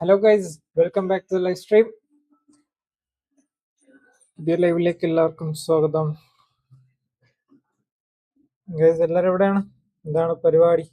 Hello guys, welcome back to live stream. പുതിയ ലൈവിലേക്ക് എല്ലാവർക്കും സ്വാഗതം. ഗൈസ്, എല്ലാവരും എവിടെയാണ്? എന്താണ് പരിപാടി?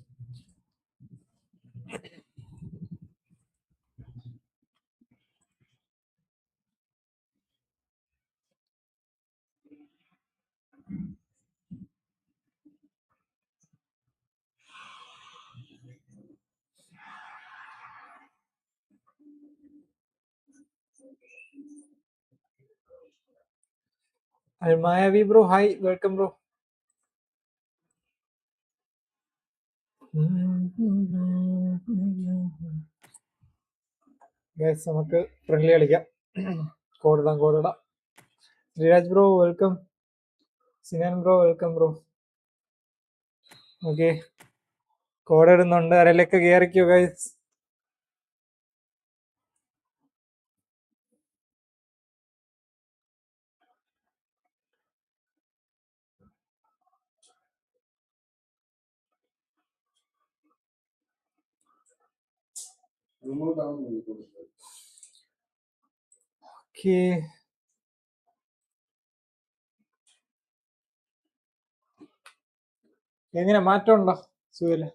Mayavi bro, hi, welcome bro. Guys, നമുക്ക് ഫ്രണ്ട്ലി കളിക്കാം. കോടിടാം. Sreeraj bro welcome. Sinan bro welcome bro. Okay, കോഡിടുന്നുണ്ട്. ആരെങ്കിലൊക്കെ കയറിക്കോ ഗൈസ്. ഓക്കെ, എങ്ങനെ മാറ്റമുണ്ടോ സുഖല്ലേ?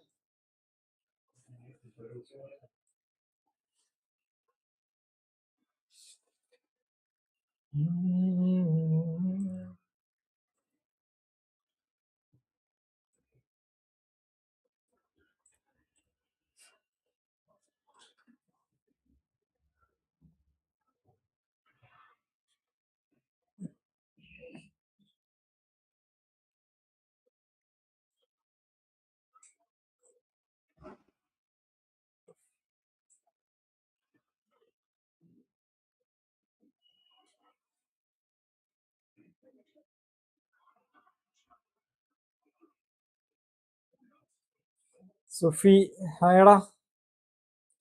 സുഫി, ഹായടാ.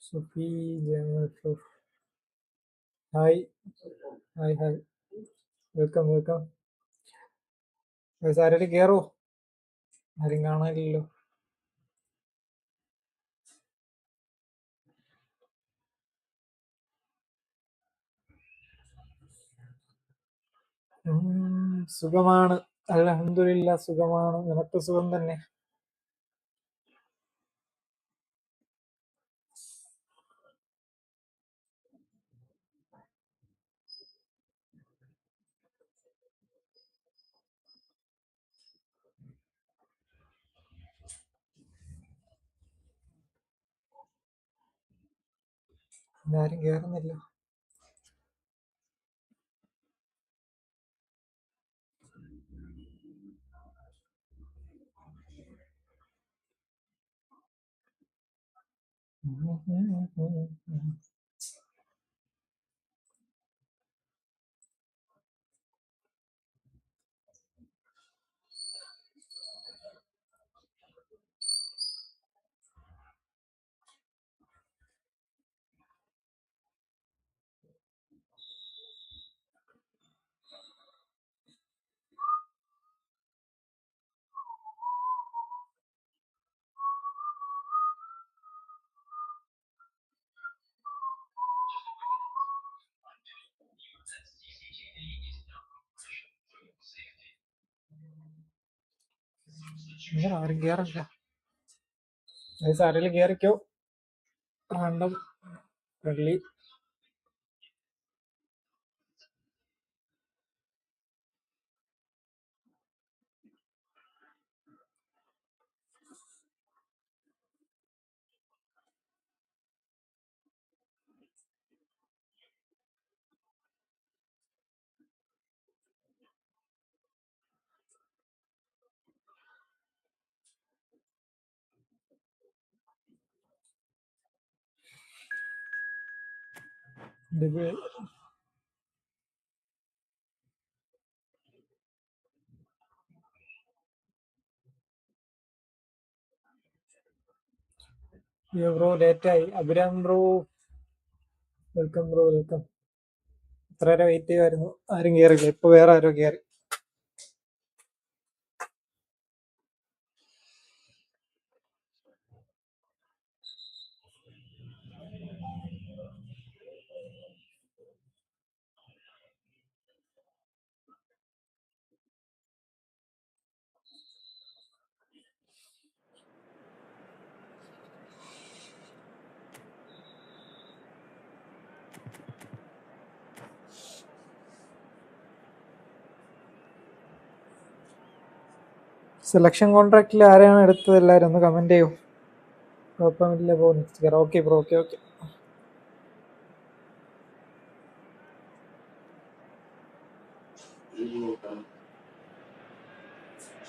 Sufi, hi hi hi, welcome welcome. ആരെങ്കിലും കയറോ? ആരും കാണാനില്ലല്ലോ. സുഖമാണ്, അൽഹംദുലില്ലാ, സുഖമാണ്. നിനക്ക് സുഖം തന്നെ? ആരും കേറുന്നില്ല. ആരും കേറില്ല. ആരെങ്കിലും കേറിക്കോ. Random friendly. ബ്രോ ലേറ്റായി. Abhiram bro welcome bro, welcome. എത്ര നേരം വെയിറ്റ് ചെയ്യുമായിരുന്നു, ആരും കേറില്ല. ഇപ്പൊ വേറെ ആരോ കേറി. സെലക്ഷൻ കോൺട്രാക്റ്റിൽ ആരെയാണ് എടുത്തത് എല്ലാവരും ഒന്ന് കമന്റ് ചെയ്യൂ. കുഴപ്പമില്ല bro, next year. Okay bro, okay.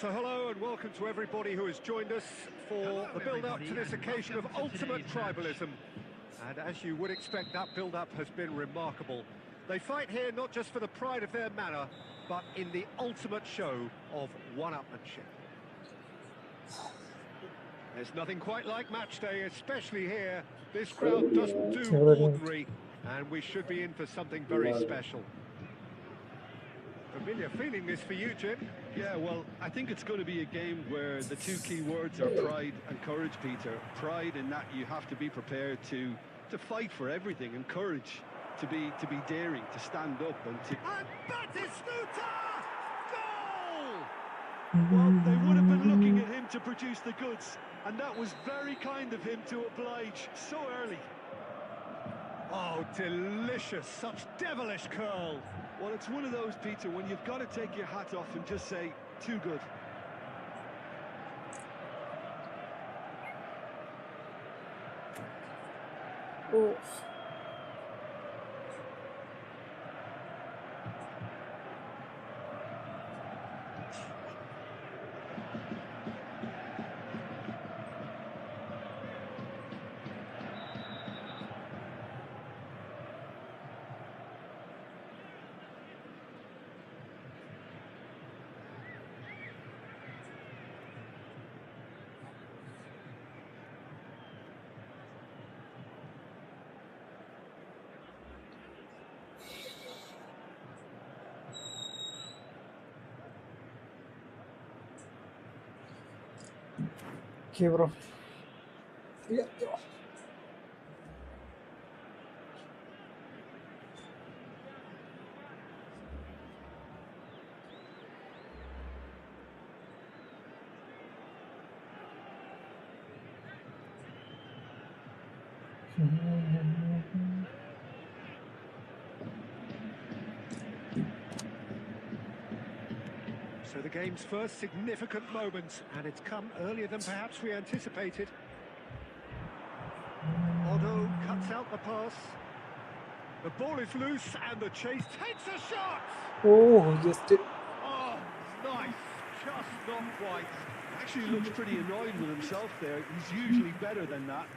So hello and welcome to everybody who has joined us for the build-up to this occasion of ultimate tribalism. And as you would expect, that build-up has been remarkable. They fight here not just for the pride of their manor, but in the ultimate show of one-upmanship. There's nothing quite like match day, especially here. This crowd doesn't do ordinary, and we should be in for something very special. Familiar feeling this for you, Jim? Yeah, well, I think it's going to be a game where the two key words are pride and courage, Peter. Pride in that you have to be prepared to fight for everything, and courage to be daring, to stand up and to... And Batistuta! Goal! Well, they would have been looking at him to produce the goods, and that was very kind of him to oblige so early. Oh, delicious, such devilish curl. Well, it's one of those, Peter, when you've got to take your hat off and just say, too good. Oh. Okay, bro. Yeah. So the game's first significant moment, and it's come earlier than perhaps we anticipated. Otto cuts out the pass. The ball is loose, and the chase takes a shot! Oh, just... Oh, nice. Just not quite. Actually looks pretty annoyed with himself there. He's usually better than that.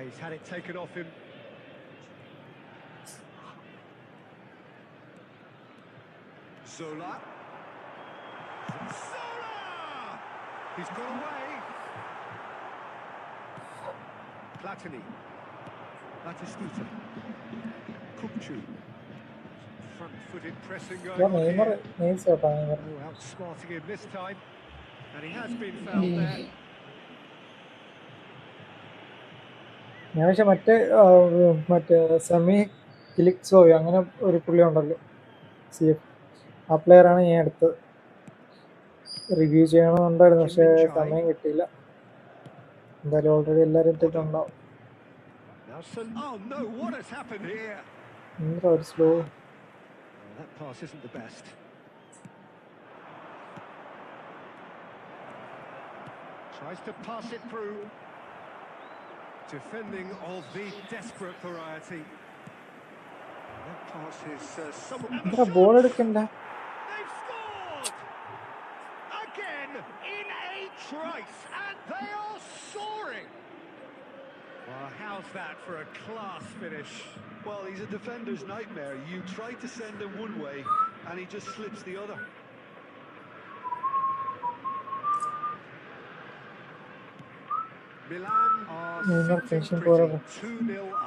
He's had it taken off him. Zola! He's got away! Platini. Batistuta. Kupchu. Front-footed pressing going on here. Oh, outsmarting him this time. And he has been fouled there. ഞാൻ പക്ഷെ മറ്റേ semi കിലിക്സോ അങ്ങനെ ഒരു പുള്ളി ഉണ്ടല്ലോ CF, ആ പ്ലെയറാണ് ഞാൻ എടുത്തത്. റിവ്യൂ ചെയ്യണമെന്നുണ്ടായിരുന്നു, പക്ഷെ സമയം കിട്ടിയില്ല. എന്തായാലും ഓൾറെഡി എല്ലാവരും എത്തിയിട്ടുണ്ടാവും. എന്താ ഒരു slow. That pass isn't the best. Tries to pass it through. Defending of the desperate variety. That pass is somewhat... ball എടുക്കണ്ട. They've scored! Again in a trice, and they are soaring! Well, how's that for a class finish? Well, he's a defender's nightmare. You try to send him one way, and he just slips the other. Milan are finishing 2-0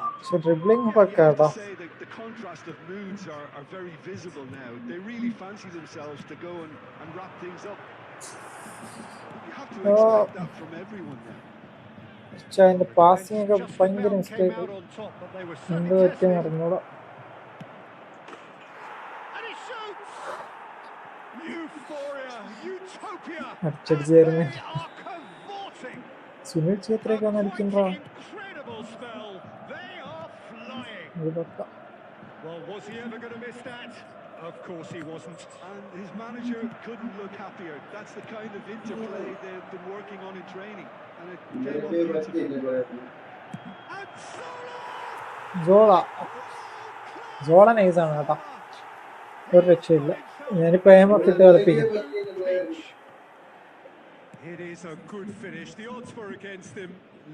up. So dribbling You have to say that the contrast of moods are very visible now. They really fancy themselves to go and wrap things up. You have to expect that from everyone now. The passing ഒക്കെ ഭയങ്കര mistake. എന്ത് പറ്റിയെന്ന് അറിഞ്ഞൂടാ. Euphoria, utopia. അടിച്ചടിച്ച് And കയറുന്ന they are cavorting. Sunil A ഛേത്രിയൊക്കെ ഒന്ന് quite അടിക്കണ്ടോ? incredible spell. They are flying. ഒരു പക്ക Well, was he ever going to miss that? Of course he wasn't. And his manager couldn't look happier. That's the kind of interplay they've been working on in training. And it came off beautifully. And Zola! Zola Oh, Zola നൈസാണ് കേട്ടോ, ഒരു രക്ഷയില്ല. ഞാനിപ്പോ എയിമൊക്കെ ഇട്ട് കളിപ്പിക്കും. It is a good finish. The odds were against him.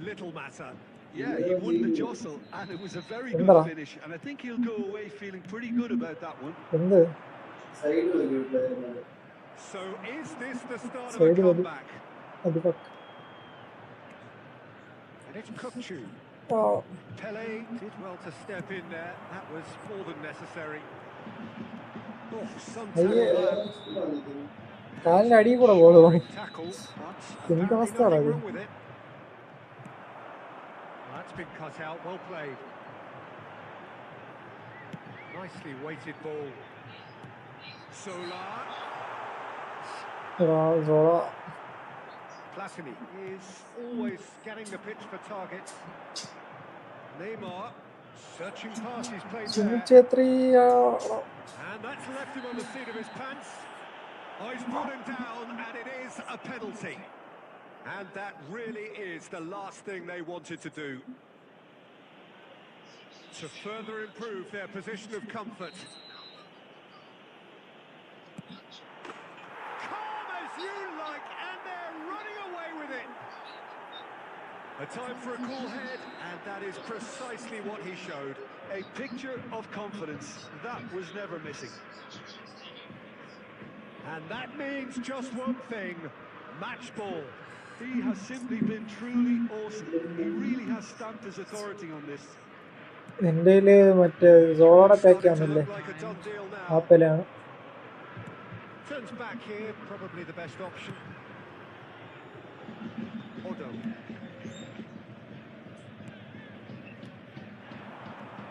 Little matter. Yeah, he won the jostle, and it was a very good Endara? finish. And I think he'll go away feeling pretty good about that one. എന്ത് So is this the start of a side വരും, comeback? അത് പക്ക. And it's Kukchu. Oh, Pele did well to step in there. That was more than necessary. Oh, some അയ്യേ, tackle there. കാലിന്റെ അടിയിൽ കൂടെ ball പോയി. Tackle, but എന്ത് apparently അവസ്ഥയാണ് nothing അത്? wrong with it. That's been cut out. Well played. Nicely weighted ball. Solar. Zola Platini is always scanning the pitch for targets. Neymar searching past his play Sunil there. Chhetri And that's left him on the seat of his pants. Oh, he's brought him down, and it is a penalty. And that really is the last thing they wanted to do. To further improve their position of comfort. Calm as you like, and they're running away with it. A time for a cool head, and that is precisely what he showed. A picture of confidence. That was never missing. And that means just one thing, match ball. He has simply been truly awesome. He really has stamped his authority on this. എൻ്റെ മറ്റേ സോളയുടെ pack Starting to ആണല്ലേ, look like a done deal ആ now. പെലാണ്. Turns back here, probably the best option. Odo.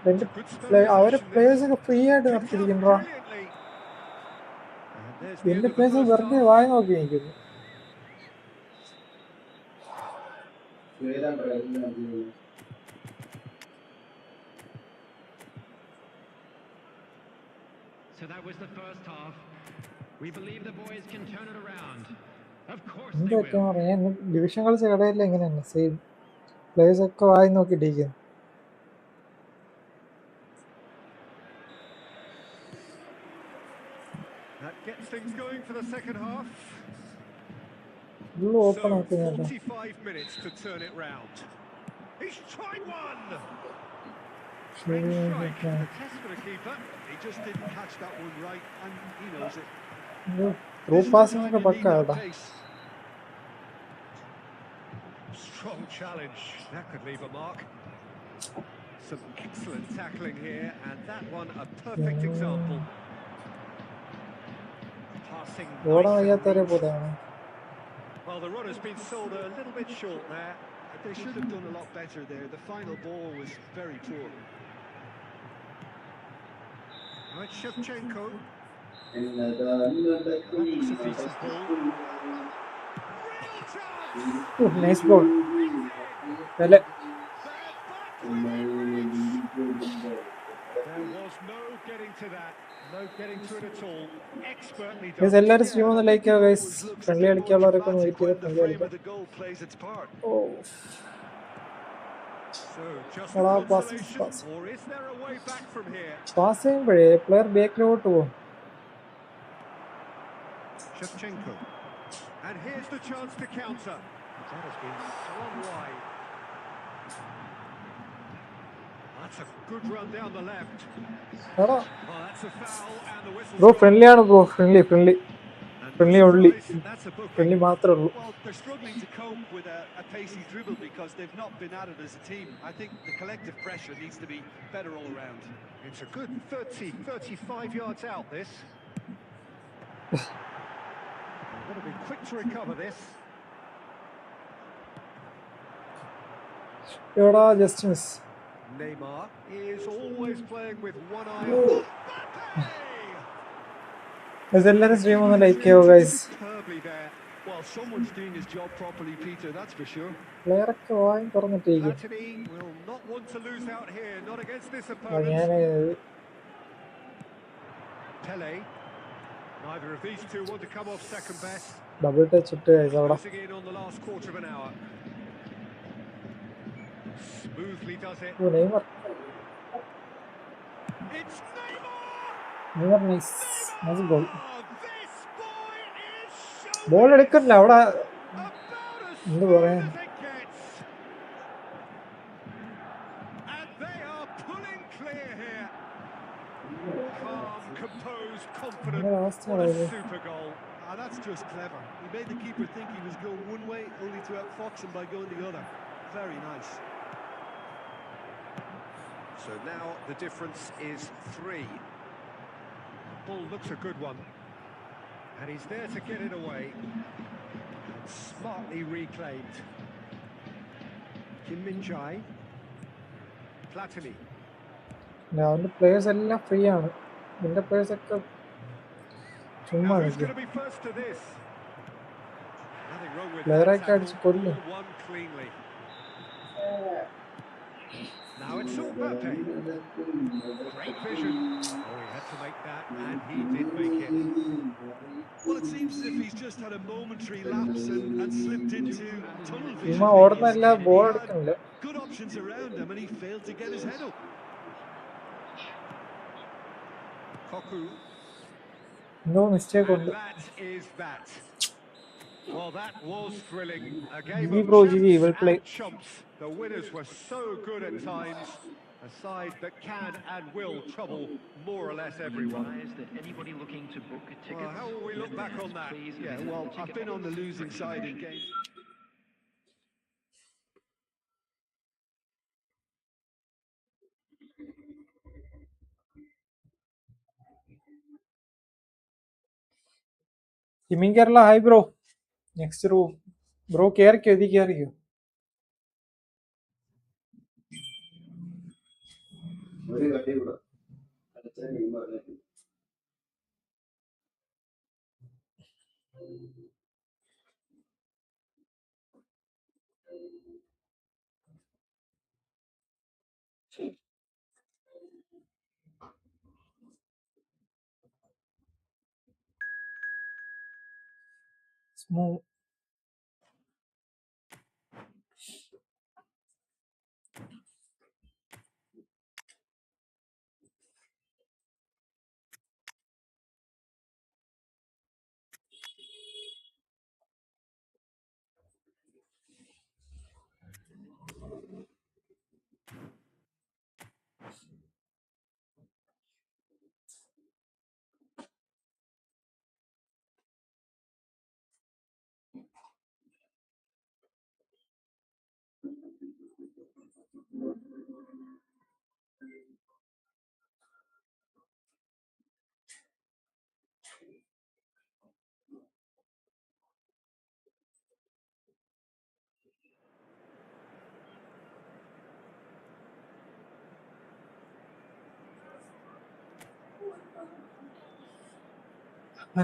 എൻ്റെ Good spell അവരെ possession players this. ഒക്കെ free ആയിട്ട് Picked up നിർത്തിയിരിക്കണ്ടാ. brilliantly. And there's the end എൻ്റെ of the players first വെറുതെ half. വായി നോക്കി നിൽക്കുന്നു. So that was the first half. We believe the boys can turn it around. Of course they എന്തൊക്കെ will. പറയാ, division കളിച്ച കടയില്ല എങ്ങനെയാണ് same players ഒക്കെ വായി നോക്കിയിട്ടിരിക്കുന്നു. That gets things going for the second half. Full open So, ആക്കുന്നുണ്ട്. 45 minutes to turn it round. He's tried one! Great strike. The test for the keeper. He just didn't catch that one right, and he knows it. Through This is the passing time ഒക്കെ you need പക്കാ that കേട്ടോ. pace. Strong challenge. That could leave a mark. Some excellent tackling here, and that one a perfect example. Passing ഓടാൻ nice and വയ്യാത്തവരെ neat. പോലെയാണ്. Well, the run has been sold a little bit short there. They should have done a lot better there. The final ball was very poor. Now it's Shevchenko. That looks a decent ball. Real chance! Nice ball. Pele There was no getting to that. No getting to it at all. Expertly guys done. എല്ലാവരും stream ഒന്ന് like ചെയ്യുക guys. Always looks a friendly bit more കളിക്കാനുള്ളവരൊക്കെ ഒന്ന് dramatic wait ചെയ്ത് when the friendly frame കളിക്കാം. of the goal plays its part. ഓ, So, just Well, a I'll pass it, consolation, pass. or is there a way back from here? Pass ചെയ്യുമ്പോഴേ player ബാക്കിലോട്ട് പോകും. Shevchenko. And here's the chance to counter. That has been swung wide. That's a good run down the left. എടാ Oh, that's a foul, and the whistle's bro gone. Friendly ആണ് bro, friendly And friendly this only. price, that's a booking. Friendly മാത്രമേ ഉള്ളൂ. Well, they're struggling to cope with a pacey dribble because they've not been at it as a team. I think the collective pressure needs to be better all around. It's a good 30, 35 yards out, this. They've got to be quick to recover this. എവിടാ just miss. Neymar is always playing with one eye Oh. on. Mbappe! എല്ലാവരും stream ഒന്ന് like Defended ചെയ്യുമോ guys? Superbly there. Well, someone's doing his job properly, Peter, that's for sure. പ്ലെയറൊക്കെ വാങ്ങി തുറന്നിട്ടിരിക്കും. Platini will not want to lose out here, not against this ഞാൻ opponent. Pele. Neither of these two want to come off second best. Double touch ഇട്ട് guys അവിടെ. Closing in on the last quarter of an hour. Smoothly does it. Neymar It's Neymar! Neymar nice nice goal. Oh, this boy is showing ball എടുക്കണ്ട അവിടെ about as എന്ത് smooth പറയാൻ. as it gets. And they are pulling clear here. Calm, composed, confident. അങ്ങനെ അവസ്ഥയാണ് What a ഇത്. super goal. Ah, that's just clever. He made the keeper think he was going one way, only to outfox him by going the other. Very nice. So now the difference is 3. Ball looks a good one. And he's there to get it away. And smartly reclaimed. Kim Min-jae. Platini. അവന്റെ players എല്ലാം free ആണ്. എന്റെ players ഒക്കെ ചുമ്മാ Now who's നിൽക്കും. going to be first to this? Nothing wrong with പ്ലെയറൊക്കെ that അടിച്ച് tackle. കൊല്ലും. All won cleanly. Now it's all Mbappe. Great vision. Oh, he had to make that, and he did make it. Well, it seems as if he's just had a momentary lapse and slipped into tunnel vision. ചുമ്മാ ഓടുന്നല്ല ball He had എടുക്കണില്ല. good options around him, and he failed to get his head up. Koku. എന്തോ mistake And ഉണ്ട്. that is that. Well, that was thrilling. A game GG of bro, GG, champs well played. and chumps. The winners were so good at times. A side that can and will trouble more or less everyone. That anybody looking to book tickets. Well, how will we look back on that? Please Yeah, visit well, the I've been on the losing side in games. ജിമ്മിങ് Kerala hi bro. Next room bro കയറിക്കോ, ഇത് കയറിക്കോ. ഒരു കടി കൂടെ അടുത്ത game പറഞ്ഞു. Smooth.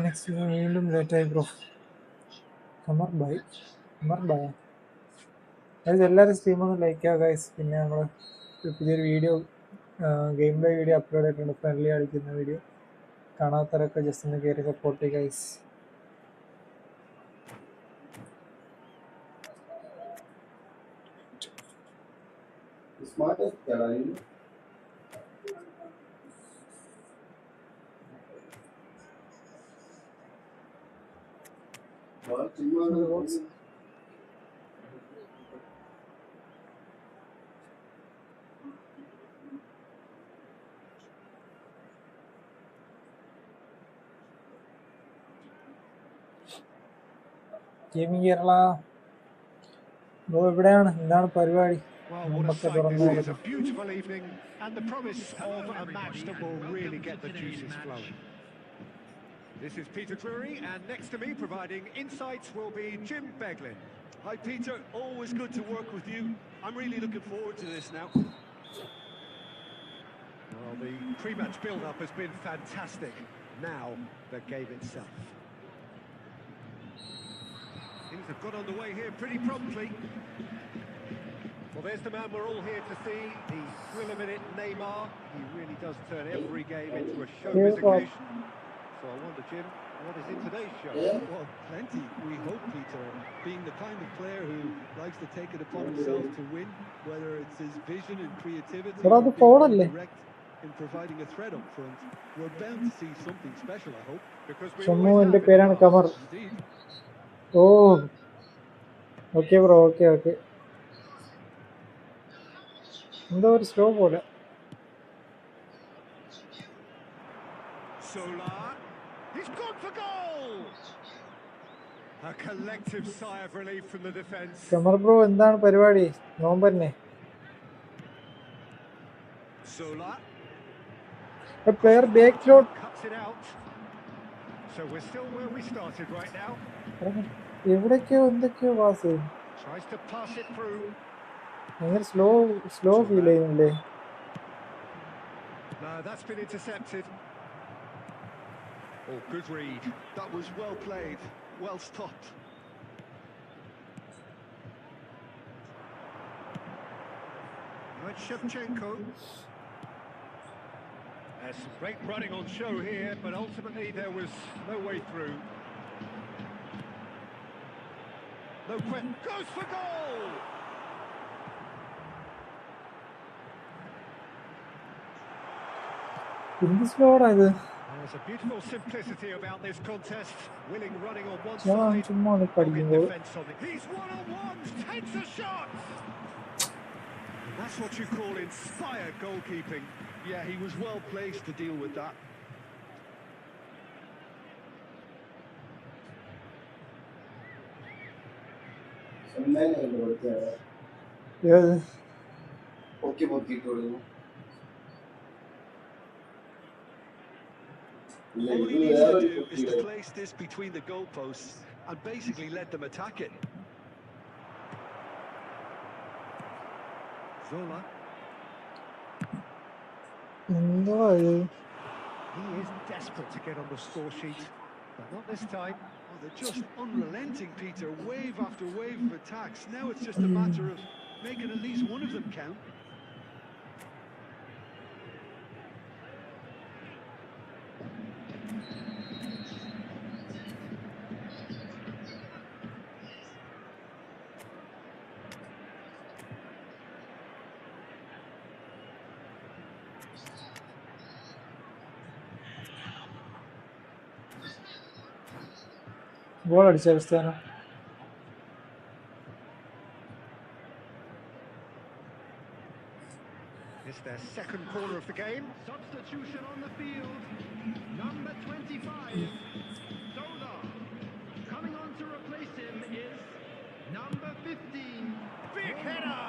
Next വീണ്ടും ലേറ്റായി ബ്രോ. കമർ ബൈ ഗൈസ്, എല്ലാവരും സ്ട്രീം ഒന്ന് ലൈക്ക് ചെയ്യുക ഗൈസ്. പിന്നെ നമ്മൾ പുതിയൊരു video, game play video upload ചെയ്തിട്ടുണ്ട്, ഫ്രണ്ട്ലി കളിക്കുന്ന വീഡിയോ. കാണാത്തവരൊക്കെ ജസ്റ്റ് ഒന്ന് കയറി സപ്പോർട്ട് ചെയ്യുക ഗൈസ്. സ്മാർട്ട് കളറിൽ ചുമ്മാ ഗെയിമിങ് കേരള ബ്രോ എവിടെയാണ്, എന്താണ് പരിപാടി? Well, what a sight this is. A beautiful evening and the promise of a match that will really get the juices flowing. This is Peter Drury, and next to me providing insights will be Jim Beglin. Hi, Peter. Always good to work with you. I'm really looking forward to this now. Well, the pre-match build-up has been fantastic. now the game itself. Things have got underway here pretty promptly. Well, there's the man we're all here to see, the thrill-a-minute Neymar. He really does turn every game into a showbiz occasion. So I wonder, Jim, what is in today's show? Well, plenty, we hope, Peter. Being the kind of player who likes to take it upon himself to win, whether it's his vision and creativity or being direct in providing a threat up front, we're bound to see something special, I hope. Because we Shammu always and the have in parent the cover. past. Indeed. Oh, okay, bro. Okay. എന്തോ ഒരു slow പോലെ. Solar, he's gone for goal! A collective sigh of relief from the defence. Qamar bro എന്താണ് പരിപാടി? നോമ്പന്നെ. Solar. A player back shot. Cuts it out. So we're still where we started right now. എവിടേക്കോ എന്തൊക്കെയോ pass. Tries to pass it through. ഭയങ്കര slow feel ചെയ്യുന്നില്ലേ? No, that's been intercepted. Oh, good read. That was well played, well stopped. Right, Shevchenko. There's some great running on show here, but ultimately there was no way through. No question. Goes for goal! എന്ത് സ്ലോടാ ഇത്? There's a beautiful simplicity about this contest. Willing running on one ഞാൻ side. ചുമ്മാ പഠിക്കുമ്പോൾ Defense on it. He's one-on-one, takes a shot! That's what you call inspired goalkeeping. Yeah, he was well placed to deal with that. Okay, All he needs to do is to place this between the goalposts and basically let them attack it. Zola. എന്തോ ഇത്? He is desperate to get on the score sheet, but not this time. Oh, they're just unrelenting, Peter. Wave after wave of attacks. Now it's just a matter of making at least one of them count. Goal അടിച്ച അവസ്ഥയാണ്. It's their second corner of the game. Substitution on the field. Number 25, Zola. Coming on to replace him is number 15. Big header!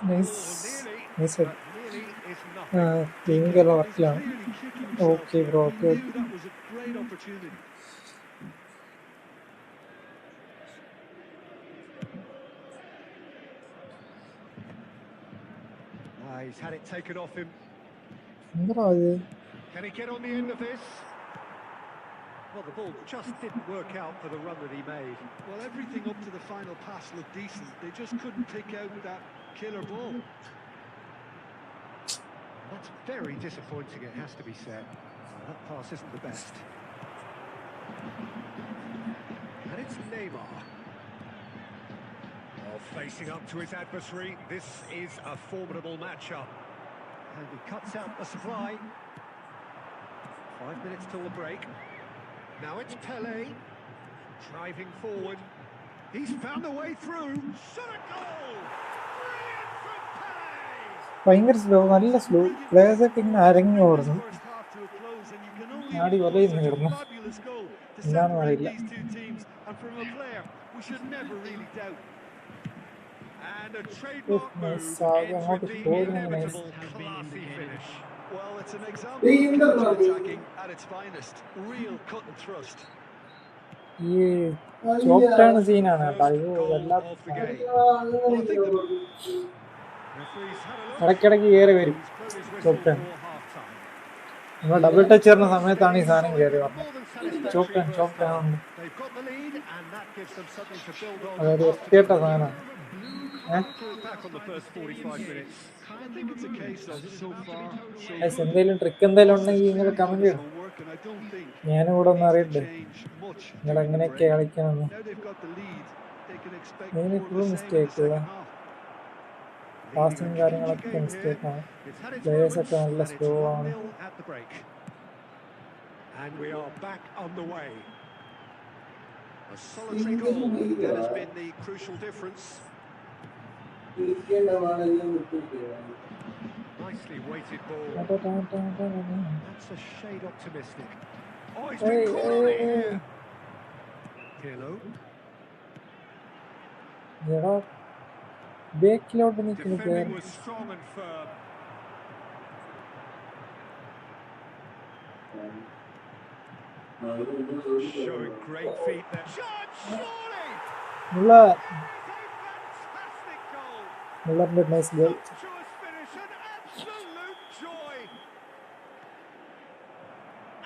Nice Nearly, nice. but nearly is nothing. ടീമിൻ്റെ വർക്കിലാണ്. Clearly kicking himself Okay, there. bro, He okay. knew that was a great opportunity. He's had it taken off him. എന്താ ഇത്? Can he get on the end of this? Well, the ball just didn't work out for the run that he made. Well, everything up to the final pass looked decent. They just couldn't pick out that killer ball. That's very disappointing, it has to be said. That pass isn't the best. And it's Neymar. Oh, facing up to his adversary, this is a formidable matchup. And he cuts out the supply. 5 minutes till the break. Now it's Pele, driving forward. He's found a way through. Shot a goal! Brilliant from Pele! ഭയങ്കര slow, നല്ല slow. പ്ലേയേഴ്സൊക്കെ ഇങ്ങനെ അരങ്ങി ഓടുന്നു. First half to a close, and you can only ആടി applaud വലയുന്നു such a കിടന്നു. fabulous goal to എന്താണെന്ന് separate അറിയില്ല. these two teams, and from a player we should never really doubt. And a trademark move Saga ends അങ്ങോട്ട് with the പോകുന്നു. inevitable classy finish. Well, it's an example of counter-attacking at its finest. Real cut and thrust. ഈ ചോപ്റ്റാണ് സീനാണ് കേട്ടോ. അയ്യോ Goal വല്ലാത്ത of the game. Well, I think the Referee's had a look. ഇടയ്ക്കിടയ്ക്ക് കയറി വരും He's blown his whistle ചോപ്റ്റാണ്. for half-time. നമ്മൾ double touch വരുന്ന സമയത്താണ് ഈ സാധനം കയറി വന്നത്. More than satisfactory chop first half. Down. They've got the lead, and that gives them something to build on അതൊരു after വൃത്തികെട്ട the സാധനമാണ്. thought back on the first 45 minutes. I think it's a case of so far, so guys good. എന്തെങ്കിലും trick എന്തെങ്കിലും ഉണ്ടെങ്കിൽ നിങ്ങൾ comment ചെയ്യണം. Work, and I don't think ഞാനും കൂടെ ഒന്ന് needs to അറിയട്ടെ change much നിങ്ങൾ during the എങ്ങനെയൊക്കെ break. കളിക്കണമെന്ന്. Now they've got the lead, they can expect Maybe more of full the same in the mistake, second yeah. half. Passing കാര്യങ്ങളൊക്കെ മിസ്റ്റേക്കാണ്. It's had its Players moments, ഒക്കെ നല്ല and it's slow ആണ്. 1-0 at the break. And we are back on the way. A solitary goal that has been the crucial difference. Nicely weighted ball. That's a shade optimistic. Oh, he's been caught on it here. Pirlo. എടാ ബേക്കിലോട്ട് നിൽക്കുന്നു Defending പേര്. was strong and firm. Showing great feet there. Shot, surely! Muller That is a fantastic goal. മുള്ളറിന്റെ nice goal. Sumptuous finish, an absolute joy.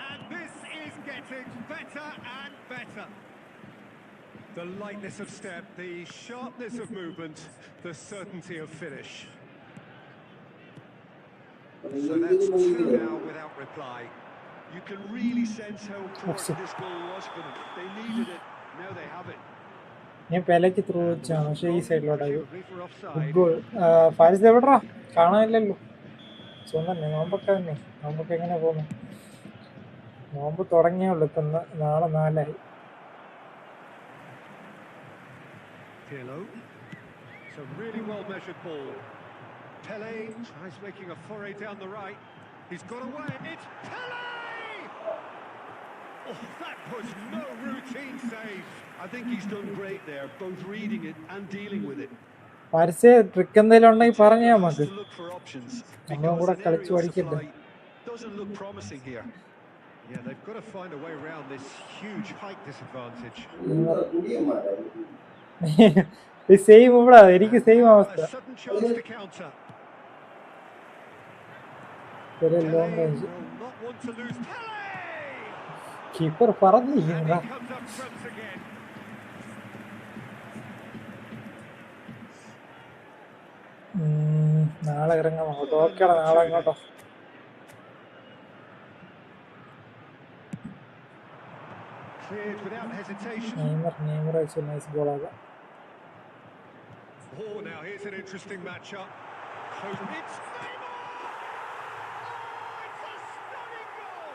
And this is getting better and better. The lightness of step, the sharpness of movement, the certainty of finish. So that's two now without reply. You can really sense how important this goal was for them. They needed it, now they have it. ഞാൻ പെലയ്ക്ക് through വെച്ചാണ് പക്ഷേ ഈ സൈഡിലോട്ടായി. Presumably for good offside. Goal. Faris എവിടാ കാണാനില്ലല്ലോ. സ്വന്തം നോമ്പൊക്കെ തന്നെ. നോമ്പൊക്കെ എങ്ങനെ പോകുന്നു? നോമ്പ് തുടങ്ങിയുള്ളൂ. ഇപ്പം നാളെ 4 Pirlo. It's a really well measured ball. Pele tries making a foray down the right. He's got away. It's Pele! Oh, that was no routine save. I think he's done great there, both reading it and dealing with it. Faris trick എന്തെങ്കിലും ഉണ്ടെങ്കിൽ പറഞ്ഞാൽ Has നമുക്ക്. to look for options നമ്മളും because കൂടെ an കളിച്ച് aerial പഠിക്കട്ടെ. supply doesn't look promising here. Yeah, they've got to find a way around this huge height disadvantage. Same ഇവിടെ എനിക്ക് സെയിം Now അവസ്ഥ. a sudden chance to counter. ഒരു Pele long range. will not want to lose. Pele! Keeper And പറഞ്ഞിരിക്കുന്നതാ. he comes up trumps again. നാളെ ഇറങ്ങാം അങ്ങോട്ടോ. ഓക്കേടാ നാളെ അങ്ങോട്ടോ. Cleared without hesitation. നെയ്മർ വെച്ച് nice ഗോളാകാം. Oh, now here's an interesting matchup. Close. It's Neymar! Oh, it's a stunning goal!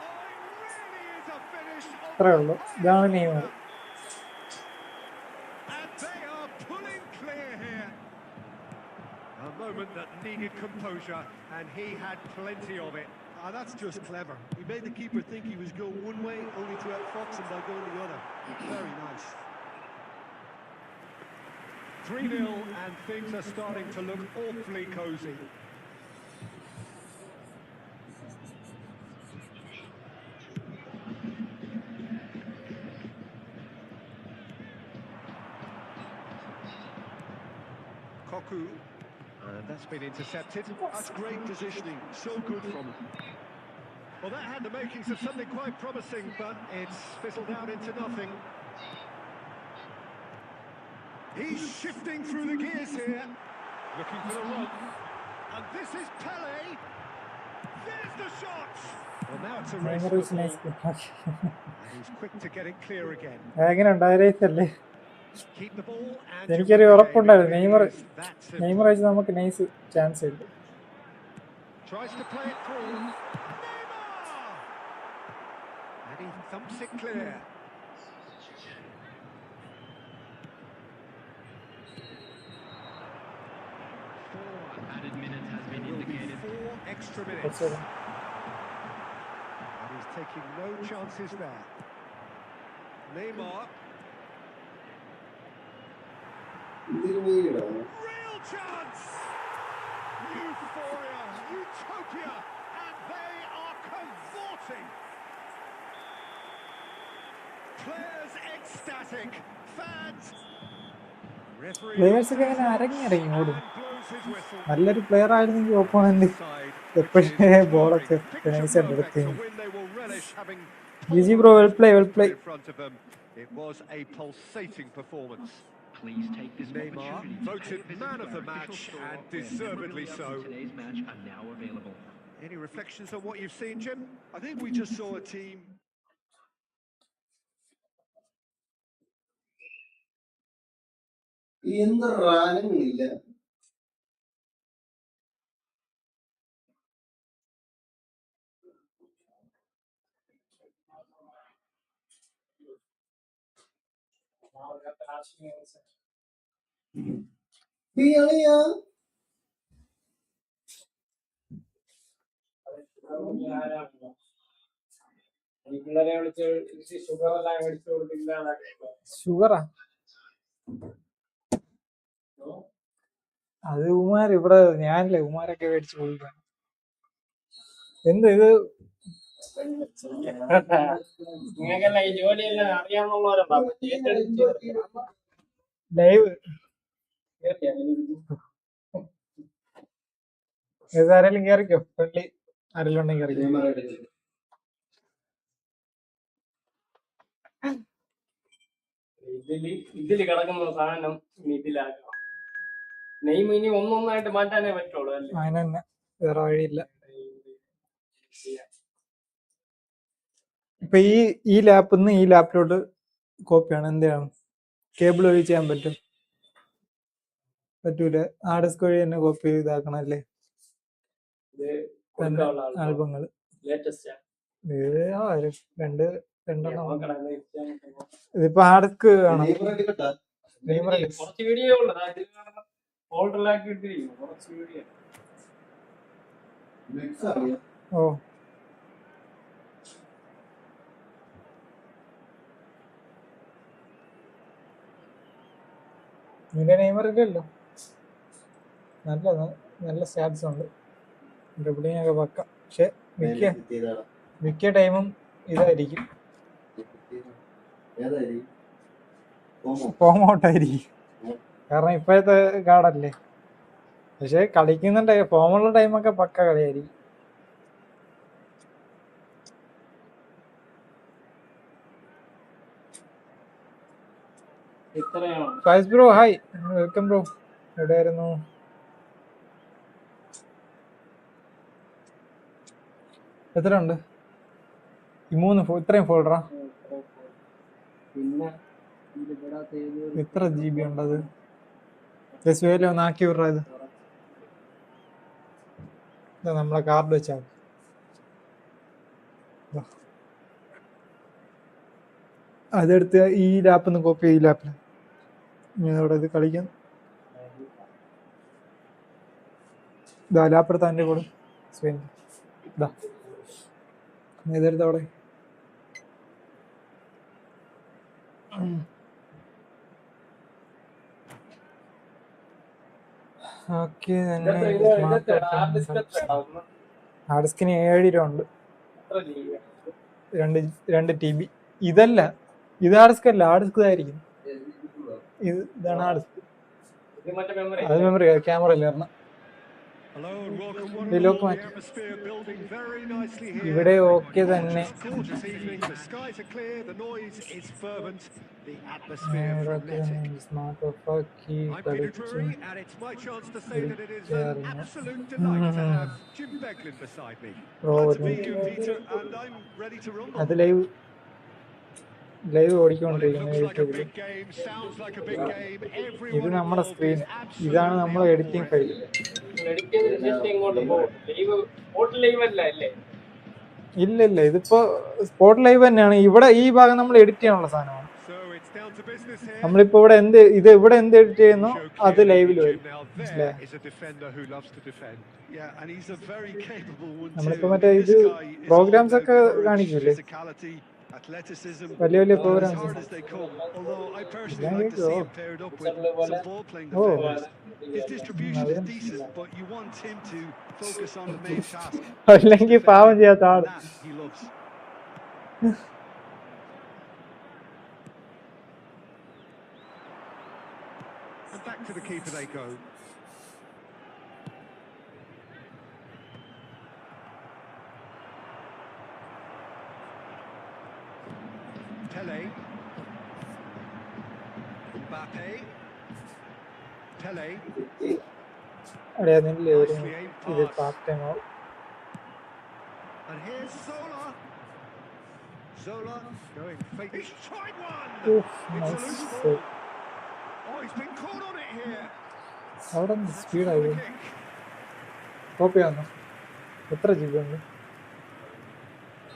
Oh, it really is a finish of അത്രേ ഉള്ളൂ. ഇതാണ് Neymar. And they are pulling clear here. A moment that needed composure, and he had plenty of it. That's just clever. He made the keeper think he was going one way, only to outfox him by going the other. Very nice. 3-0, and things are starting to look awfully cosy. Koku, and that's been intercepted. That's great positioning. So good from him. Well, that had the makings of something quite promising, but it's fizzled out into nothing. He's shifting through the gears here, looking for the run. And this is Pele. There's the shot. Well, now it's a race Neymar for വെച്ച് the nice ball. Goal. And he's quick to get it clear again. എങ്ങനെ ഉണ്ടായിരുന്നല്ലേ? Keep the ball and എനിക്കൊരു ഉറപ്പുണ്ടായിരുന്നു Neymar that's it. Neymar വെച്ച് നമുക്ക് nice chance ഉണ്ട്. Tries to play it through. Neymar! And he thumps it clear. Added minutes has been Will be indicated. 4 extra minutes. കുറച്ച് And he's taking no chances there. Neymar. Real chance! Euphoria, utopia, and they are cavorting. Players ecstatic, fans. Referee players ഒക്കെ ഇങ്ങനെ അരങ്ങി ഓടും. and blows blows his whistle. നല്ലൊരു player ആയിരുന്നെങ്കിൽ opponent Side, which എപ്പോഴേ is ബോളൊക്കെ scoring. Picture നൈസായിട്ട് perfect, എടുത്ത് a win they will relish having GG bro, well pulverised play, what well was play. put in front of them. It was a pulsating performance. Please take this Neymar opportunity to voted pay a visit man to of our the official match, store, and where deservedly memorabilia so. from today's match are now available. Any reflections on what you've seen, Jim? I think we just saw a team. എന്ത് റാനില്ല ഷുഗറാ അത് ഉമാർ ഇവിടെ ഞാനില്ലേ ഉമാരൊക്കെ മേടിച്ച് കൊടുക്കാൻ എന്ത് ഇത് നിങ്ങൾക്കെല്ലാം ഈ ജോലിയെല്ലാം അറിയാവുന്നവരല്ല ലൈവ് ഏതാരെങ്കിലും കയറിക്കോ ഫ്രണ്ട്ലി ആരെങ്കിലും ഉണ്ടെങ്കിൽ കയറിക്കോ ഇതില് കിടക്കുന്ന സാധനം ഇതിലാക്കണം നെയ്മ് ഇനി ഒന്നൊന്നായിട്ട് മാറ്റാനേ പറ്റുള്ളൂ അല്ലേ അങ്ങനെ തന്നെ വേറെ വഴിയില്ല ഇപ്പൊ ഈ ലാപ്പിൽ നിന്ന് ഈ ലാപ്പിലോട്ട് കോപ്പിയാണ് എന്താണ് കേബിൾ വഴി ചെയ്യാൻ പറ്റും പറ്റൂല ഹാർഡ് ഡിസ്ക് വഴി തന്നെ കോപ്പി ഇതാക്കണം അല്ലേ ആൽബങ്ങൾ രണ്ടെണ്ണം ഇതിപ്പോ ഹാർഡ് ഡിസ്ക് കാണാം കുറച്ച് വീഡിയോ ഉള്ളത് ഫോൾഡറിലാക്കി ഇട്ടിരിക്കും കുറച്ച് വീഡിയോ ഓ നിന്റെ നെയ്മർ ഇല്ലല്ലോ നല്ല സ്റ്റാറ്റ്സ് ഉണ്ട് ഡ്രിബിളിംഗ് ഒക്കെ പക്ക പക്ഷെ മിക്ക ടൈമും ഇതായിരിക്കും ഫോം ഔട്ടായിരിക്കും കാരണം ഇപ്പോഴത്തെ കാർഡല്ലേ പക്ഷെ കളിക്കുന്ന ഫോമുള്ള ടൈമൊക്കെ പക്ക കളിയായിരിക്കും Faiz bro hi welcome bro എവിടെയായിരുന്നു എത്ര ഉണ്ട് ഈ ഇത്രയും ഫോൾഡറാ എത്ര GB ഉണ്ടത് രസ്വേല ഒന്ന് ആക്കി വിടറ ഇത് നമ്മളെ കാർഡ് വെച്ചാൽ അതെടുത്ത് ഈ ലാപ്പിൽ നിന്ന് കോപ്പി ഈ ലാപ്പിൽ അവിടെ ഇത് കളിക്കാൻ ഇതാ ലാപ്പെടുത്ത എൻ്റെ കൂടെ സ്പെയിൻ ഇതാ ഇതെടുത്ത് അവിടെ ഓക്കെ ഹാർഡ് ഡിസ്കിന് 7 രൂപ ഉണ്ട് 2 TB ഇതല്ല ഇത് ഹാർഡ് ഡിസ്ക് അല്ല ഹാർഡ് ഡിസ്ക് ഇതായിരിക്കും ഇതാണ് ഹാർഡ് ഡിസ്ക് അത് മെമ്മറി ക്യാമറ ഇല്ലായിരുന്നു ഇവിടെ ഓക്കെ തന്നെ അത് ലൈവ് ഓടിക്കൊണ്ടിരിക്കുന്നത് യൂട്യൂബിൽ ഇത് നമ്മുടെ സ്ക്രീൻ ഇതാണ് നമ്മളെ എഡിറ്റിംഗ് ഫയൽ ഇല്ല ഇതിപ്പോ സ്പോട്ട് ലൈവ് തന്നെയാണ് ഇവിടെ ഈ ഭാഗം നമ്മൾ എഡിറ്റ് ചെയ്യാനുള്ള സാധനമാണ് നമ്മളിപ്പോ ഇവിടെ എന്ത് എഡിറ്റ് ചെയ്യുന്നു അത് ലൈവിൽ വരും നമ്മളിപ്പോ മറ്റേ ഇത് പ്രോഗ്രാംസ് ഒക്കെ കാണിക്കൂലേ വലിയ പ്രോഗ്രാംസ് ഓ അല്ലെങ്കിൽ പാവം ചെയ്യാത്ത ആള് Back to the keeper they go. Pele. Mbappe. Pele. അടിയാ നിന്നില്ലേ ഒരു Nicely aimed ഇത് pass. പാർട്ട് ടൈം ആവും. And here's Zola. Zola going fake. He's tried one. Oof, It's a nice loose save. ball. Oh, he's been caught on it here. അവിടെ That's a സ്പീഡായി corner kick. Copy ആണോ? എത്ര GB ഉണ്ട്?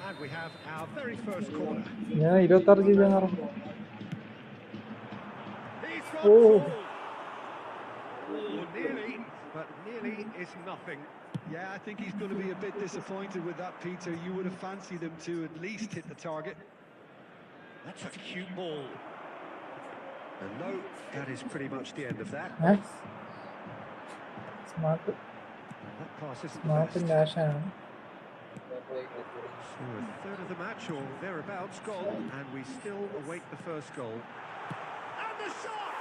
And we have our very first corner. ഞാൻ 26 GB എന്ന് പറഞ്ഞു. He's Oh. gone full. Oh, nearly, but nearly is nothing. Yeah, I think he's going to be a bit disappointed with that, Peter. You would have fancied him to at least hit the target. That's a cute ball. And no, that is pretty much the end of that. Smart That pass isn't the smart best. ഡാഷാണ്. So a third of the match or thereabouts gone, and we still await the first goal. And the shot!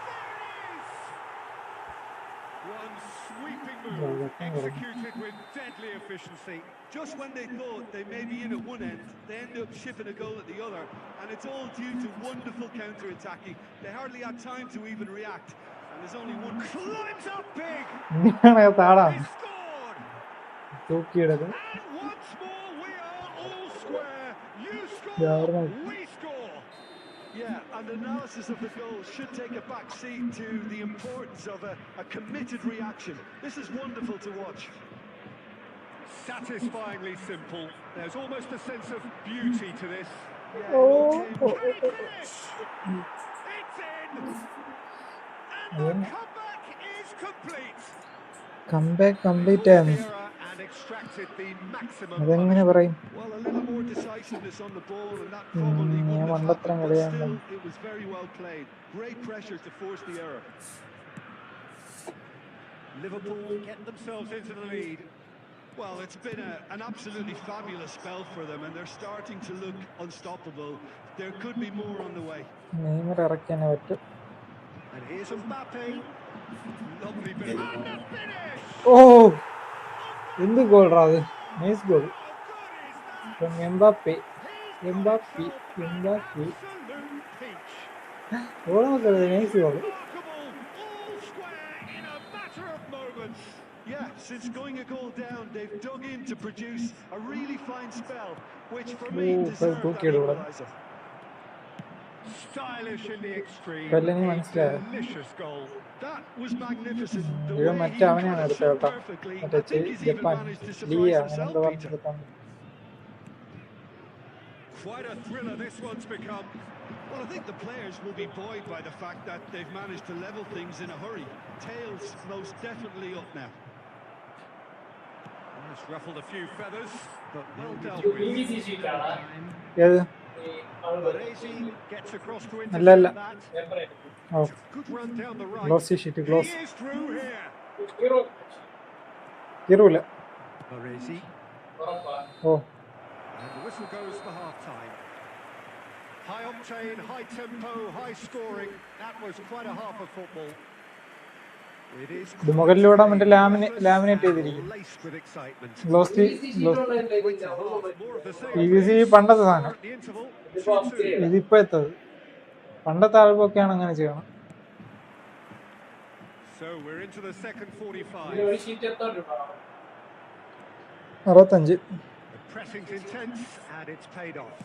There it is! One sweeping move, executed with deadly efficiency. Just when they thought they may be in at one end, they end up shipping a goal at the other, and it's all due to wonderful counter-attacking. They hardly had time to even react, and there's only one... Climbs up big! താടാ He scored! തൂക്കിയെടുക്കും. And once more we are all square. You Yeah, score, right. we score. Yeah, and analysis of the goal should take a back seat to the importance of a committed reaction. This is wonderful to watch. Satisfyingly simple. There's almost a sense of beauty to this. Yeah, Oh. Can he finish? It's in! And the comeback is complete. Comeback complete Fought ആണ്. the error and extracted the maximum അതെങ്ങനെ punishment. പറയും? Well, a little more decisiveness on the ball, and that probably ഞാൻ wouldn't have മണ്ടത്തരം happened, but കളിയാണ്. still, it was very well played. Great pressure to force the error. Liverpool get themselves into the lead. Well, it's been an absolutely fabulous spell for them, and they're starting to look unstoppable. There could be more on the way. Neymar ഇറക്കാനേ പറ്റും. And here's Mbappe. Lovely bit. And the finish! ഓ എന്ത് ഗോൾറാ അത്. Nice goal How good is that? From Mbappe. He's got Mbappe himself an Mbappe absolute peach. Goal നോക്കരുത്. Nice goal. Remarkable, all square in a matter of moments. Yeah, since going a goal down, they've dug in to produce a really fine spell, which for me Oh, deserved that's that good. equaliser. Stylish in the extreme. Pellegrini A മനസ്സിലായോ? delicious goal. That was magnificent. The ഇവൻ way മറ്റേ he അവനെയാണ് cut it എടുത്തത് so കേട്ടോ. perfectly, മറ്റേ I think he's even Japan managed to ലിയ surprise അങ്ങനെ himself, എന്താ Peter. പറഞ്ഞെടുത്താണ്. Quite a thriller this one's become. Well, I think the players will be buoyed by the fact that they've managed to level things in a hurry. Tails most definitely up now. It's ruffled a few feathers, but well dealt with. BBC ഷീറ്റാണ് ഏത്? ഈ ആള് Baresi gets across to അല്ല, അല്ല. intercept that. പേപ്പറായിട്ട് ഓ Good run down the right. Glossy sheet He gloss is through here. Hero കീറൂല. Baresi. ഉറപ്പാ. ഓ And the whistle goes for half-time. High octane, high tempo, high scoring. That was quite a half of football. It is ഇത് മുകളിലൂടെ മറ്റേ laminate ചെയ്തിരിക്കും. laced with excitement. Glossy BBC gloss ഷീറ്റുള്ള Wait a half, more of the same. PVC പണ്ടത്തെ സാധനം. At the interval, ഇതിപ്പോ 2-2. upgrade ചെയ്യണം. ഇതിപ്പോ എത്തത്. പണ്ടത്തെ ആൾക്കൊക്കെയാണ് അങ്ങനെ ചെയ്യണം. So we're into the second ഇതിന് 45. ഒരു sheet എത്തോണ്ടിട്ടോ 65. The pressing's intense and it's paid off.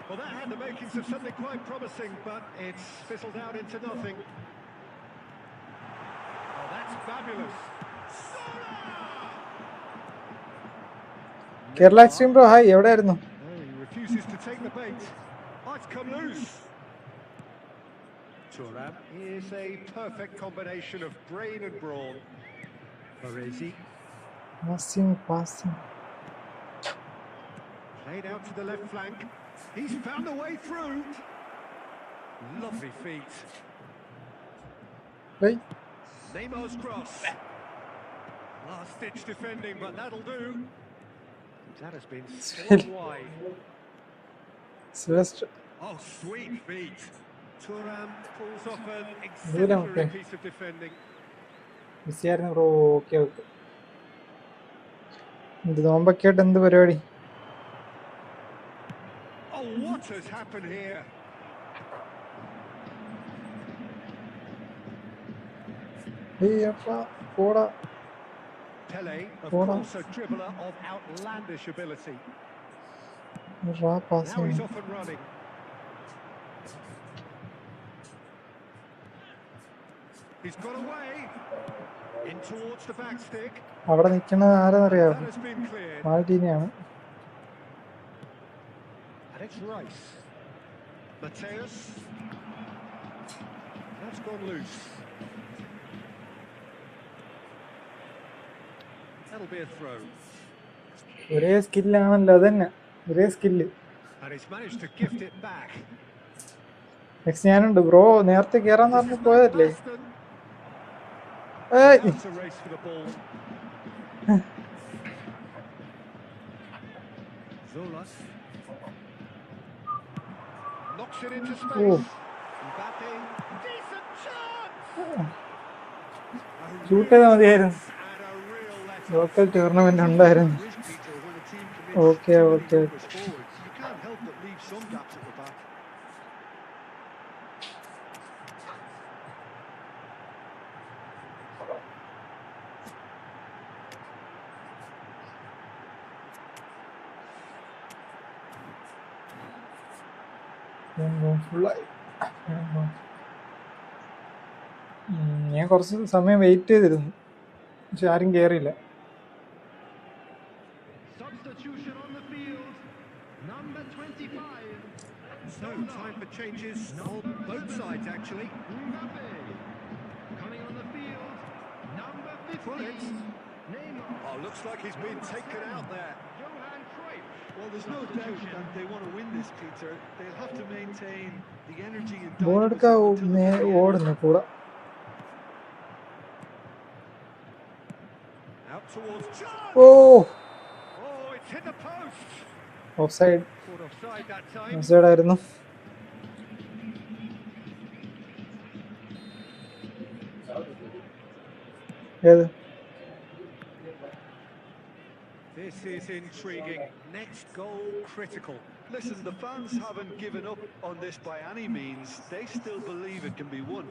Well, that had the makings of something quite promising, but it's fizzled out into nothing. Oh, that's fabulous. Kerala extreme bro hi എവിടെയായിരുന്നു? Oh, he refuses to take the bait. Oh, it's come loose. Thuram is a perfect combination of brain and brawn. Baresi passing played out to the left flank. He's found a way through. Lovely feet. Hey. Neymar's cross. Last-ditch defending, but that'll do. That has been spilled wide. Celeste. Oh, sweet feet. Thuram pulls off an okay. exemplary piece of defending. ബിസിയായിരുന്നു bro. Okay okay. ഇത് നോമ്പൊക്കെ ആയിട്ട് എന്ത് പരിപാടി? What has happened here? Pele, of course, a dribbler of outlandish ability. Now he's off and running. He's got away. In towards the back stick. അവിടെ നിൽക്കുന്നത് ആരെന്നറിയാമോ? That has been cleared. മാൾട്ടീനിയാണ്. And it's Rice. Mateus. That's gone loose. That'll be a throw. ഒരേ സ്കില്ലാണല്ലോ, അതന്നെ ഒരേ skill. And he's managed to gift it back. Next ഞാനുണ്ട് bro, നേരത്തെ കേറാന്ന് പറഞ്ഞ് പോയതല്ലേ? That's a race for the ball. Zolas knocks it into space. Mbappe, decent chance. Shoot ചെയ്താൽ മതിയായിരുന്നു. Local tournament ഉണ്ടായിരുന്നു. Okay okay. ഞാൻ കുറച്ച് സമയം വെയിറ്റ് ചെയ്തിരുന്നു, പക്ഷെ ആരും കേറിയില്ല. Substitution on the field. Number 25. So time for changes on both sides actually. Mbappe. Coming on the field. Number 15. Neymar. Oh, looks like he's been taken out there. Johan Cruyff. Well, there's no doubt that they want to win this, Peter. They'll have to maintain the energy and ball dynamism എടുക്കാൻ until the very end. ഓടുന്നു കൂടെ. Out towards John. Oh, It's hit the post. Offside. Caught offside that time. Offside ആയിരുന്നു. ഏത്? This is intriguing. Next goal critical. Listen, the fans haven't given up on this by any means. They still believe it can be won.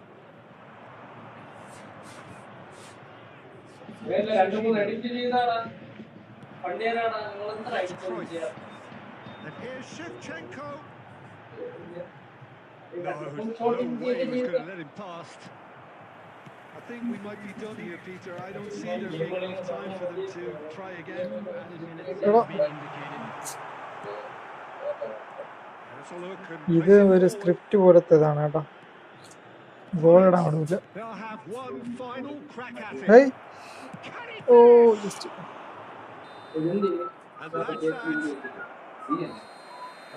And here's Shevchenko. No way he was going to let him past. I think we might be done here, Peter. I don't see there being enough time for them to try again. Let's a look and ഇത് ഒരു script പോലത്തേതാണ് കേട്ടോ. Goal ഇടാൻ പാടില്ല. they'll have one final crack at it. Hey, Can he ഓ finish? Just And that's that.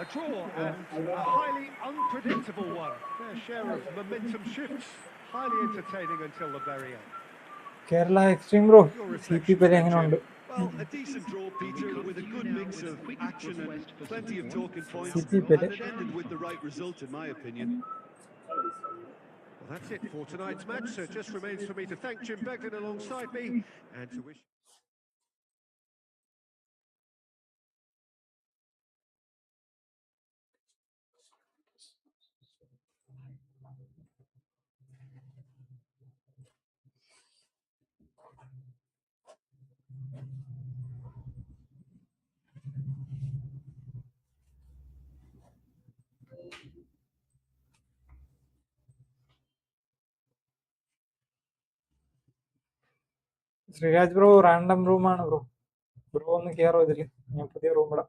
A draw and a highly unpredictable one. Their share of momentum shifts. Highly entertaining until the very end. Kerala extreme bro CP പേര് എങ്ങനെയുണ്ട്? Well, a decent draw, Peter, with a good mix of action and plenty of talking points, CP and പേര്. it ended with the right result, in my opinion. Well, that's it for tonight's match. So it just remains for me to thank Jim Begden alongside me and to wish... Sreeraj bro random റൂമാണ് bro. Bro ഒന്ന് കയറോ ഇതില്? ഞാൻ പുതിയ room ഇടാം.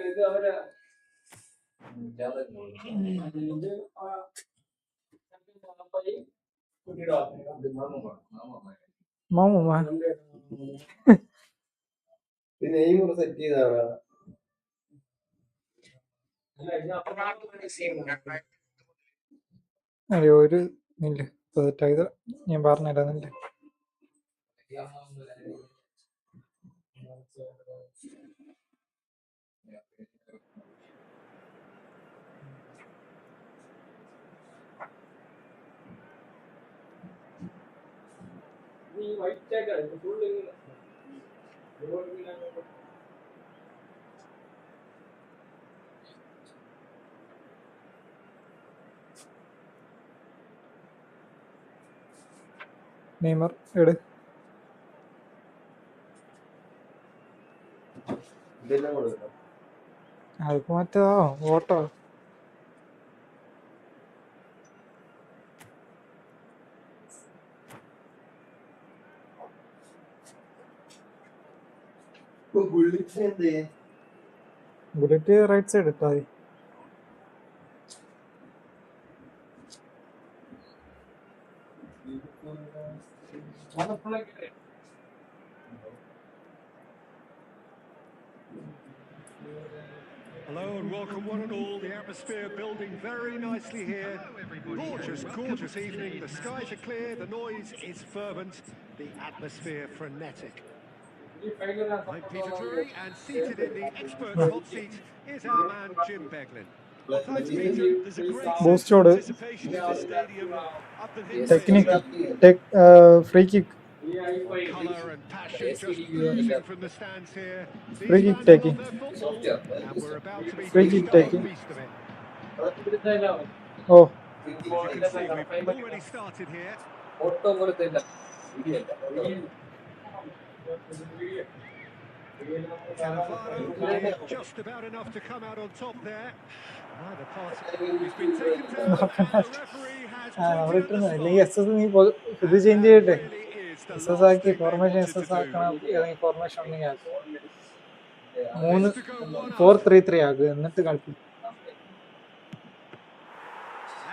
ഇത് അവര് മാമൂമ്മ name set ചെയ്താണ്. അതെ ഒരു ഇല്ല ഇത് ഞാൻ പറഞ്ഞില്ല. നെയ്മർ എട് അതിപ്പോ മറ്റേതാ ഓട്ടോ. ബുള്ളറ്റ് റൈറ്റ് സൈഡ് ഇട്ടാ മതി. Hello and welcome one and all. The atmosphere building very nicely here. Gorgeous, gorgeous evening. The skies are clear, the noise is fervent, the atmosphere frenetic. I'm Peter Drury, and seated in the experts' hot seat is our man Jim Beglin. Well, thanks, Peter. There's a great Boost sense of order. anticipation in the stadium. Up the hill. Technique, free kick. Colour and passion just oozing from the stands here. Free These kick fans taking. love their football, and we're about to be Free kick tasting a taking. feast of it. Oh, As you can see, we've already started here. Cannavaro did just about enough to come out on top there. Neither party. He's been taken down, and the referee has pointed at the അല്ലെങ്കിൽ spot. SS നീ ഇത് change And ചെയ്യട്ടെ. that really is the SS last ആക്കി thing they formation wanted to SS do. ആക്കണം. ഏതെങ്കിലും formation ഉണ്ടെങ്കിൽ ആക്കും. This to go one up. 4-3-3 ആക്കുക എന്നിട്ട് കളിക്കും.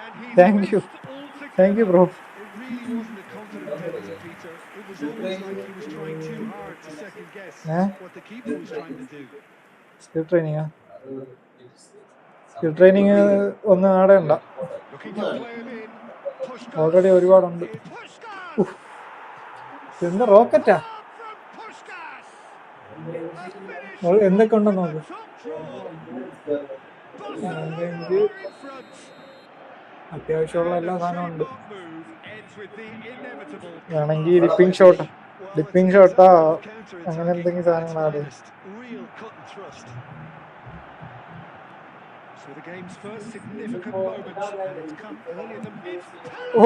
And he's Thank you. raced all Thank you, together. bro. It really wasn't a confident penalty, Peter. It was almost like he was trying too hard to second guess what the keeper was trying to do. Skill training ഒന്നും ആടെ ഉണ്ട. Looking to play him in. Pushkas. Already ഒരുപാടുണ്ട്. Pushkas. എന്താ റോക്കറ്റാ? From Pushkas. A finish എന്തൊക്കെ ഉണ്ടെന്ന് from നോക്ക്. the top draw. Barcelona are in front. അത്യാവശ്യമുള്ള എല്ലാ സാധനവും ഉണ്ട്. Move ends with the inevitable. വേണമെങ്കിൽ ഡിപ്പിംഗ് ഷോട്ട് ഡിപ്പിംഗ് അങ്ങനെ എന്തെങ്കിലും സാധനങ്ങളാണ്. Real cut and thrust. So the game's first significant moment, and it's come early in the mid. ഓ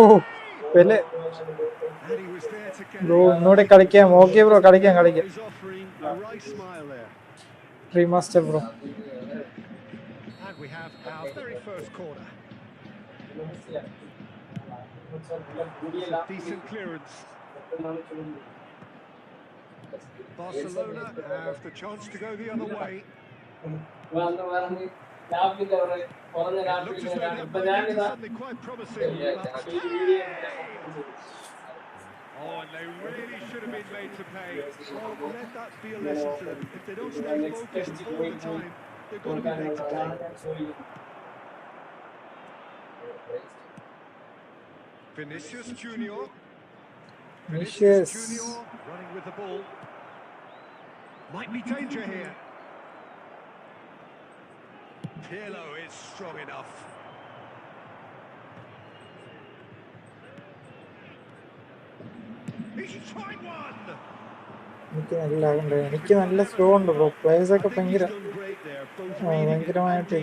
Pele And he was there to get bro ഒന്നുകൂടെ കളിക്കാം. Okay bro കളിക്കാം. He's offering a right smile there. Remaster bro. And we have our very first corner. Decent clearance. Barcelona have the chance to go the other way. Looks as though they're moving into something quite promising. Oh, and they really should have been made to pay. Well, let that be a lesson to them. If they don't stay focused all the time, they're going to be made to pay. Vinicius Junior. Vinicius Junior running with the ball. Might be danger here. Pirlo is strong enough. He's tried one. എനിക്ക് നല്ല slow ഉണ്ട് bro. Players ഒക്കെ ഭയങ്കരമായിട്ട്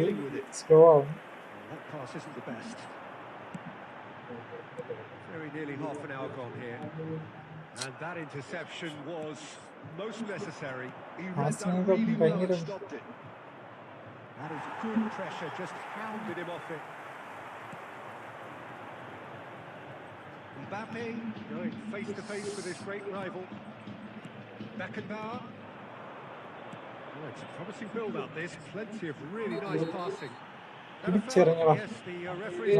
slow ആവും. That pass isn't the best. Very nearly half an hour gone here. And that interception was most necessary. He read that really well and stopped it. That is good pressure, just hounded him off it. Mbappe going face to face with his great rival. Beckenbauer. Oh, it's a promising build-up. There's plenty of really nice passing. Yes, the referee.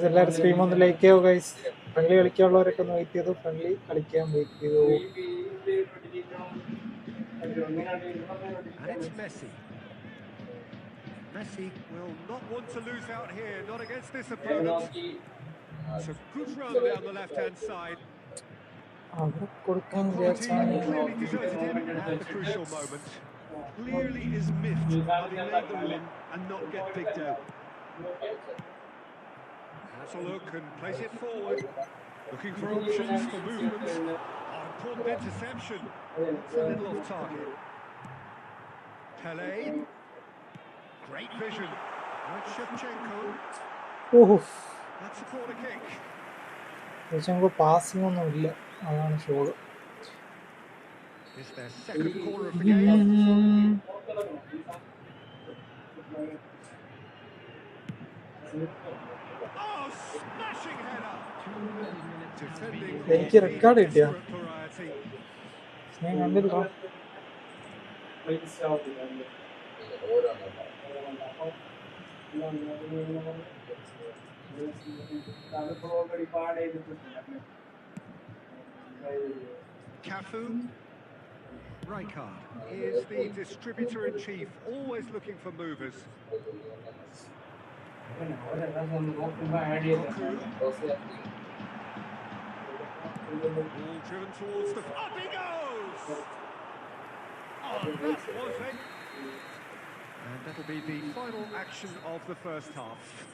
എല്ലാവരും stream ഒന്ന് like ചെയ്യോ guys. Friendly കളിക്കാനുള്ളവരൊക്കെ ഒന്ന് wait ചെയ്തു. Friendly കളിക്കാൻ wait ചെയ്തു. And it's Messi. Messi will not want to lose out here, not against this opponent. It's a good run down the left-hand side. അവിടെ കൊടുക്കാൻ Quality വിചാരിച്ചാണ്. clearly deserted him at the crucial moment. Clearly is miffed having made the run and not get picked out. Has a look and plays it forward. Looking for options for movement. Oh, important interception. It's a little off target. Pele. Great vision. Right, Shevchenko. ഓഹോ, That's a corner kick. പക്ഷെ നമുക്ക് passing ഒന്നും ഇല്ല, അതാണ് shawl. It's their second corner of the game. Oh, smashing header. Defending എനിക്ക് record കിട്ടിയാ desperate variety. ഞാൻ കണ്ടില്ല. Cafu. Rijkaard is the distributor-in-chief, always looking for movers. Koku. Ball driven towards the... Up he goes! Oh, that was it. And that'll be the final action of the first half.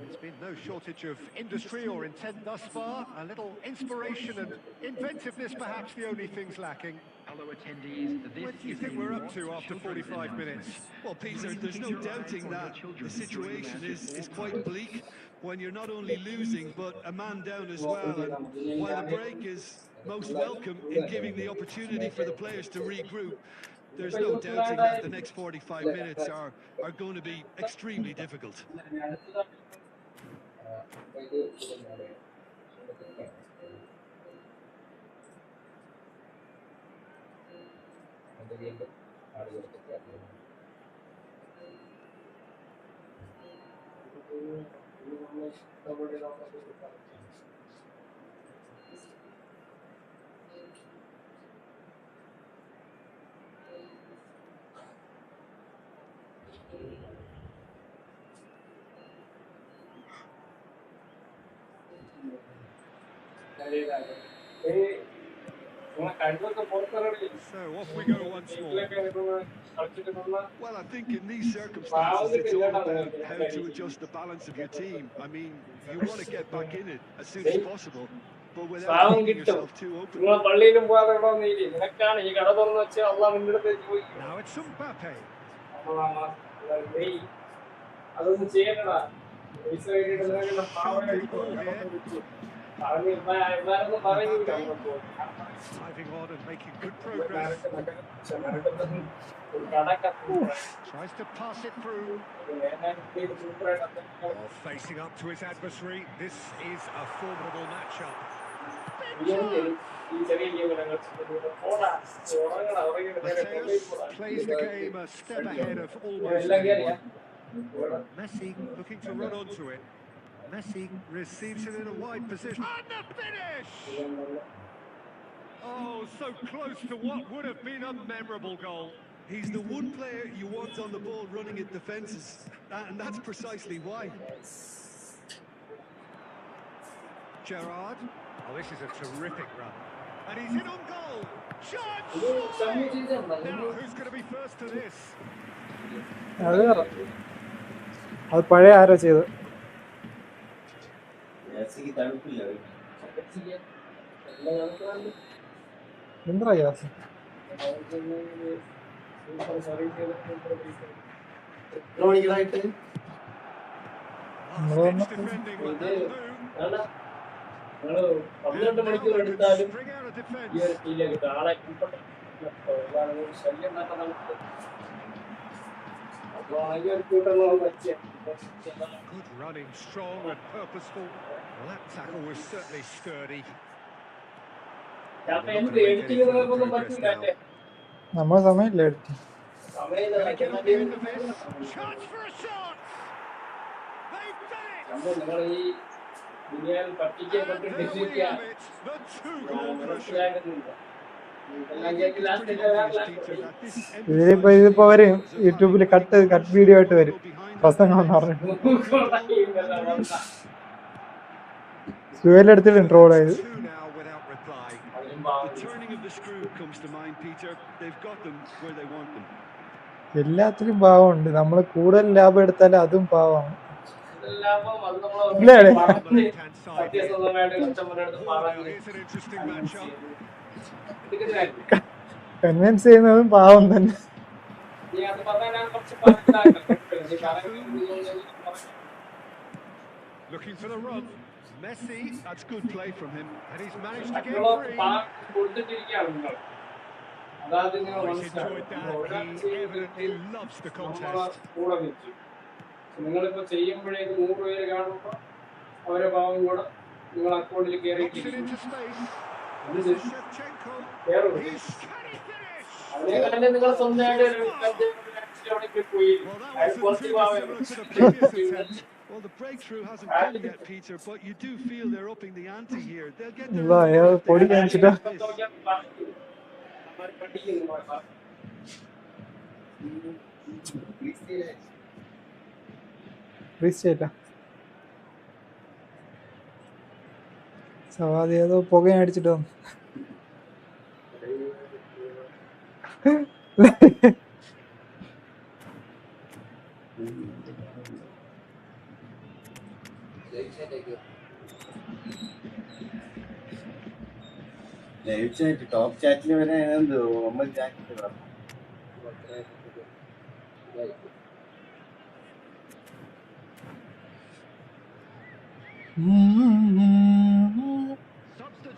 There's been no shortage of industry or intent thus far. A little inspiration and inventiveness, perhaps the only things lacking. Hello attendees, What do you think we're up to after 45 minutes? Well, Peter, there's no doubting that the situation is quite bleak when you're not only losing but a man down as well. And while the break is most welcome in giving the opportunity for the players to regroup, there's no doubting that the next 45 minutes are going to be extremely difficult. So off we go once more. Well, I think in these circumstances, it's all about how to adjust the balance of your team. I mean, you want to get back in it as soon as possible, but without leaving yourself too open. Now it's Mbappe. Shocking ball here. Driving on and making good progress. Tries to pass it through. Oh, facing up to his adversary. This is a formidable matchup. Mateus plays the game a step ahead of almost anyone. Messi looking to run onto it. Messi receives it in a wide position. And the finish! Oh, so close to what would have been a memorable goal. He's the one player you want on the ball running at defences, and that's precisely why. Gerrard. Oh, this is a terrific run. And he's in on goal. Chance! Now, who's going to be first to this? അത് പഴയ ആരാ ചെയ്തത്? എന്താ യാസ്? Stitch defending, but that'll do. And now they can spring out a defence. Good running, strong and purposeful. Well, that tackle was certainly sturdy. നമ്മൾ സമയമില്ല എടുത്തി. Can he get on the end of this? Chance for a shot! They've done it! And there we have it, the two-goal cushion. Well, I think it's pretty obvious, Peter, that this ഇതിപ്പോ emphasizes the അവര് importance of having യൂട്യൂബിൽ winning numbers video ആയിട്ട് when you വരും go behind in the പ്രസംഗം headlines. പറഞ്ഞു Good goal, number 8. സുഹേലെടുത്തിട്ടും So troll that's ചെയ്ത് 2 now without reply. The turning of the screw comes to mind, Peter. They've got them where they want them. എല്ലാത്തിലും പാവമുണ്ട്. നമ്മള് കൂടുതൽ ലാഭം എടുത്താലും അതും പാവമാണ്. On the left-hand side here. Oh, now here's an interesting matchup. Convince ചെയ്യുന്നതും പാവം തന്നെ. Cafu looking for the run. Messi, That's good play from him. and he's managed to get free. Oh, he's enjoyed that. He evidently loves the contest. നിങ്ങളിപ്പോ ചെയ്യുമ്പോഴേക്ക് 100 പേര് കാണുമ്പോ അവരെ പാവം കൂടെ നിങ്ങൾ അക്കൗണ്ടിൽ Knocks it into space. This is Shevchenko. He's can he finish? അതിനെ നിങ്ങൾ സ്വന്തമായിട്ട് ഒരു പോയി Well, that അയാൾ wasn't കുറച്ച് too പാവം dissimilar to the previous attempt. Well, the breakthrough hasn't come yet, Peter, but you do feel they're upping the ante here. They'll get their അയാൾ പൊടി കാണിച്ചിട്ടാ റീസ്റ്റേറ്റാ സവാദി ഏതോ പുക അടിച്ചിട്ട് വന്നു. ലൈവ് ചാറ്റ് ടോപ്പ് ചാറ്റിൽ വരെ എന്തോ നമ്മൾ ചാറ്റ് പറഞ്ഞു.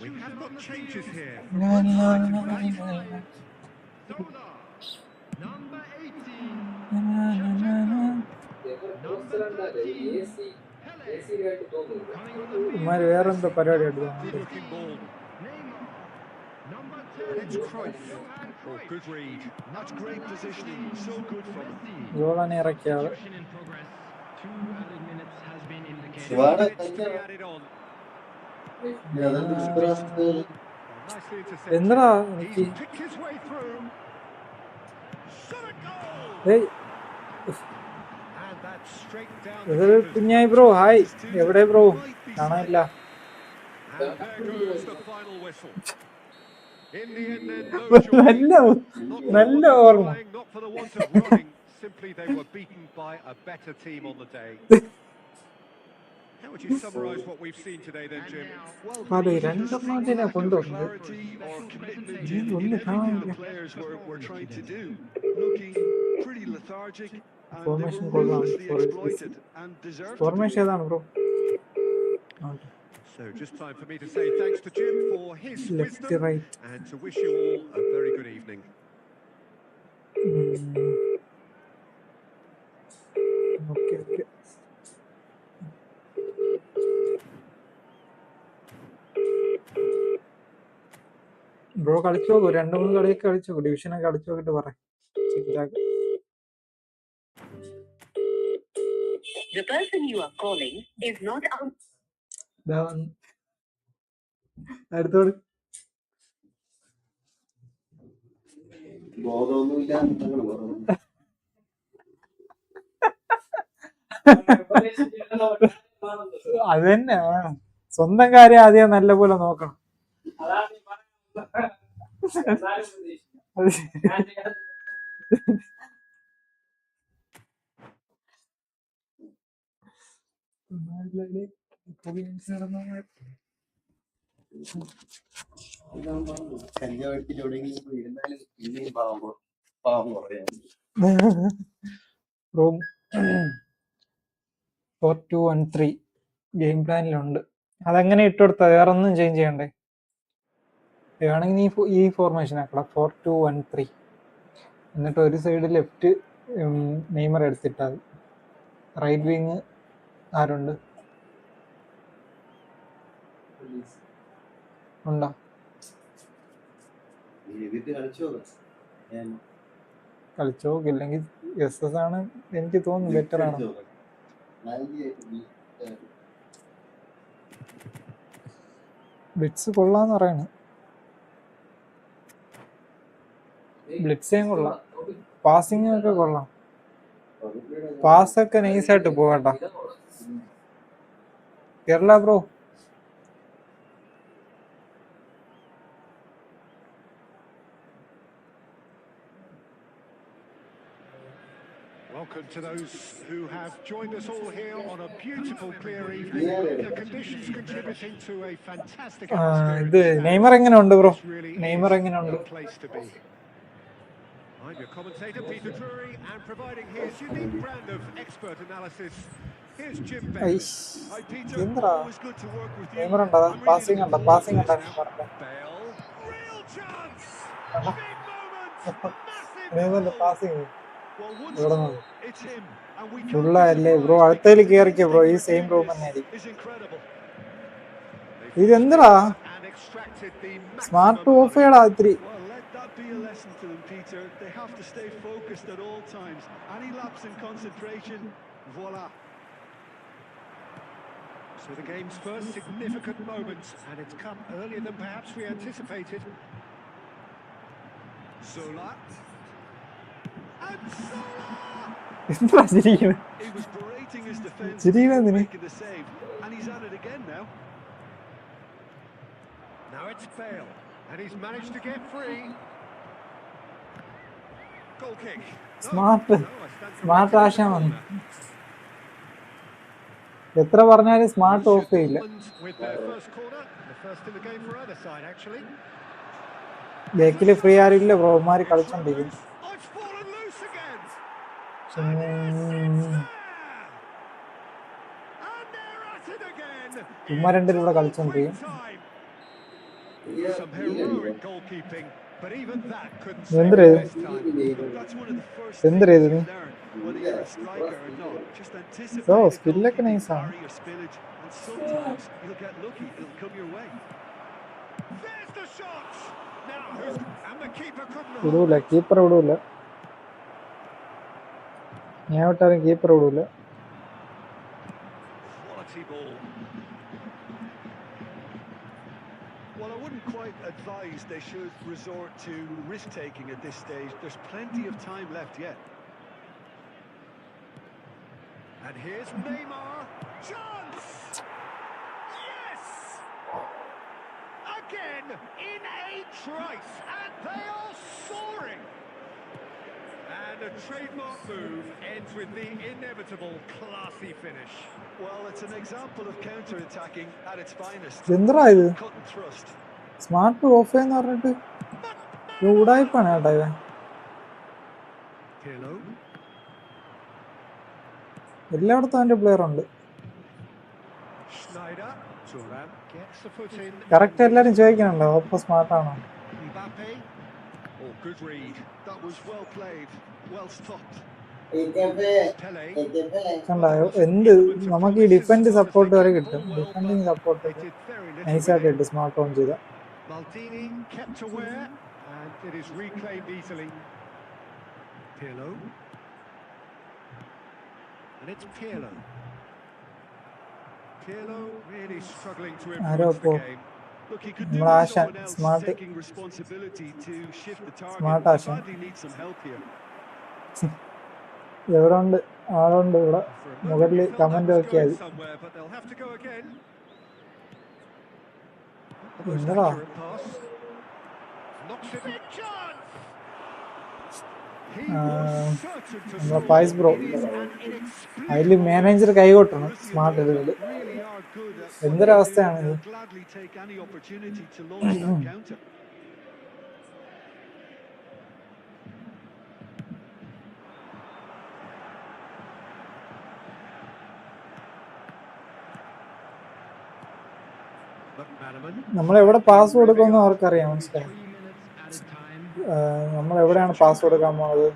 We have got changes here. Number 18, Number 13, ഇമാര് വേറെന്തോ പരിപാടി എടുത്തു. Good looking ball. Number And 10, it's Cruyff. Oh, good read. That's great positioning. So good from him. ഗോളാണ് ഇറക്കിയ ആള്. in progress. 2 added minutes has been indicated. ശിവാടെ Minutes to be added on. Nicely intercepted. എന്താ എനിക്ക് He's picked his way through. Shot a goal. ഏയ് And that's straight down ഇത് the keeper's കുഞ്ഞായി bro hi എവിടെ bro കാണാനില്ല. And there goes the final whistle. In the end, then, no joy. നല്ല Not for the നല്ല want of ഓർമ്മ. trying, not for the want of running. Simply, they were beaten by a better team on the day. How would you summarise what we've seen today, then, Jim? Well, അതെ there's രണ്ടെണ്ണം lack ഇതിനെ of കൊണ്ടുവന്നത്. clarity or commitment ഇത് in ഒന്ന് everything കാണില്ല. the players were trying to do. Looking pretty lethargic, and they Formation were കൊള്ളാം. ruthlessly exploited and deserved to formation be. ഏതാണ് bro? So, just time for me to say thanks to Jim for his left wisdom right. and to wish you all a very good evening. Okay okay. Bro കളിച്ചു നോക്കൂ. 2-3 കളിയൊക്കെ കളിച്ചു നോക്കൂ. ഡിവിഷനൊക്കെ കളിച്ചു നോക്കിട്ട് പറയാം. The person you are calling is not out. അടുത്തോട് ബോധമൊന്നുമില്ല നിങ്ങൾ പറഞ്ഞു. അത് തന്നെ വേണം. സ്വന്തം കാര്യം ആദ്യം നല്ല പോലെ നോക്കണം. അത് കഞ്ചാവെടുത്തിട്ട് എവിടെയെങ്കിലും പോയി ഇരുന്നാലും പിന്നെയും പാവം കുറയാൻ. റൂം 4213 ഗെയിം പ്ലാനിലുണ്ട്. അതെങ്ങനെ ഇട്ടുകൊടുത്താൽ വേറെ ഒന്നും ചേഞ്ച് ചെയ്യണ്ടേ? വേണമെങ്കിൽ നീ ഈ ഫോർമേഷൻ ആക്കണം 4213. എന്നിട്ട് ഒരു സൈഡ് ലെഫ്റ്റ് നെയ്മർ എടുത്തിട്ടാൽ മതി. റൈറ്റ് വിങ് ആരുണ്ട്? ഉണ്ടോ? കളിച്ചു നോക്കില്ലെങ്കിൽ SS ആണ് എനിക്ക് തോന്നുന്നു ബെറ്റർ ആണ്. ബിറ്റ്സ് കൊള്ളാന്ന് പറയണ. ബ്ലിറ്റ്സിങ് കൊള്ളാം, പാസിംഗ് ഒക്കെ കൊള്ളാം, പാസ്സൊക്കെ നൈസായിട്ട് പോകട്ടോ. Kerala bro Welcome to those who have joined us all here on a beautiful, clear evening. The conditions contributing to a fantastic atmosphere. ഇത് നെയ്മർ എങ്ങനെ ഉണ്ട് ബ്രോ? നെയ്മർ എങ്ങനെ ഉണ്ട്? Place to be. I'm your commentator, Peter Drury, and providing his unique brand of expert analysis. Here's Jim Bailey. Hi, Peter. Always good to work with you. Neymar ഉണ്ടോ? Passing ഉണ്ടോ? Passing ഉണ്ടോ നെയ്മറിന്റെ? Real chance. Big moment. നെയ്മറിന്റെ passing Well, it's him, and we ഫുള്ളല്ലേ bro? അടുത്തേൽ കയറിക്കോ bro, ഈ same room തന്നെ ആയിരിക്കും. ഇതെന്താ സ്മാർട്ട് ഓഫ് ചെയ്യടാ ഇത്തിരി. Be a lesson to them, Peter. They have to stay focused at all times. Any lapse in concentration, voila. So the game's first significant moment, and it's come earlier than perhaps we anticipated. Zola. And Zola! He was berating his defence, making the save, and he's at it again now. Now it's Bale, and he's managed to get free. Goal kick. Smart ആശാൻ വന്നു. എത്ര പറഞ്ഞാലും smart off ചെയ്യില്ല. ബേക്കില് free ആരില്ല, ബ്രോമാര് കളിച്ചോണ്ടിരിക്കുന്നു. ചുമ്മാ രണ്ടിലും ഇവിടെ കളിച്ചോണ്ടിരിക്കും. എന്തിനാ ഇത്? ഓ സ്കില്ലൊക്കെ നൈസാണ്. വിടൂല, കീപ്പർ വിടൂല. ഞാൻ വിട്ടാലും കീപ്പർ വിടൂല. Well, I wouldn't quite advise they should resort to risk-taking at this stage. There's plenty of time left yet. And here's Neymar. Chance! Yes! Again in a trice, and they are soaring. And a trademark move ends with the inevitable classy finish. Well, it's an example of counter-attacking at its finest. എന്താ ഇത്? Smart of എന്ന് പറഞ്ഞിട്ട് ഉടായിപ്പാണ് കേട്ടോ ഇവൻ. എല്ലായിടത്തും അവന്റെ player ഉണ്ട്. Correct എല്ലാരും ചോദിക്കണല്ലോ ഓപ്പോ സ്മാർട്ടാണോ? കണ്ടായോ? എന്ത് നമുക്ക് ഈ ഡിഫൻഡ് സപ്പോർട്ട് വരെ കിട്ടും. ഡിഫൻഡിങ് സപ്പോർട്ട് നൈസായിട്ട് കിട്ടും സ്മാർട്ട് ഓൺ ചെയ്ത. Maldini kept aware, and it is reclaimed easily. Pirlo. And it's Pirlo. Pirlo really struggling to improve the game. Look, he could do with someone else taking responsibility to shift the target. Badly needs some help here. എവിടെ ഉണ്ട്? ആളുണ്ട് ഇവിടെ. മുകളിൽ comment നോക്കിയാൽ എന്നടാ നമ്മളെ പായ്സ് bro അതില് manager കൈകൊട്ടണം smart ഇതുകള്. എന്തൊരവസ്ഥയാണ് ഇത്? നമ്മളെവിടെ പാസ് കൊടുക്കുമെന്ന് അവർക്കറിയാം, മനസ്സിലായി. നമ്മളെവിടെയാണ് പാസ് കൊടുക്കാൻ പോണത്?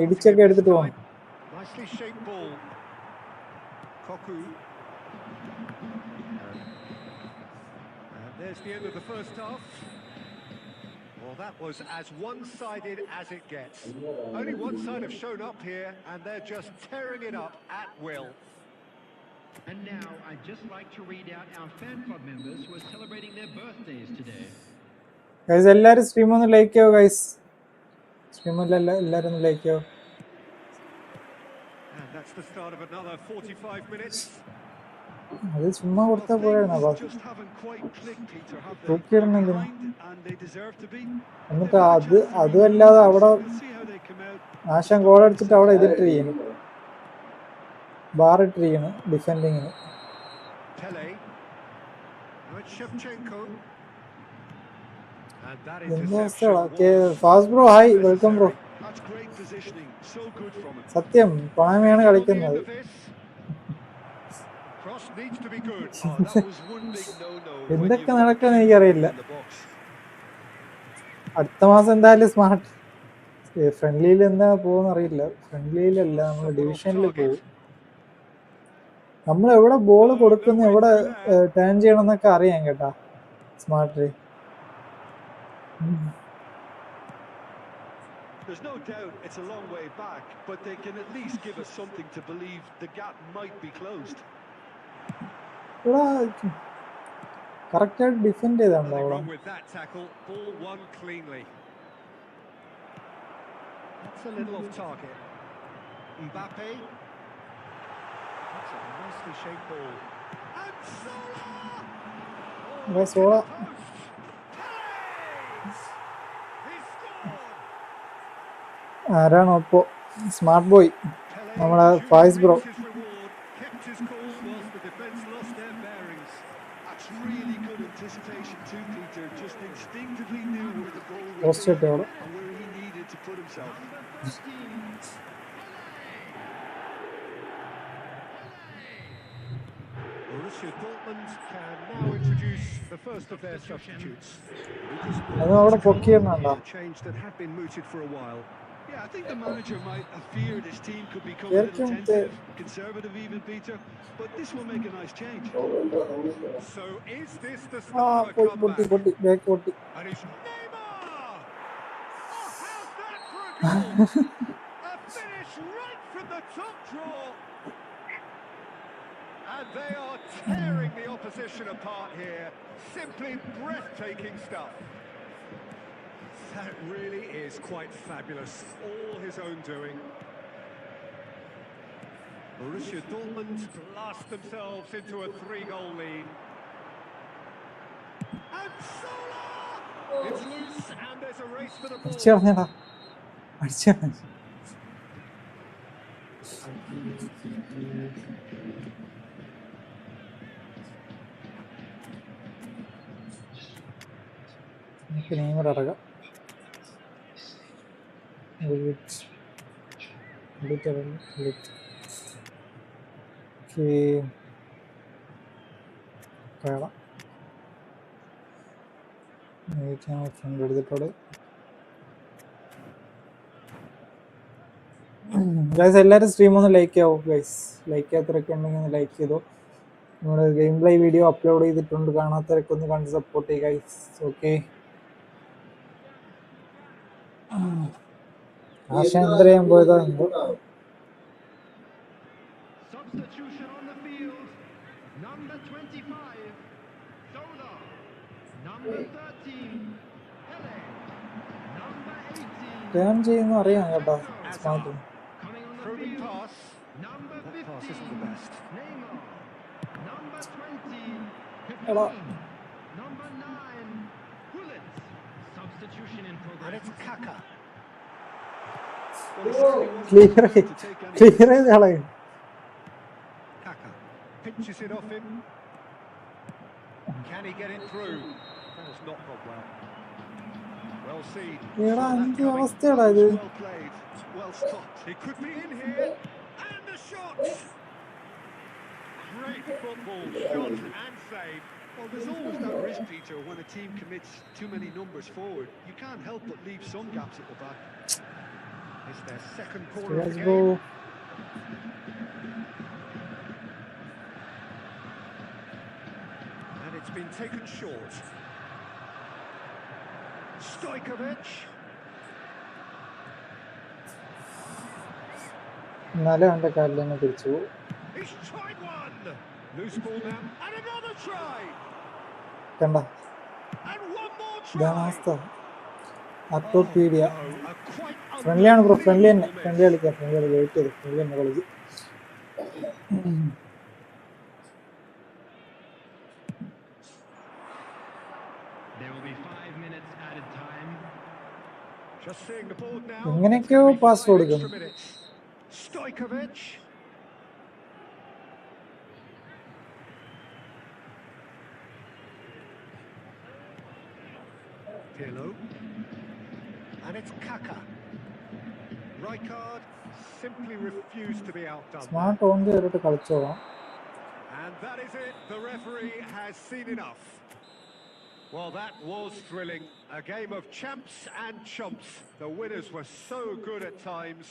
ഇടിച്ചൊക്കെ എടുത്തിട്ട് പോകണം. Well, that was as one-sided as it gets. Only one side have shown up here, and they're just tearing it up at will. And now, I'd just like to read out our fan club members who are celebrating their birthdays today. Guys എല്ലാവരും stream ഒന്ന് like ചെയ്യോ guys? സ്ട്രീമിൽ എല്ലാവരും ഒന്ന് like ചെയ്യോ? And that's the start of another 45 minutes. അത് ചുമ്മാ Well, കൊടുത്താൽ പോയായിരുന്നു things ബാക്കി just haven't quite clicked, Peter, have they? തൂക്കിയിടണം They're എന്തിനാ? behind and they deserve to be. എന്നിട്ട് They've had a അത് chance to അതുമല്ലാതെ regroup, അവിടെ so we'll see how they come out. Asan goal അടിച്ചിട്ട് അവിടെ ഇതിട്ടിരിക്കുന്നു, bar ഇട്ടിരിക്കുന്നു ഡിഫെൻഡിങ്ങിന്. Pele. Now it's Shevchenko. And that എന്താ interception അവസ്ഥകളാ? was fast bro, hi, welcome bro. That's great positioning, so good from him. സത്യം കൊണാമിയാണ് on the end കളിക്കുന്നത്. of this. Cross needs to be good. Oh, that was one big no-no when എന്തൊക്കെ you've got നടക്കുമെന്ന് two എനിക്കറിയില്ല. in the box. അടുത്ത മാസം എന്തായാലും smart ഫ്രണ്ട്ലിയിൽ എന്താ പോകുന്ന അറിയില്ല. ഫ്രണ്ട്ലിയിലല്ല, നമ്മൾ ഡിവിഷനിൽ പോകും. നമ്മൾ എവിടെ ബോൾ കൊടുക്കുന്ന, എവിടെ ടേൺ ചെയ്യണം എന്നൊക്കെ അറിയാം കേട്ടാ smart. There's no doubt it's a long way back, but they can at least give us something to believe the gap might be closed. ഇവിടെ കറക്റ്റായിട്ട് ഡിഫെൻഡ് ചെയ്താണല്ലോ Nothing അവിടെ. wrong with that tackle. Ball won cleanly. That's a little off target. Mbappe. That's a nicely shaped ball. And Salah! ഇവിടെ സോള ആരാണോ ഇപ്പോൾ smart boy, നമ്മളെ Fayis bro. Really good anticipation too, Peter. Just instinctively knew where the ball would post be കിട്ടി അവിടെ. and where he needed to put himself. Borussia Dortmund can now introduce the first of their substitutes. അത് അവിടെ പൊക്കിയെന്നുണ്ടോ? A change that had been mooted for a while. Yeah, I think the manager might have feared his team could become a little tentative, conservative even, Peter, but this will make a nice change. So is this the ആ start of a പൊട്ടി comeback? പൊട്ടി back പൊട്ടി. And it's Neymar! Oh, how's that for a goal? A finish right from the top draw. And they are tearing the opposition apart here. Simply breathtaking stuff. That really is quite fabulous. All his own doing. Borussia Dortmund blast themselves into a 3-goal lead. And Salah! It's loose and there's a race for the ball. അടിച്ചു കളഞ്ഞടാ, അടിച്ചു കളഞ്ഞു. നമുക്ക് Neymar ഇറങ്ങാം. Front എടുത്തിട്ടോടെ guys, എല്ലാവരും stream ഒന്ന് like ചെയ്യാവോ guys? Like ചെയ്യാത്തവരൊക്കെ ഉണ്ടെങ്കിൽ ഒന്ന് ലൈക്ക് ചെയ്തോ. നമ്മൾ ഗെയിം പ്ലേ വീഡിയോ അപ്ലോഡ് ചെയ്തിട്ടുണ്ട്, കാണാത്തവരൊക്കെ ഒന്ന് കണ്ട് സപ്പോർട്ട് ചെയ്യുക ഗൈസ്. ഓക്കെ, ആശ എന്ത് ചെയ്യാൻ പോയതാ എന്തോ. Substitution on the field. Number 25, Zola. Number 13, Pele. Number 18, turn ചെയ്യുന്ന അറിയാം കേട്ടോ smart. coming on the Probing field. pass. Number That pass isn't the 15, best. Neymar. Number 20, എടാ Pepin. Number 9, Gullit. Substitution in And progress. it's Kaka. Well, he certainly wasn't clear prepared to take any clear ചെയ്ത് കളയും. Kaka pinches it off him. Can he get it through? That has not gone well. Well seen. എടാ Saw that എന്ത് coming. അവസ്ഥയാടാ ഇത്? well played, well stopped. He could be in here. And the shot! Great football, shot and save. Well, there's always that risk, Peter, when a team commits too many numbers forward. You can't help but leave some gaps at the back. It's their second corner of Let's the go. game. And it's been taken short. Stojkovic. എന്നാലും അവൻ്റെ കാലിൽ തന്നെ തിരിച്ചു പോകും. He's tried one. Loose ball now. And another try. കണ്ട And one more ഇതാണ് try. അവസ്ഥ. Oh അത്തോപീഡിയ. no, a quite friendly ആണ് ബ്രോ, ഫ്രണ്ട്ലി തന്നെ. unbelievable friendly miss. കളിക്കാം, ഫ്രണ്ട്ലി കളിക്കാം. വെയിറ്റ് ചെയ്ത് ഫ്രണ്ട്ലി തന്നെ കളിക്കും. There will be 5 minutes added time. Just seeing the board now. എങ്ങനെയൊക്കെയോ It's gonna be പാസ് 5 കൊടുക്കും. extra minutes. Stojkovic. Pirlo. And it's Kaka. Rijkaard simply refused to be outdone. Smart on ചെയ്തിട്ട് കളിച്ചോളാം. And that is it. The referee has seen enough. Well, that was thrilling. A game of champs and chumps. The winners were so good at times.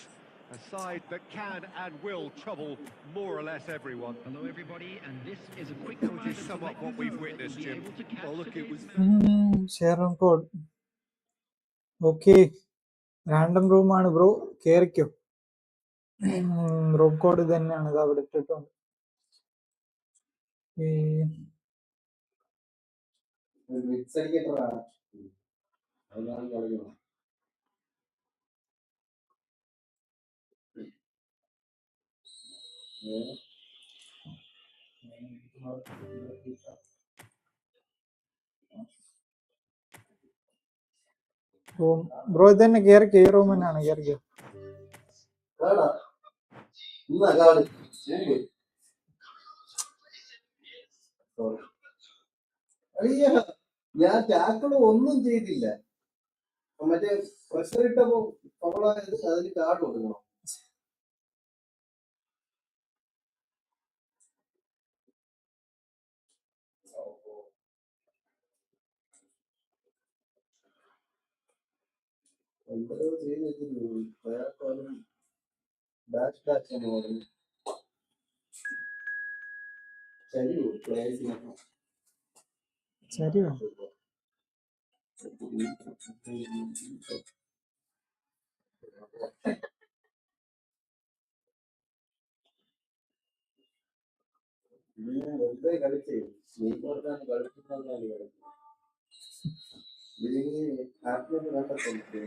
A side that can and will trouble more or less everyone. Hello, everybody, and this is a quick How would you sum up what we've witnessed, Jim? Well, look, it was share code. Okay, random റൂമാണ് bro, കേറിക്കോ. Room code ഇത് തന്നെയാണ്, ഇത് അവിടെ ഇട്ടിട്ടുണ്ട്. Mix അടിക്കട്ടാ. അതിനാണ് കളിക്കണം. Bro ഇത് തന്നെ കേറിക്കോ, ഈ റൂം തന്നെയാണ്, കേറിക്കോ. ഞാൻ ടാക്കിൾ ഒന്നും ചെയ്തില്ല. മറ്റേ പ്രഷർ ഇട്ടപ്പോ അവളായത് അതിന് കാർഡ് കൊടുക്കണം. എന്തോ ചെയ്ത് വെച്ചിട്ടുണ്ട്. വേറെ ബാച്ച് ബാച്ച് എന്ന് പറഞ്ഞു ശരിയോ പ്ലേസിനൊക്കെ ശരിയോ? വെറുതെ കളിച്ചേ നെയ്മോർക്കാണ് കളിക്കുന്നതാണ് കളിച്ചത്. ഇതിന് ആത്മീയ കണ്ടെത്തുന്നത്.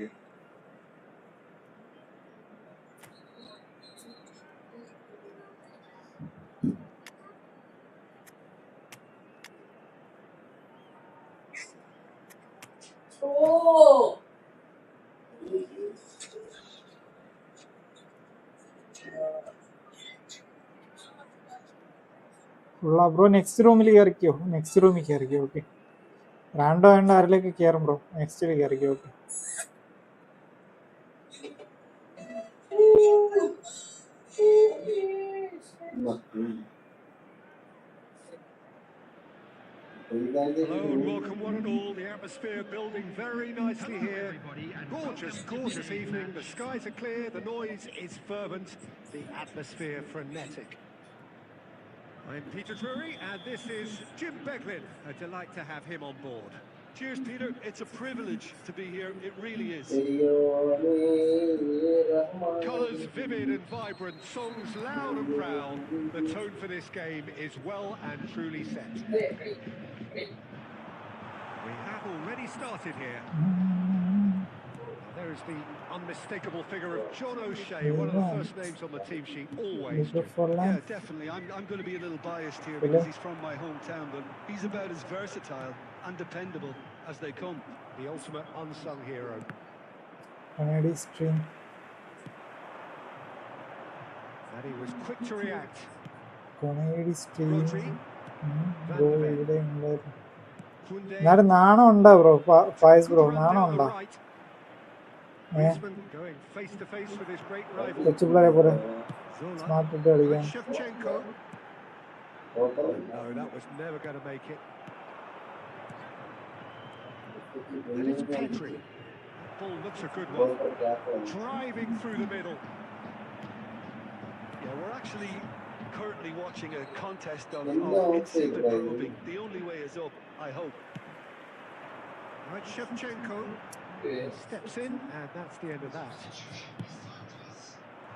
ബ്രോ നെക്സ്റ്റ് റൂമിൽ കയറിക്കോ, നെക്സ്റ്റ് റൂമിൽ കയറിക്കോ. ഓക്കെ, റാൻഡോ വേണ്ട, ആരിലേക്ക് കയറും ബ്രോ, നെക്സ്റ്റിൽ കയറിക്കോ. Okay, Hello and welcome one and all. The atmosphere building very nicely here. Gorgeous, gorgeous evening. The skies are clear, the noise is fervent, the atmosphere frenetic. I'm Peter Drury and this is Jim Beglin. A delight to have him on board. Cheers, Peter. It's a privilege to be here. It really is. Colours vivid and vibrant, songs loud and proud. The tone for this game is well and truly set. We have already started here. There is the unmistakable figure of John O'Shea, one of the first names on the team sheet, always. Yeah, definitely. I'm going to be a little biased here because he's from my hometown, but he's about as versatile and dependable as they come. The ultimate unsung hero. കനേഡി stream. And he was quick to react. കനേഡി stream Rodri, bro ഇവിടെ ഉണ്ടായിരുന്നു. Koundé, എന്നാലും നാണം ഉണ്ടാ bro, Fayis bro, run നാണം down the ഉണ്ടാ? right. Griezmann going face to face with his great rival. കൊച്ചു പിള്ളേരെ പോലെ Zola, സ്മാർട്ട് ഇട്ട് കളിക്കാൻ. Shevchenko. No, that was never going to make it. And it's Pedri. Ball looks a good one. Driving through the middle. Yeah, we're actually currently watching a contest of instant probing. The only way is up, I hope. Right, Shevchenko steps in, and that's the end of that.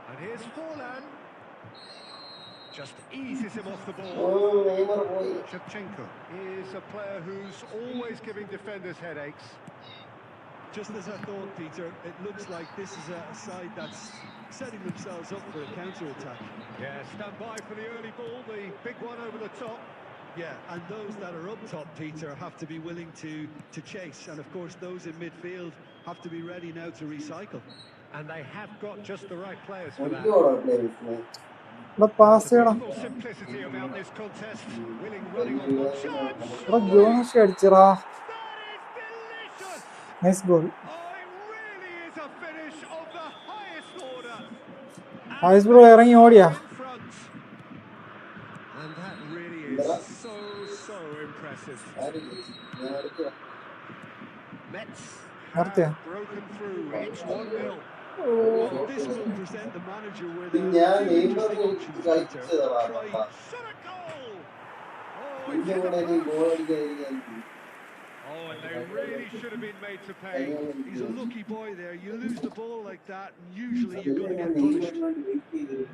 And here's Haaland. Just eases him off the ball. Neymar പോയി. Shevchenko is a player who's always giving defenders headaches. Just as I thought, Peter, it looks like this is a side that's setting themselves up for a counter-attack. Yeah, stand by for the early ball, the big one over the top. Yeah, and those that are up top, Peter, have to be willing to chase. And of course, those in midfield have to be ready now to recycle. And they have got just the right players for that. ഒരിക്കലും പ്ലേയേഴ്സിനെ ഇവിടെ pass ചെയ്യണം. Beautiful simplicity about this contest. Willing running on one chance. ഇവിടെ Jonas അടിച്ചറാ. That is delicious. Nice goal. Oh, it really is a finish of the highest order. ആയിസ് bro ഇറങ്ങി ഓടിയാ. In front. And that really is so impressive. ഞാൻ അടുക്കുക. Mets നിർത്തിയാ. have broken through. It's 1-0. Well, this will present the manager with a ഞാൻ few നെയ്മറിന് interesting options, Peter. കളിച്ചതാ. Shot a goal. Oh, പിന്നെ it's കൂടെ in the എനിക്ക് post. Goal അടിക്കാതിരിക്കാൻ Oh, and they really should have been made to pay. He's a lucky boy there. You lose the ball like that, and usually you're going to get നെയ്മറിന് punished. വേണ്ടി wait ചെയ്തത്.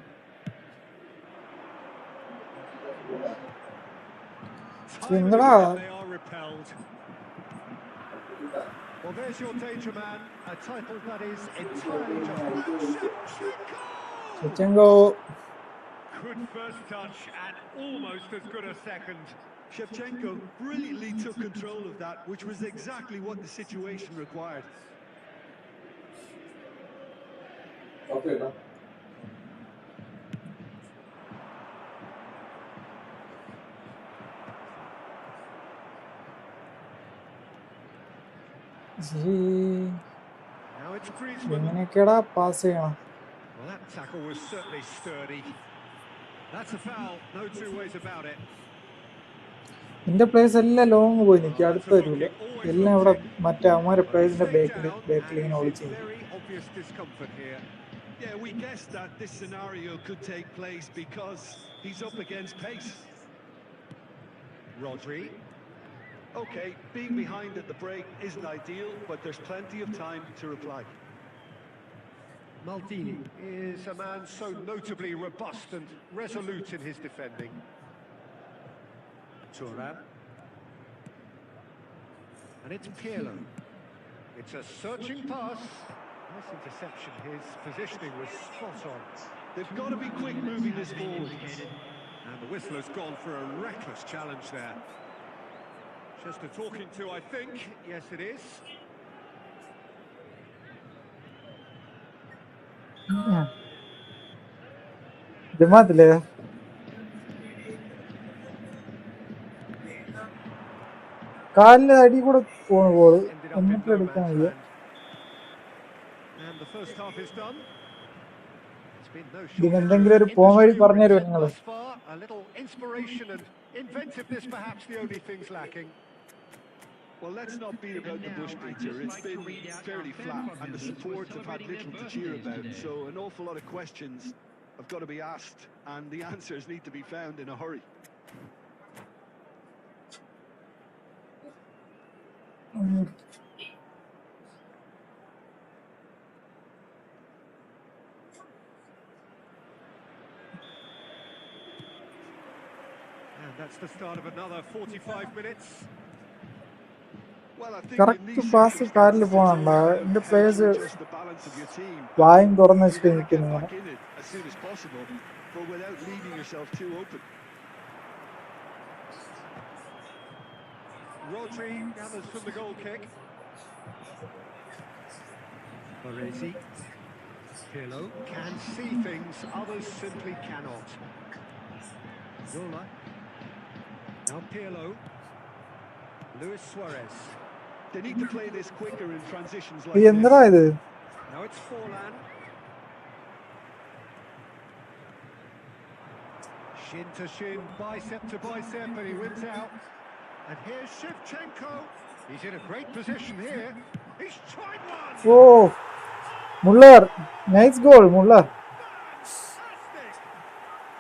Time and Indra. again they are repelled. Well, there's your danger man, a title that is entirely justified. Shevchenko. Good first touch and almost as good a second. Shevchenko brilliantly took control of that, which was exactly what the situation required. Okay ട്ടോ. Now it's Griezmann. എങ്ങനെയൊക്കെയാടാ pass ചെയ്യണം. Well, that tackle was certainly sturdy. That's a foul, no two ways about it. എന്റെ place എല്ലാം long പോയി നിൽക്കുക, അടുത്ത് വരില്ല. എല്ലാം ഇവിടെ മറ്റേ അവന്മാരെ പ്ലേസിന്റെ ബാക്കിൽ ഇങ്ങനെ ഒളിച്ചു. Very obvious discomfort here. Yeah, we guessed that this scenario could take place because he's up against pace. Rodri. Okay, being behind at the break isn't ideal, but there's plenty of time to reply. Maldini is a man so notably robust and resolute in his defending. Thuram. And it's Pirlo. It's a searching pass. Nice interception. His positioning was spot on. They've got to be quick moving this forward. And the whistler's gone for a reckless challenge there. Just a talking to, I think. Yes, it is. ജമാഅത്തില്ലേ? കാലിന്റെ അടി കൂടെ പോണ ball Ended up in എന്നിട്ട് no എടുക്കാൻ man's വയ്യ. land. And the first half is done. It's been no ഇതിന് എന്തെങ്കിലും ഒരു പോം വഴി പറഞ്ഞു തരുമോ നിങ്ങള്? thus far. A little inspiration and inventiveness, perhaps the only things lacking. Well, let's not beat about the bush, Peter. It's been fairly flat, and the support have had little to cheer about. So an awful lot of questions have got to be asked, and the answers need to be found in a hurry. And that's the start of another 45 minutes. Well, I think in correct these pass കാലിൽ circumstances, പോകണ്ട. എന്റെ players just the balance of your team. വായും തുറന്ന് വെച്ചിട്ട് You're gonna get നിൽക്കുന്നു. back in it as soon as possible, but without leaving yourself too open. Rodri gathers from the goal kick. Baresi. Pirlo can see things others simply cannot. Zola. Now Pirlo. Luis Suarez. They need to play this quicker in transitions like ഈ this. എന്താ ഇത്? Now it's Forlan. Shin to shin, bicep to bicep, and he wins out. And here's Shevchenko. He's in a great position here. He's tried one. ഓ Muller, nice goal Muller. Fantastic.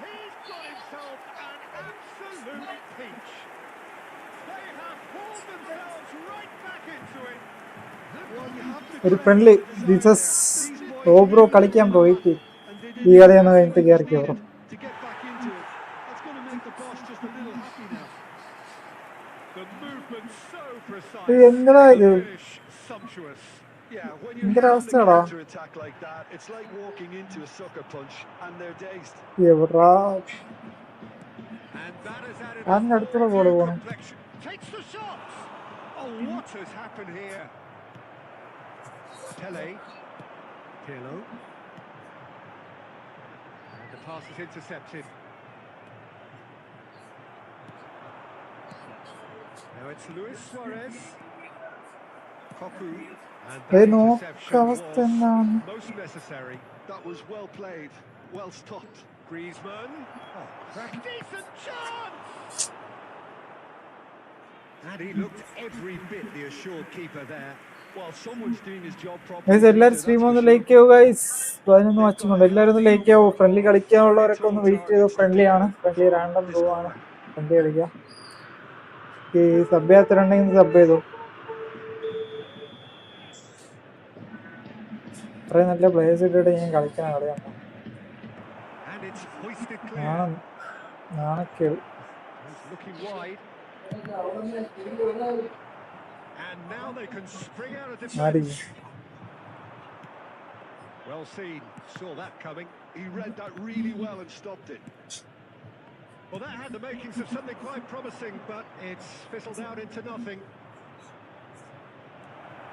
He's got himself an absolute peach. They have pulled themselves right back into it. Well, you have to ഒരു credit friendly the design. Jesus. These ഓ boys bro കളിക്കാൻ bro wait. and they did ഈ കളിയൊന്ന് കഴിഞ്ഞിട്ട് കയറിക്കോ ബ്രോ. to get back into it. എന്തിനാ The ഇത് finish sumptuous. Yeah, when you're ഭയങ്കര hit on the അവസ്ഥയാടാ counter-attack like that, it's like walking into a sucker punch and they're dazed. എവിടാ And that has added a കാലിന്റെ whole അടുത്തൂടെ ball new പോണേ complexion. Takes the shot. Oh, what has happened here? Pele. Pirlo. And the pass is intercepted. Now it's Luis Suarez. Koku. And that നോക്ക interception അവസ്ഥ was എന്താണ് most necessary. That was well played, well stopped. Griezmann. Oh, crack. Decent chance! And he looked every bit the assured keeper there. While someone's doing his job properly, guys എല്ലാവരും Peter, stream that's for ഒന്ന് sure. Like ആവുക guys 11 watching ഉണ്ട് എല്ലാവരും ഒന്ന് like ആവോ friendly കളിക്കാനുള്ളവരൊക്കെ ഒന്ന് wait ചെയ്തു friendly ആണ് ഫ്രണ്ട്ലി റാൻഡം ബ്രോ ആണ് ഫ്രണ്ട്ലി കളിക്കുക ഈ സബ് ചെയ്യാത്തിട്ടുണ്ടെങ്കിൽ സബ് ചെയ്തു അത്രയും നല്ല പ്ലേയേഴ്സ് ഇട്ടിട്ട് ഞാൻ കളിക്കണ കളിയാണ് And it's hoisted clear. നാണക്കേട് He's looking wide. And now they can spring out of ആര് defence. Well seen. Saw that coming. He read that really well and stopped it. Well, that had the makings of something quite promising, but it's fizzled out into nothing.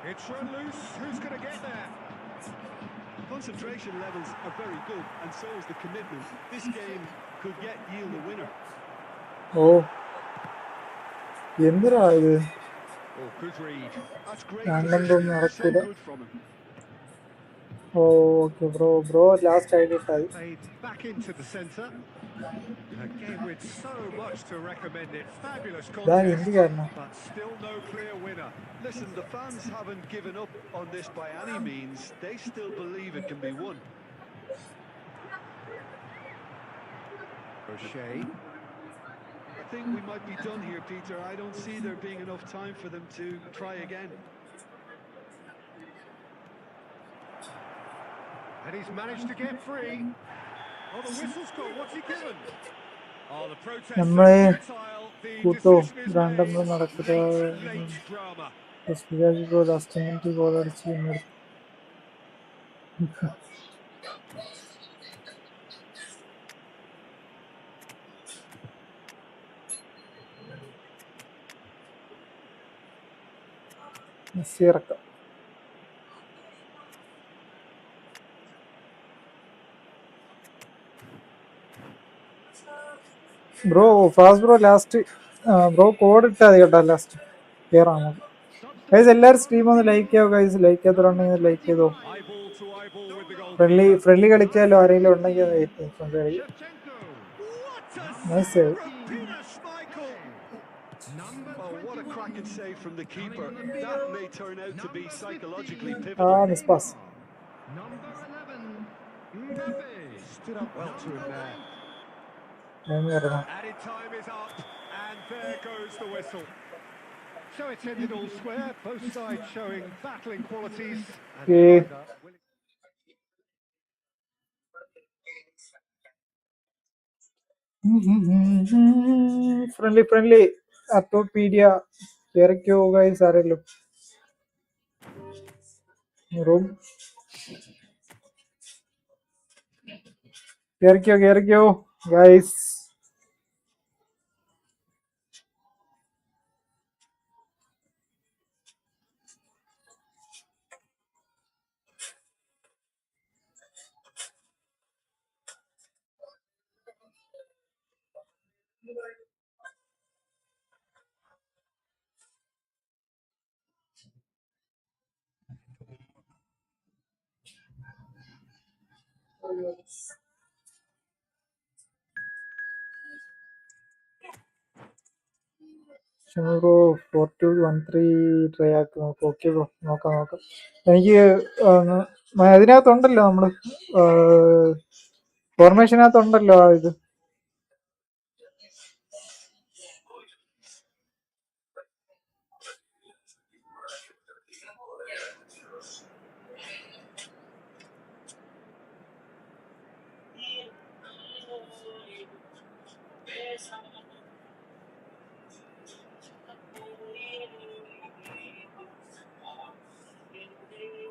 It's run loose. Who's going to get there? Concentration levels are very good, and so is the commitment. This game could yield a winner. ഓ എന്തിനാ ഇത് Oh, good read. That's great random positioning. So നടക്കൂല good from him. Oh okay bro last ID ഇട്ടായി Played back into the centre. A game with so much to recommend it. Fabulous ഇതാ contest, ഇന്ത്യക്കാരനാ but still no clear winner. Listen, the fans haven't given up on this by any means. They still believe it can be won. O'Shea. I think we might be done here, Peter. I don't see there being enough time for them to try again. And he's managed to get free. Oh, the whistle's gone. What's he given? Oh, the protest is നമ്മളെ futile. The കൂട്ടോ decision is random made. നടക്കുക Late drama. Last minute goal അടിച്ച് Messi ഇറക്കാം bro fast bro last bro code ഇട്ടാൽ മതി കേട്ടോ last clear ആണ് guys എല്ലാവരും സ്ട്രീം ഒന്ന് ലൈക്ക് ചെയ്യാവോ ഗൈസ് ലൈക്ക് ചെയ്തിട്ടുണ്ടെങ്കിൽ ലൈക്ക് ചെയ്തോ Eyeball to eyeball with the friendly goalkeeper. Friendly കളിക്കാമല്ലോ ആരെങ്കിലും ഉണ്ടെങ്കിൽ ഫ്രണ്ട്ലി കളി Shevchenko. What a Nice save save. from Peter Schmeichel. Number Oh, what a 21. cracking save from the keeper. Coming on the That field. may turn out to be Number psychologically 15. pivotal. Miss pass Number 11. Mbappe. Stood up well to him there. വരണം Added time is up, and there goes the whistle. So it's ended all square, both sides showing battling qualities. And Okay. neither willing- friendly അത്തോപീഡിയ കേറിക്കോ guys ആരെങ്കിലും room കേറിക്കോ guys bro 4213 try ആക്കി നോക്കാം okay bro നോക്കാം എനിക്ക് അതിനകത്തുണ്ടല്ലോ നമ്മള് ഫോർമേഷനകത്തുണ്ടല്ലോ ഇത്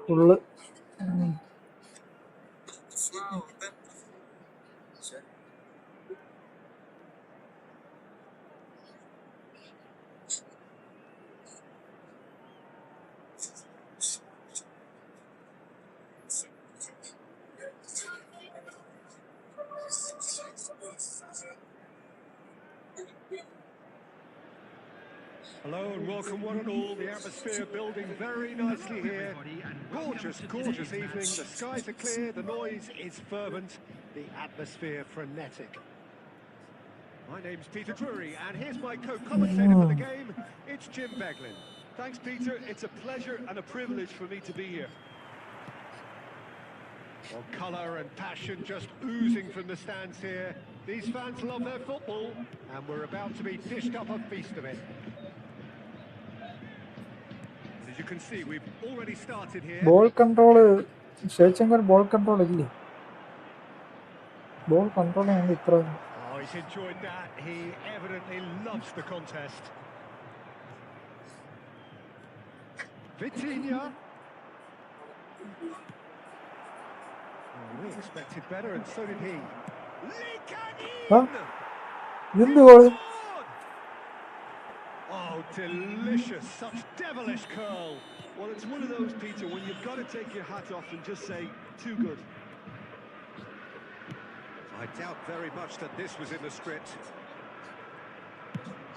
full Hello and welcome one and all. The atmosphere building very nicely here. Gorgeous, gorgeous evening. The skies are clear, the noise is fervent, the atmosphere frenetic. My name's Peter Drury, and here's my co-commentator for the game. It's Jim Beglin. Thanks, Peter. It's a pleasure and a privilege for me to be here. Well, colour and passion just oozing from the stands here. These fans love their football, and we're about to be dished up a feast of it. As you can see, we've already started here. Ball control ശേഷങ്കർ ball control ഇല്ലേ? Ball control ചെയ്യാൻ ഇത്ര Oh, he's enjoyed that. He evidently loves the contest. Vitinha. Oh, we expected better, and so did he. Huh? എന്ത് goal? Oh, delicious! Such devilish curl. Well, it's one of those, Peter, when you've got to take your hat off and just say, too good. I doubt very much that this was in the script.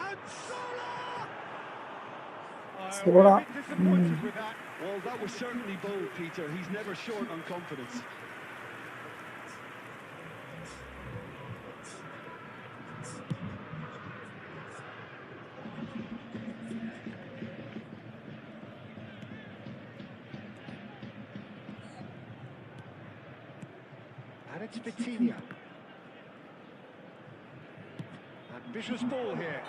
And Salah! Salah. I'm a bit disappointed with that. Well, that was certainly bold, Peter. He's never short on confidence. And it's Vitinha. Ambitious ball here.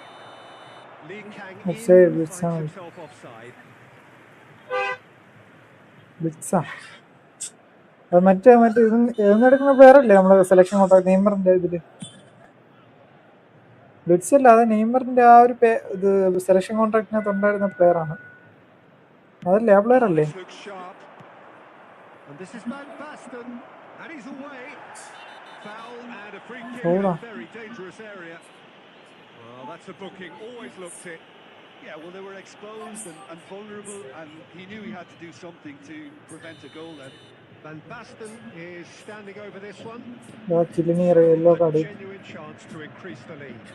Lee Kang Offside, in with finds sound. himself offside. ബ്ലിറ്റ്സാ അത് മറ്റേ എഴുന്നെടുക്കുന്ന പേരല്ലേ നമ്മള് selection contract നെയ്മറിന്റെ ഇതില്? Blitz അല്ല, അത് നെയ്മറിന്റെ ആ ഒരു ഇത് സെലക്ഷൻ കോൺട്രാക്ടിനകത്ത് ഉണ്ടായിരുന്ന പേരാണ്. അതല്ലേ ആ പ്ലെയർ അല്ലേ? This looks sharp. And this is Van Basten. And he's away. Foul and a free kick in a very dangerous area. Well, that's a booking. Always looked it. Yeah, well, they were exposed and vulnerable, and he knew he had to do something to prevent a goal then. Van Basten is standing over this one. Yellow A card. genuine chance to increase the lead.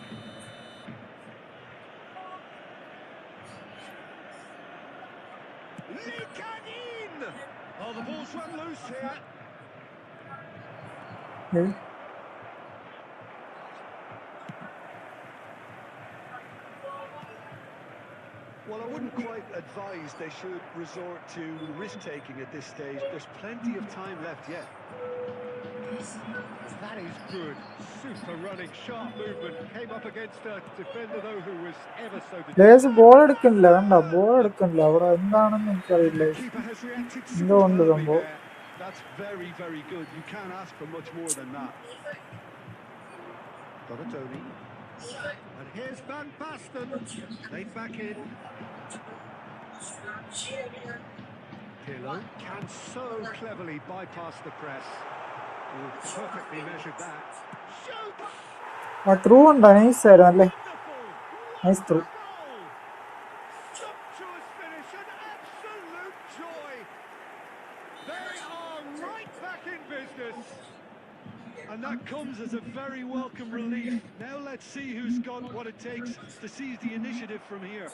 Lee Kang in! Oh, the ball's run loose here. Well, I wouldn't quite advise they should resort to risk-taking at this stage. There's plenty of time left yet. That is good. Super running, sharp movement. Came up against a defender, though, who was ever so players ball എടുക്കുന്നില്ല, കണ്ട ball എടുക്കുന്നില്ല. അവിടെ എന്താണെന്ന് എനിക്കറിയില്ല. keeper has reacted എന്തോ ഉണ്ട് superbly സംഭവം. there. That's very, very good. You can't ask for much more than that. Donatoni. And here's Van Basten. Laid back in. Pirlo can so cleverly bypass the press. Oh, perfectly measured that. Shoots! ആ through ഉണ്ടോ? നൈസായിരുന്നു അല്ലേ? Wonderful! Nice through. Goal! Sumptuous finish, an absolute joy. They are right back in business. And that comes as a very welcome relief. Now let's see who's got what it takes to seize the initiative from here.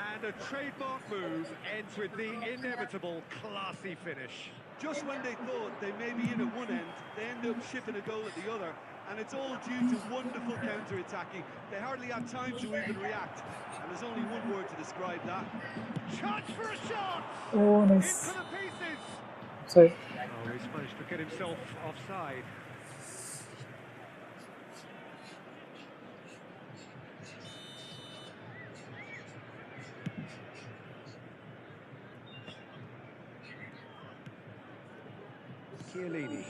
And a trademark move ends with the inevitable classy finish. Just when they thought they may be in at one end, they end up shipping a goal at the other. And it's all due to wonderful counter-attacking. They hardly had time to even react. And there's only one word to describe that. Charge for a shot! ഓ nice. Into the pieces! Sorry. Oh, he's managed to get himself offside. Chiellini.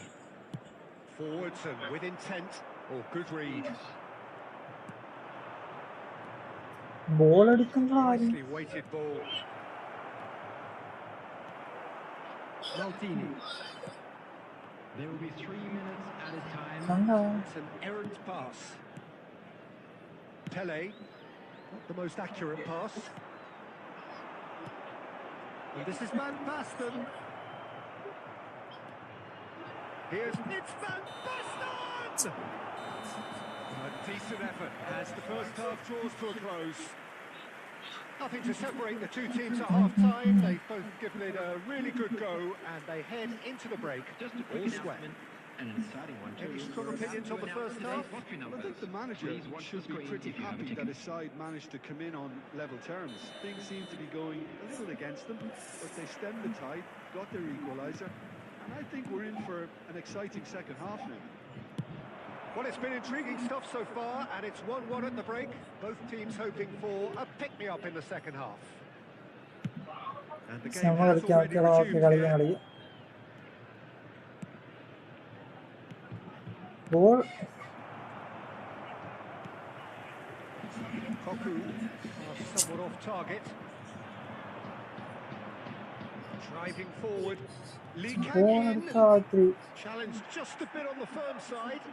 Forwards and with intent. Oh, good read. Ball എടുക്കുന്ന ആരും Nicely weighted ball. Maltini. There will be 3 minutes at a time. It's an errant pass. Pele, not the most accurate pass. And this is Van Basten. It's Van Basten! A decent effort as the first half draws to a close. Nothing to separate the two teams at half-time. They've both given it a really good go, and they head into the break. Just a quick All square. announcement, and an exciting one too. Any strong opinions on the first half? I think the manager should be pretty happy that his side managed to come in on level terms. Things seem to be going a little against them, but they stemmed the tide, got their equaliser, and I think we're in for an exciting second half now. Well, it's been intriguing stuff so far, and it's 1-1 at the break. Both teams hoping for a pick-me-up in the second half. And the game has already resumed here. Ball. Koku somewhat off target. Driving forward. Lee Kang in. Challenged just a bit on the firm side.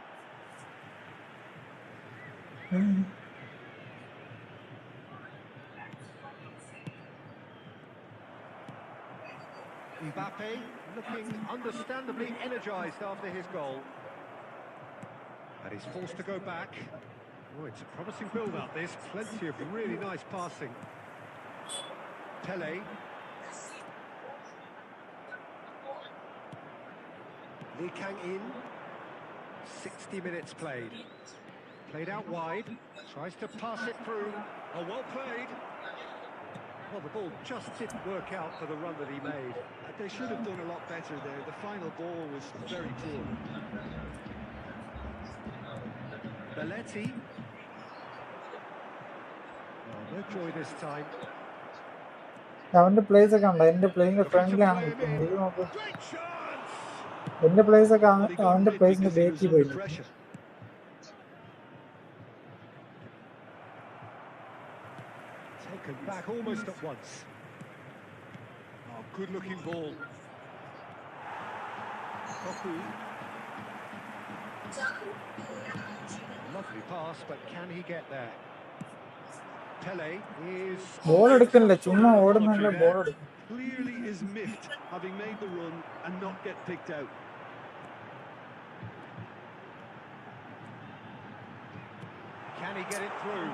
Mbappe looking understandably energised after his goal. And he's forced to go back. Oh, it's a promising build-up, this. Plenty of really nice passing. Pele. Lee Kang in. 60 minutes played. Played out wide. Tries to pass it through. Oh, well played. Well, the ball just didn't work out for the run that he made. They should have done a lot better there. The final ball was very poor. Belletti. Oh, no joy this time. അവന്റെ place ഒക്കെ ഉണ്ട്. എന്റെ പ്ലേസിന്റെ ഫ്രണ്ടിലാണ് നിൽക്കുന്നത്. ഇത് നോക്ക്. Great chance! എന്റെ place ഒക്കെ അവന്റെ പ്ലേസിന്റെ ബേക്കിൽ പോയി. Taken back almost at once. Oh, good-looking ball. Koku. Lovely pass, but can he get there? Pele is... ball എടുക്കണില്ല, ചുമ്മാ ഓടുന്നല്ല ബോൾ എടുക്കും. Clearly is miffed, having made the run and not get picked out. Can he get it through?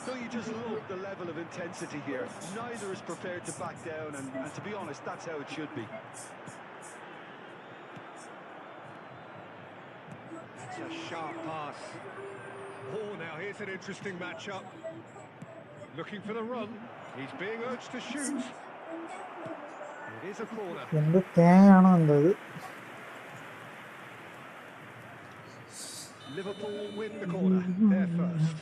So you just love the level of intensity here. Neither is prepared to back down, and to be honest, that's how it should be. It's a sharp pass. Oh, now here's an interesting matchup. Looking for the run. He's being urged to shoot. It is a corner. എന്ത് തേങ്ങയാണോ എന്തോ ഇത്. Liverpool win the corner. They're first.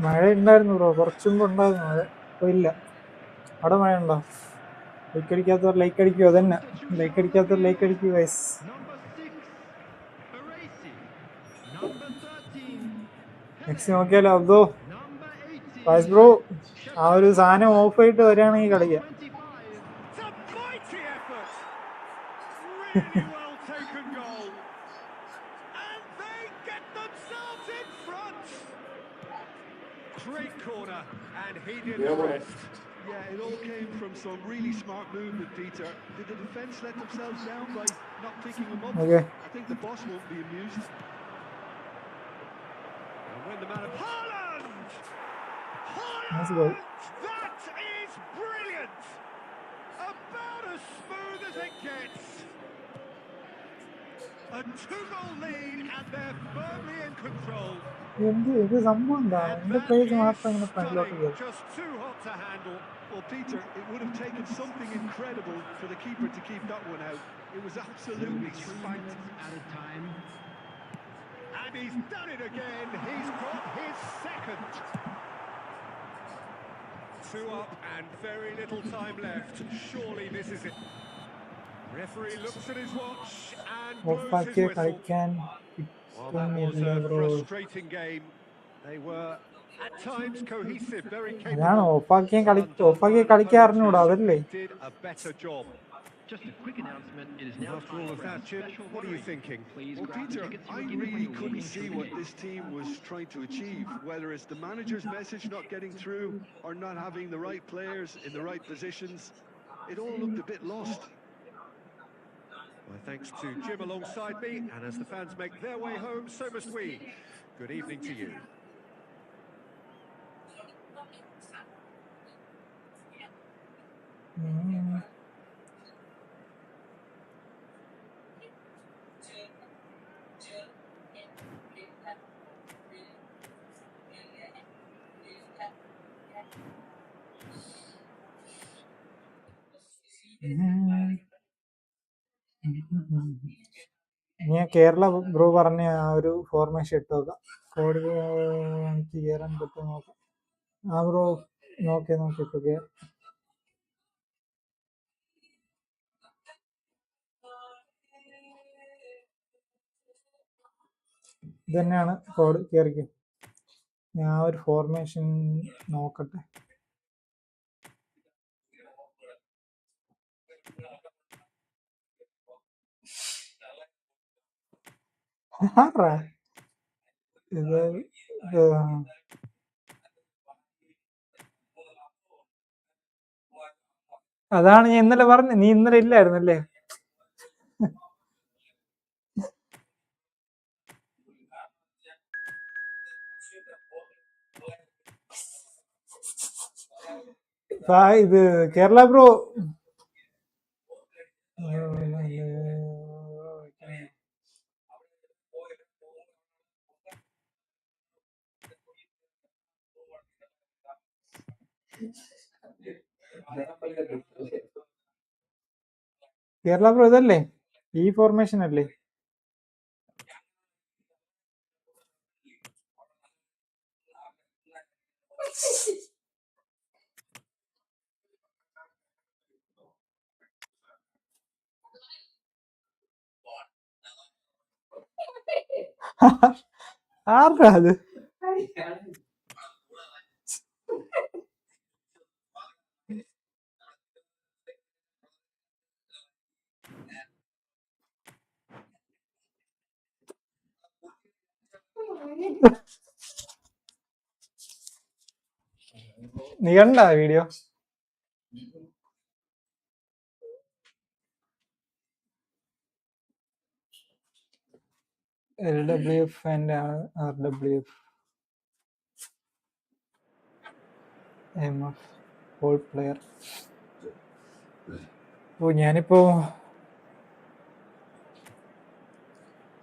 മഴ ഉണ്ടായിരുന്നു bro, കുറച്ചും ഉണ്ടായിരുന്നു മഴ. ഇപ്പോൾ ഇല്ല. അവിടെ മഴ ഉണ്ടോ? ലൈക്ക് അടിക്കാത്തവർ ലൈക്ക് അടിക്കുമോ? അതന്നെ, ലൈക്ക് അടിക്കാത്തവർ ലൈക്ക് അടിക്കുക ഗൈസ്. നെക്സ്റ്റ് നോക്കിയാലോ അബ്ദോ ഫാസ് ബ്രോ. ആ ഒരു സാധനം ഓഫ് ആയിട്ട് വരികയാണെങ്കിൽ കളിക്കാം. Great corner, and he did the rest. Yeah, it all came from some really smart movement, Peter. Did the defence let themselves down by not picking him up? Okay. I think the boss won't be amused. And when the man of Haaland! That's good. That is brilliant! About as smooth as it gets. A 2-goal lead and they're firmly in control. ഇത് സംഭവം എന്താ? And എന്റെ that place is മാത്രം ഇങ്ങനെ ഫ്രണ്ടിലോട്ട് stunning, കയറി. just too hot to handle. Well, Peter, it would have taken something incredible for the keeper to keep that one out. It was absolutely 3 spanked. minutes at a time. And he's done it again. He's got his second. 2 up and very little time left. Surely this is it. Referee looks at his watch and blows his ഓഫാക്കിയ whistle. കളിക്കാൻ Well, that was കിട്ടുന്നില്ല a bro. frustrating game. They were at times cohesive, very അതാണ് capable. ഓഫാക്കിയ Undone by കളിക്കാൻ an അറിഞ്ഞൂടാ, opponent അതല്ലേ? who did a better job. Just a quick announcement. It is now After time all of for that, a Jim, special what are you lottery. thinking? Please Well, grab Peter, tickets I you're given when really you're couldn't walking see through the what gate. this team was trying to achieve, whether it's the manager's message not getting through or not having the right players in the right positions. It all looked a bit lost. My thanks to Jim alongside me, and as the fans make their way home, so must we. Good evening to you. ഞാൻ Kerala bro പറഞ്ഞ ആ ഒരു formation ഇട്ട് നോക്കാം. Code എനിക്ക് കയറാൻ പറ്റുമോ നോക്കാം. ആ ബ്രോ നോക്കിക്കോ. ഇത് തന്നെയാണ് കോഡ്, കയറിക്കും. ഞാൻ ഒരു ഫോർമേഷൻ നോക്കട്ടെ. ഇത് അതാണ് ഞാൻ ഇന്നലെ പറഞ്ഞ. നീ ഇന്നലെ ഇല്ലായിരുന്നല്ലേ? ഇത് കേരള ബ്രോ ഇതല്ലേ? ഈ ഫോർമേഷൻ അല്ലേ? ആർക്കാ അത്? നീ കണ്ട video? LWF and RWF MF whole player. ഓ ഞാനിപ്പോ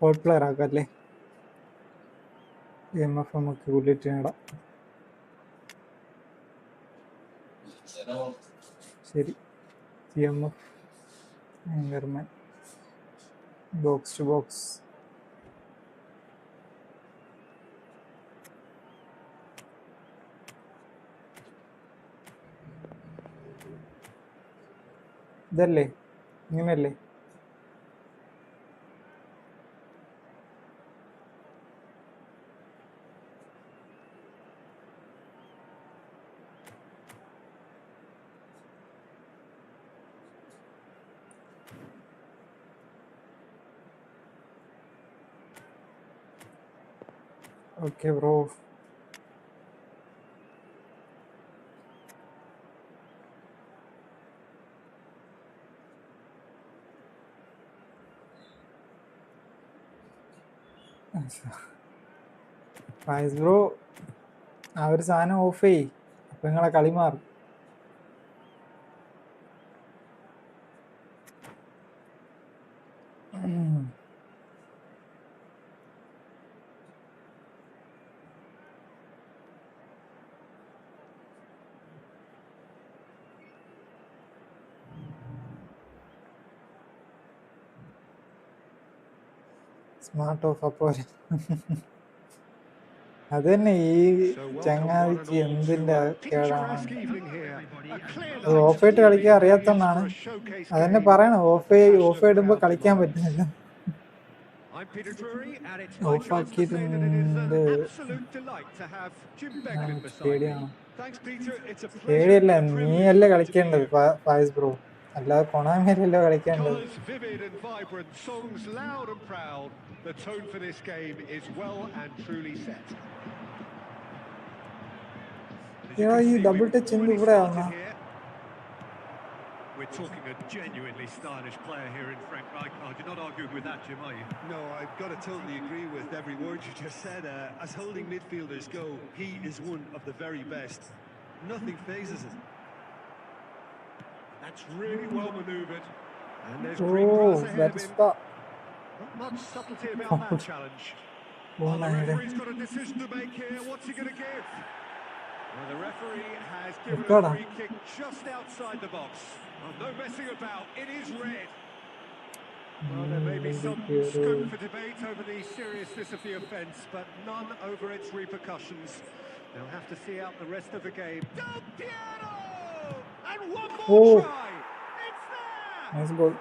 ഹോൾ പ്ലെയർ ആക്കല്ലേ? MF നമുക്ക് ബുള്ളറ്റ് നേടാം. ശരി. CMF anchorman box to box. ഇതല്ലേ? ഇങ്ങനെയല്ലേ? Okay bro. ഫൈസ് ബ്രോ ആ ഒരു സാധനം ഓഫ് ചെയ്യ്, അപ്പൊ നിങ്ങളെ കളി മാറും. സ്മാർട്ട് ഓഫ് അപ്പോൾ അത് തന്നെ ഈ So welcome one and ചങ്ങാതിക്ക് all എന്തിന്റെ to a കേടാണ്. picturesque evening here. A clear അത് night ഓഫായിട്ട് to കളിക്കാൻ meet അറിയാത്തോണ്ടാണ്. for a showcase അതന്നെ game പറയണം, that the ഓഫ് passionate ഇടുമ്പോ crowd കളിക്കാൻ demands. പറ്റുന്നില്ല. I'm Peter Drury, and it's my chance to say that it is ഓഫാക്കിയിട്ടുണ്ട്. an absolute delight to have Jim Beglin beside me. പേടിയാണ്. Thanks, Peter. It's a pleasure പേടിയല്ല, and a privilege നീയല്ലേ for me to be കളിക്കേണ്ടത് here. Fayis bro, അല്ലാതെ കൊണാമിയല്ലല്ലോ കളിക്കേണ്ടത്. Colours vivid and vibrant, songs loud and proud. The tone for this game is well and truly set. As you can ഈ see, double we've touch എന്ത് already ഇവിടെ started ആവുന്ന? here. We're talking a genuinely stylish player here in Frank Rijkaard. You're not arguing with that, Jim, are you? No, I've got to totally agree with every word you just said. As holding midfielders go, he is one of the very best. Nothing phases him. That's really well manoeuvred. And there's green grass ahead of him. Not much subtlety about that challenge. Well, the referee's got a decision to make here. What's he going to give? Well, the referee has given a free kick just outside the box. Well, no messing about. It is red. Well, there may be some scope for debate over the seriousness of the offence, but none over its repercussions. They'll have to see out the rest of the game. Del Piero! And one more try! It's there! Nice goal.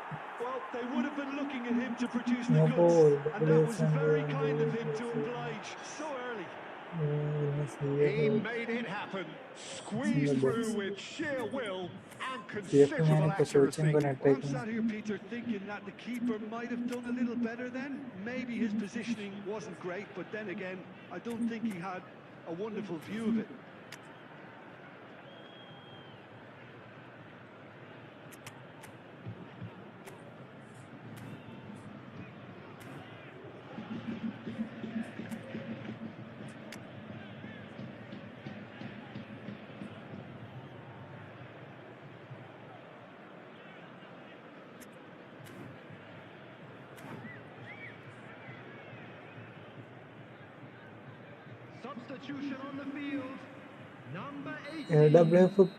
Well, they would have been looking at him to produce the No goods, goal. and that was very kind of him to oblige so early. He made it happen. Squeezed through with sheer will and considerable accuracy. Well, I'm sat here, Peter, thinking that the keeper might have done a little better then. Maybe his positioning wasn't great, but then again, I don't think he had a wonderful view of it. Substitution on the field. Number AWF 18.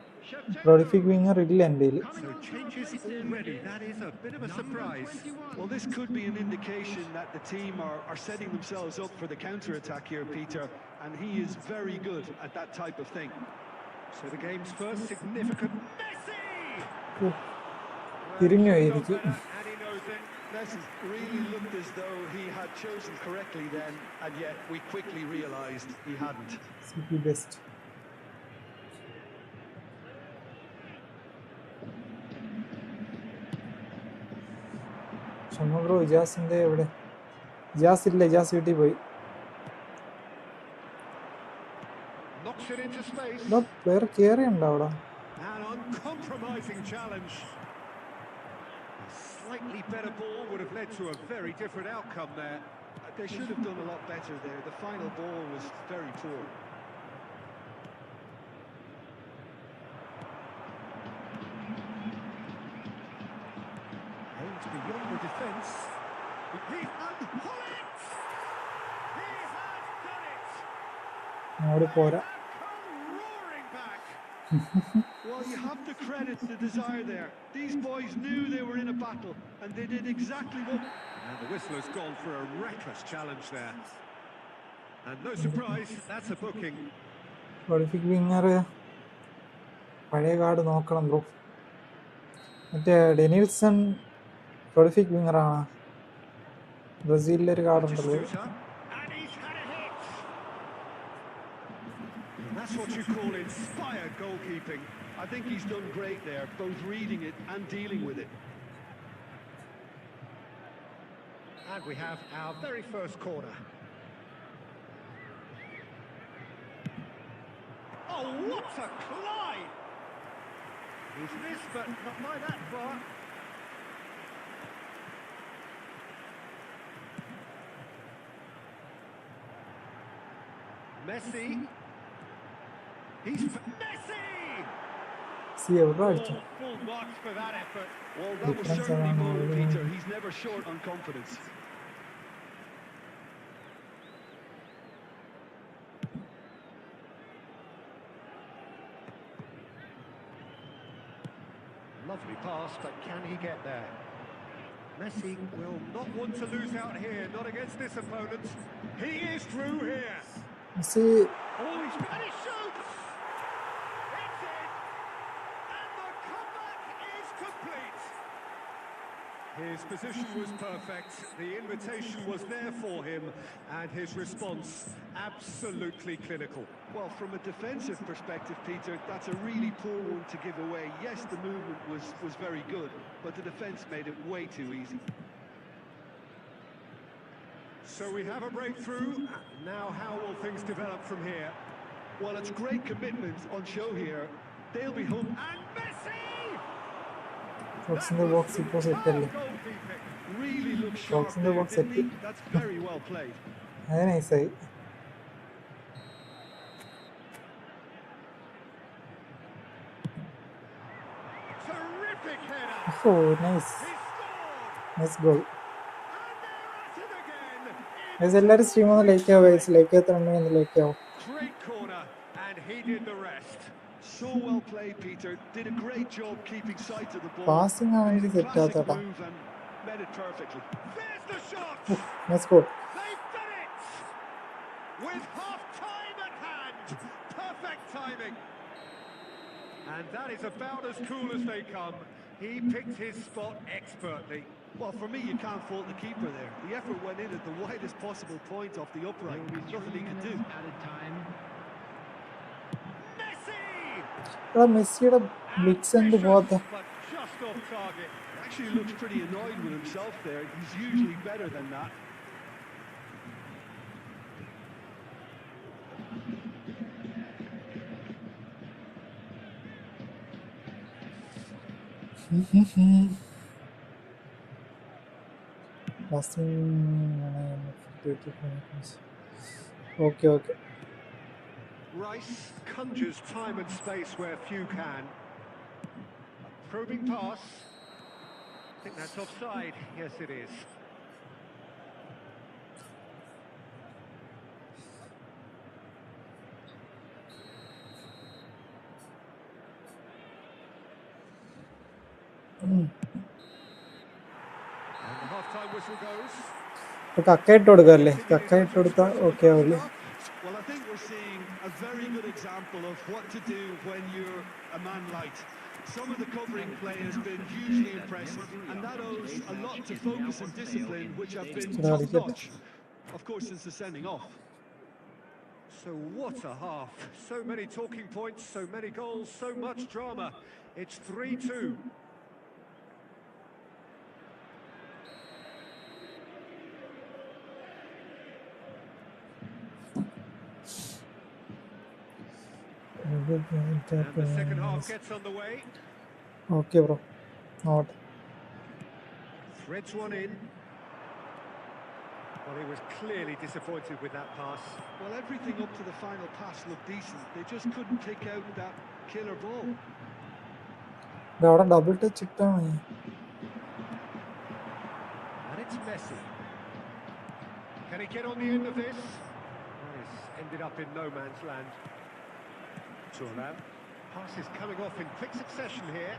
prolific winger ഇല്ല എൻ്റെ കയ്യിൽ. So changes already. That is a bit of a surprise. Well, this could be an indication that the team are setting themselves up for the counter-attack here, Peter, and he is very good at that type of thing. So the game's first significant Messi! തിരിഞ്ഞു പോയിരിക്കും. And he knows it. Messi really looked as though he had chosen correctly then, and yet we quickly realised he hadn't. City best. Shammu bro, ഇജാസിന്റെ എവിടെ? ഇജാസ് ഇല്ല, ഇജാസ് വീട്ടിൽ പോയി. Knocks it into space. Player കയറിയുണ്ടോ അവിടെ? An uncompromising challenge. A slightly better ball would have led to a very different outcome there. They should have done a lot better there. The final ball was very poor. Aims beyond the defence. He has pulled it! He has done it! അങ്ങോട്ട് പോരാ. Come roaring back. Well, you have to credit the desire there. These boys knew they were in a battle, and they did exactly what... And the whistle has gone for a reckless challenge there. And no surprise, that's a booking. പ്രൊളിഫിക് winger പഴയ card നോക്കണം bro. മറ്റേ Denilson പ്രൊളിഫിക് വിങ്ങറാണ്. ബ്രസീലിലൊരു card ഉണ്ടല്ലോ. And he's had a hit. That's what you call inspired goalkeeping. I think he's done great there, both reading it and dealing with it. And we have our very first corner. Oh, what a climb! He's missed, but not by that far. Messi. He's Messi! C എവിടെ അടിച്ചു? Full marks for that effort. Well, that was certainly bold, Peter. He's never short on confidence. Lovely pass, but can he get there? Messi will not want to lose out here, not against this opponent. He is through here. Messi Oh, and he shoots! It's in! And the comeback is complete. His position was perfect, the invitation was there for him, and his response absolutely clinical. Well, from a defensive perspective, Peter, that's a really poor one to give away. Yes, the movement was very good, but the defence made it way too easy. So we have a breakthrough. Now how will things develop from here? Well, it's great commitment on show here. They'll be home. And Messi! ബോക്സിന്റെ box ഇപ്പോൾ set അല്ലേ? Goalkeeping. Really looked Box sharp in the there, box didn't he? set. That's very well played. അത് നൈസായി. Terrific header. ഓ nice He scored. Nice goal. And they're at it again. എല്ലാവരും stream ഒന്ന് like ആവും, like എത്രണ്ടെങ്കിൽ like ആവും. Great corner, and he did the rest. So well played, Peter. Did a great job keeping sight of the ball. Passing ആണെങ്കിൽ Made a set classic ആത്താട്ടാ. move and met it perfectly. There's the shot. Nice goal. They've done it. With half time at hand. Perfect timing. And that is about as cool as they come. He picked his spot expertly. Well, for me, you can't fault the keeper there. The effort went in at the widest possible point off the upright. Nothing he could do. Added time. Messi! എടാ മെസ്സിയുടെ Bligh's എന്ത് പോകാത്ത? But just off target. Actually looks pretty annoyed with himself there. He's usually better than that. Okay okay. Rice conjures time and space where few can. A probing pass. I think that's offside. Yes, it is. And the half-time whistle goes. ഇപ്പൊ കക്ക ഇട്ട് കൊടുക്കാല്ലേ? കക്ക ഇട്ട് കൊടുത്താൽ okay ആവില്ലേ? Well, I think we're seeing a very good example of what to do when you're a man light. Some of the covering play has been hugely impressive, and that owes a lot to focus and discipline, which have been top-notch, of course, since the sending off. So what a half. So many talking points, so many goals, so much drama. It's 3-2. And the second half gets underway. Okay bro. നോട്ട്. Threads one in. Well, he was clearly disappointed with that pass. Well, everything up to the final pass looked decent. They just couldn't pick out that killer ball. അവിടെ double touch ഇട്ടാണ്. And it's Messi. Can he get on the end of this? Well, it's ended up in no man's land. Turan. Pass is coming off in quick succession here.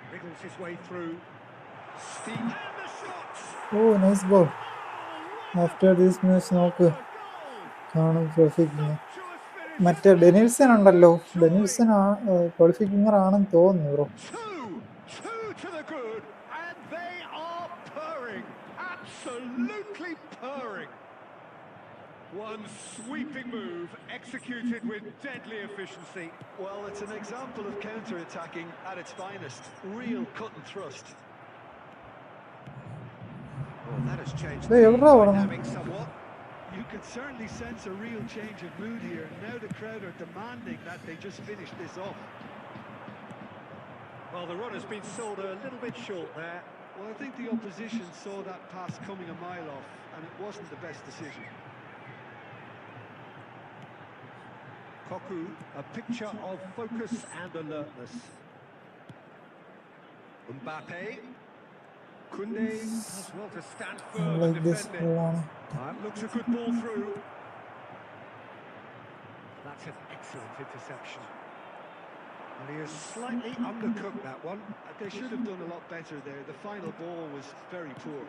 Wriggles his way through. Steep. And the shot! ഓ nice goal. After this match knock കാണും ക്വാളിഫിക്കിങ്. മറ്റേ Denilson ഉണ്ടല്ലോ, Denilson ക്വാളിഫിക്കിങ്ങർ ആണെന്ന് തോന്നുന്നു bro. Two to the good, and they are purring, absolutely purring. One sweeping move executed with deadly efficiency. Well, it's an example of counter-attacking at its finest. Real cut and thrust. Well, that has changed Hey, the എവിടെടാ ഓടുന്നെ? dynamic somewhat. You can certainly sense a real change of mood here. Now the crowd are demanding that they just finish this off. Well, the run has been sold a little bit short there. Well, I think the opposition saw that pass coming a mile off, and it wasn't the best decision. Koku, a picture of focus and alertness. Mbappe. Koundé does well to stand firm and like this defend it. ആണ്. Looks a good ball through. That's an excellent interception. Well, he has slightly undercooked that one. They should have done a lot better there. The final ball was very poor.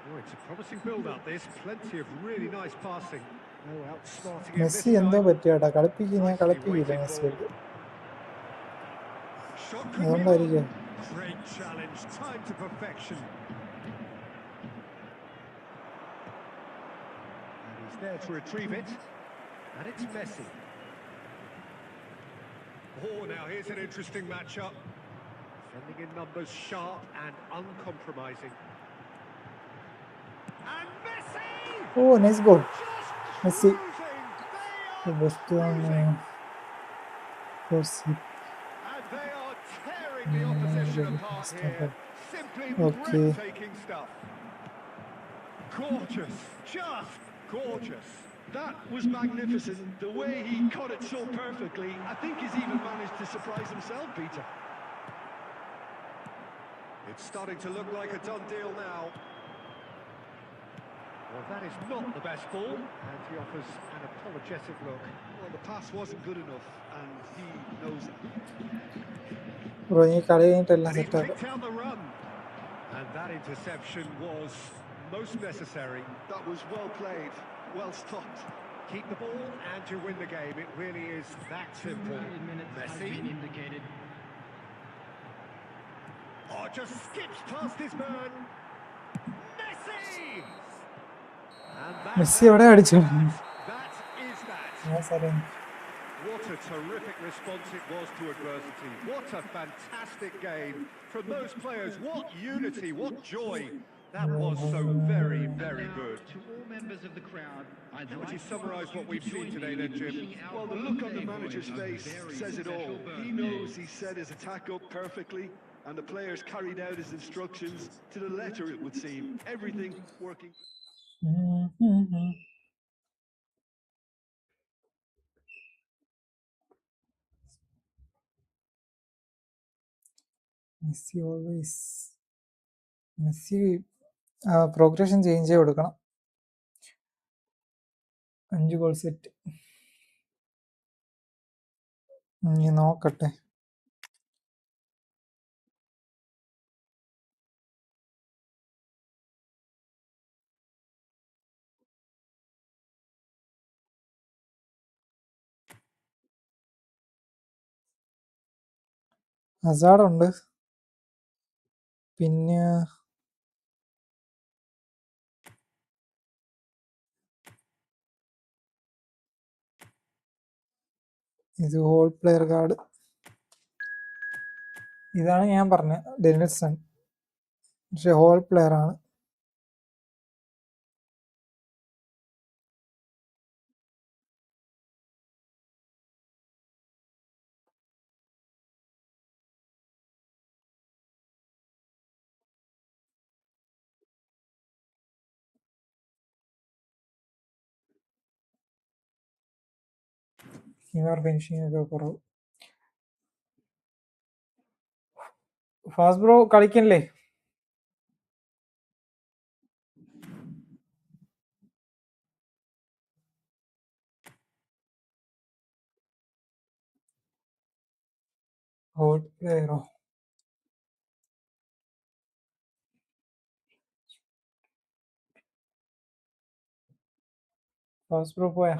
Oh, it's a promising build-up, this. Plenty of really nice passing. No outsmarting him this Messi എന്തോ time. പറ്റിയാട്ടാ, കളിപ്പിക്കുക ഞാൻ Nicely കളിപ്പിക്കില്ല weighted മെസ്സിയായിട്ട്. ball. Shot could be അതുകൊണ്ടായിരിക്കും. on. Great challenge, time to perfection. And he's there to retrieve it. And it's Messi. Oh, now here's an interesting matchup. Defending in numbers, sharp and uncompromising. And Messi! Oh, nice goal. Just Messi. cruising. The They are best one. cruising. Course, And they are tearing the opposition apart here. Simply Okay. breathtaking stuff. Gorgeous, just gorgeous. That was magnificent. The way he caught it so perfectly. I think he's even managed to surprise himself, Peter. It's starting to look like a done deal now. Well, that is not the best ball, and he offers an apologetic look. Well, the pass wasn't good enough, and he knows it. Bro ഈ കളി കഴിഞ്ഞിട്ടെല്ലാം And he's സെറ്റാക്കാം. picked out the run. And that interception was most necessary. That was well played, well stopped. Keep the ball and you win the game. It really is that simple. Messi. Oh, just skips past his man. Messi! And that's Messi എവിടെ അടിച്ചു? that is that. ഞാൻ സാറേ What a terrific response it was to adversity. What a fantastic game from those players. What unity, what joy. That was so very, very good. To all members of the crowd, I'd How would you like summarise what we've seen today then, Jim? Well, the look on the manager's face says it all. He knows he set his attack up perfectly, and the players carried out his instructions to the letter, it would seem. Everything working. Messi always Messi progression change ചെയ്ത് കൊടുക്കണം. 5 goal set. ഇനി നോക്കട്ടെ. ഹസാർഡുണ്ട്, പിന്നെ ഇത് whole player card. ഇതാണ് ഞാൻ പറഞ്ഞ Denilson, പക്ഷെ ഹോൾ പ്ലെയർ ആണ്. ഫീവർ ഫിനിഷിംഗ് ഒക്കെ കുറവ്. ഫാസ്റ്റ് ബ്രോ കളിക്കല്ലേ? ഹോൾ പ്ലെയറോ? ഫാസ്റ്റ് ബ്രോ പോയാ?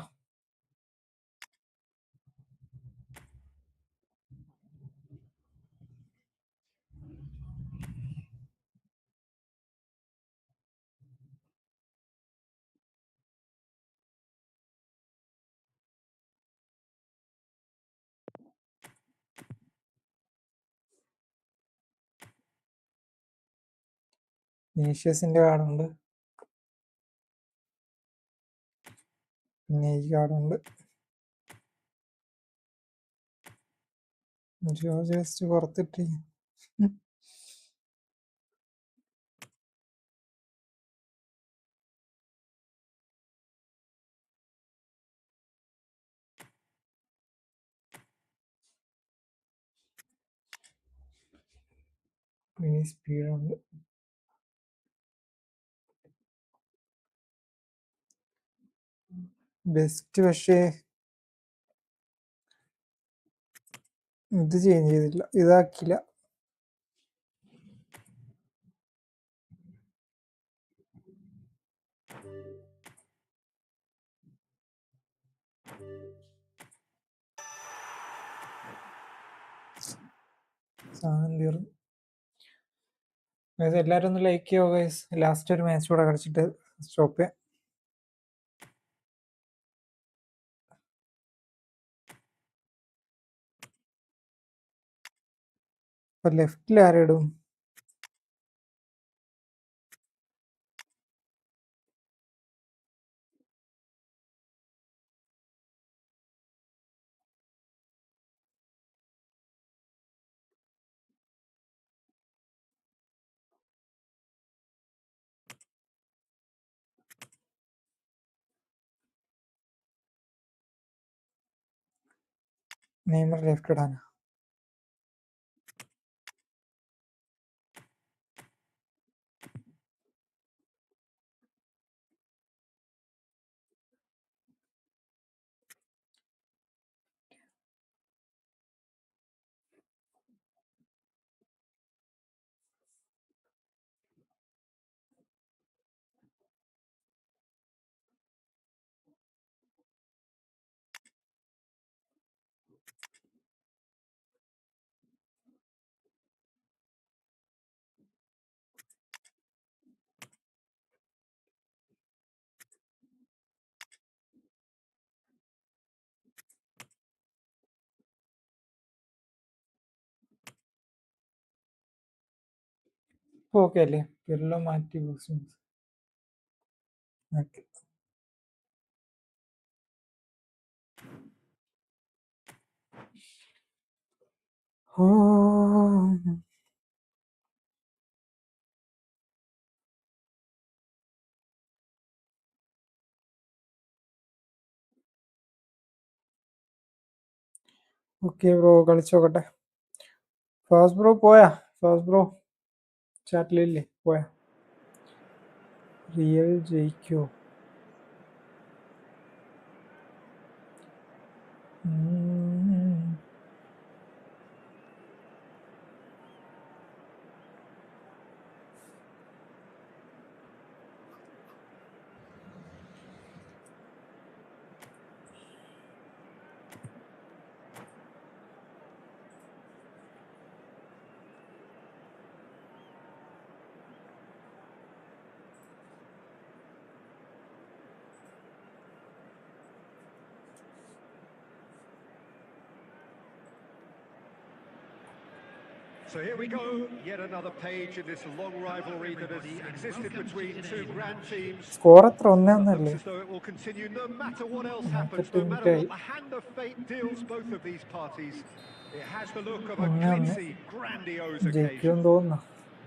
വിനീഷ്യസിന്റെ കാർഡുണ്ട്, പിന്നെ ഈ കാർഡുണ്ട്. ജസ്റ്റ് പുറത്തിട്ട് മിനി സ്പീഡുണ്ട്. ബെസ്റ്റ് പക്ഷേ ഇത് ചേഞ്ച് ചെയ്തില്ല, ഇതാക്കില്ല. സാധനം തീർന്നു. അതായത് എല്ലാവരും ഒന്ന് ലൈക്ക് ചെയ്യുക ഗൈസ്. ലാസ്റ്റ് ഒരു മാച്ച് കൂടെ കളിച്ചിട്ട് സ്റ്റോപ്പ് ചെയ്യാം. അപ്പൊ ലെഫ്റ്റിൽ ആരിടും? നെയ്മർ ലെഫ്റ്റ് ഇടാനാ? ഓക്കെ അല്ലേ? പിറലോ മാറ്റി ഓക്കെ. ഓക്കെ ബ്രോ, കളിച്ചോക്കട്ടെ. ഫാസ്റ്റ് ബ്രോ പോയാ? ഫാസ്റ്റ് ബ്രോ ചാറ്റിലില്ലേ? പോയാ? റിയൽ ജയിക്കോ? So here we go, yet another page in this long rivalry that has existed between two grand teams. Score എത്ര? Looks ഒന്നല്ലേ? as though it will continue no matter what else happens, 48 no matter മിനിറ്റായി. what the hand of fate deals both of these parties. It has the look of a glitzy, grandiose occasion. ജയിക്കുമെന്ന് തോന്നുന്നു.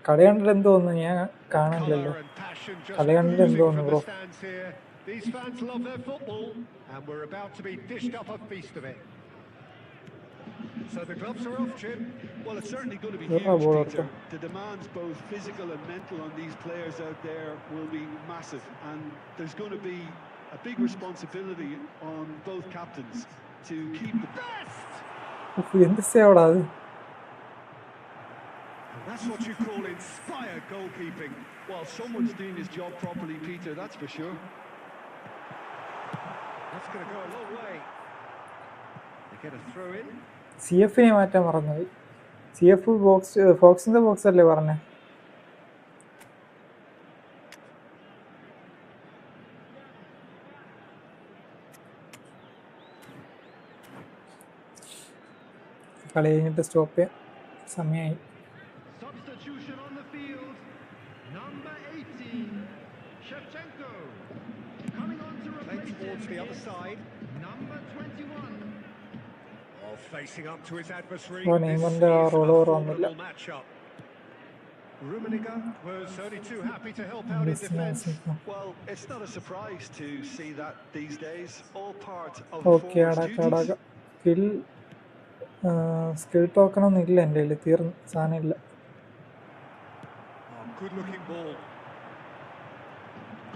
കളി കണ്ടിട്ട് എന്ത് തോന്നുന്നു? ഞാൻ കാണില്ലല്ലോ. കളി കണ്ടിട്ട് എന്ത് തോന്നുന്നു bro? These fans love their football, and we're about to be dished up a feast of it. So the gloves are off, Jim. Well, it's certainly going to be huge, Peter. The demands, both physical and mental, on these players out there will be massive, and there's going to be a big responsibility on both captains to keep the best. എന്ത് സേവടാ അത്? That's what you call inspired goalkeeping. Well, someone's doing his job properly, Peter, that's for sure. That's going to go a long way. They get a throw in. CF മാറ്റാൻ മറന്നുപോയി. CF ഫോക്സിന്റെ box അല്ലേ പറഞ്ഞേ? കളി കഴിഞ്ഞിട്ട് stop ചെയ്യാം, സമയമായി. Substitution on the field. Number 18, Shevchenko. Coming on to replace Towards the other side. number 21. Oh, facing up to his adversary. നെയ്മറിന്റെ roll over വന്നില്ല. Rummenigge was only too happy to help out in defense. Well, it's not a surprise to see that these days. All part of okay, അടക്ക skill token ഒന്നും ഇല്ല എൻ്റെ കയ്യിൽ, തീർന്നു, സാധനം ഇല്ല. Good looking ball.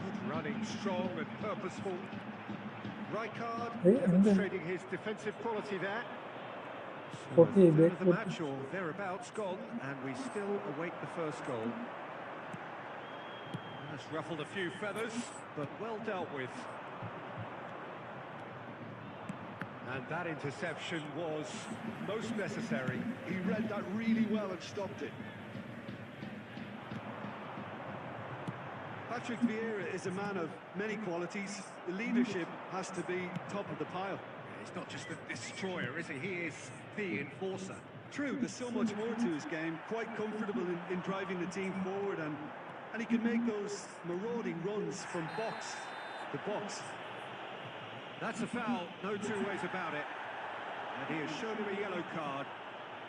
Good running, strong and purposeful. Rijkaard demonstrating his defensive quality there. So a 48, third of the 40. match or thereabouts gone, and we still await the first goal. That's ruffled a few feathers, but well dealt with. And that interception was most necessary. He read that really well and stopped it. Patrick Vieira is a man of many qualities. The leadership has to be top of the pile. He's not just a destroyer, is he? He is the enforcer. True, there's so much more to his game. Quite comfortable in driving the team forward, and he can make those marauding runs from box to box. That's a foul, no two ways about it. And he has shown him a yellow card.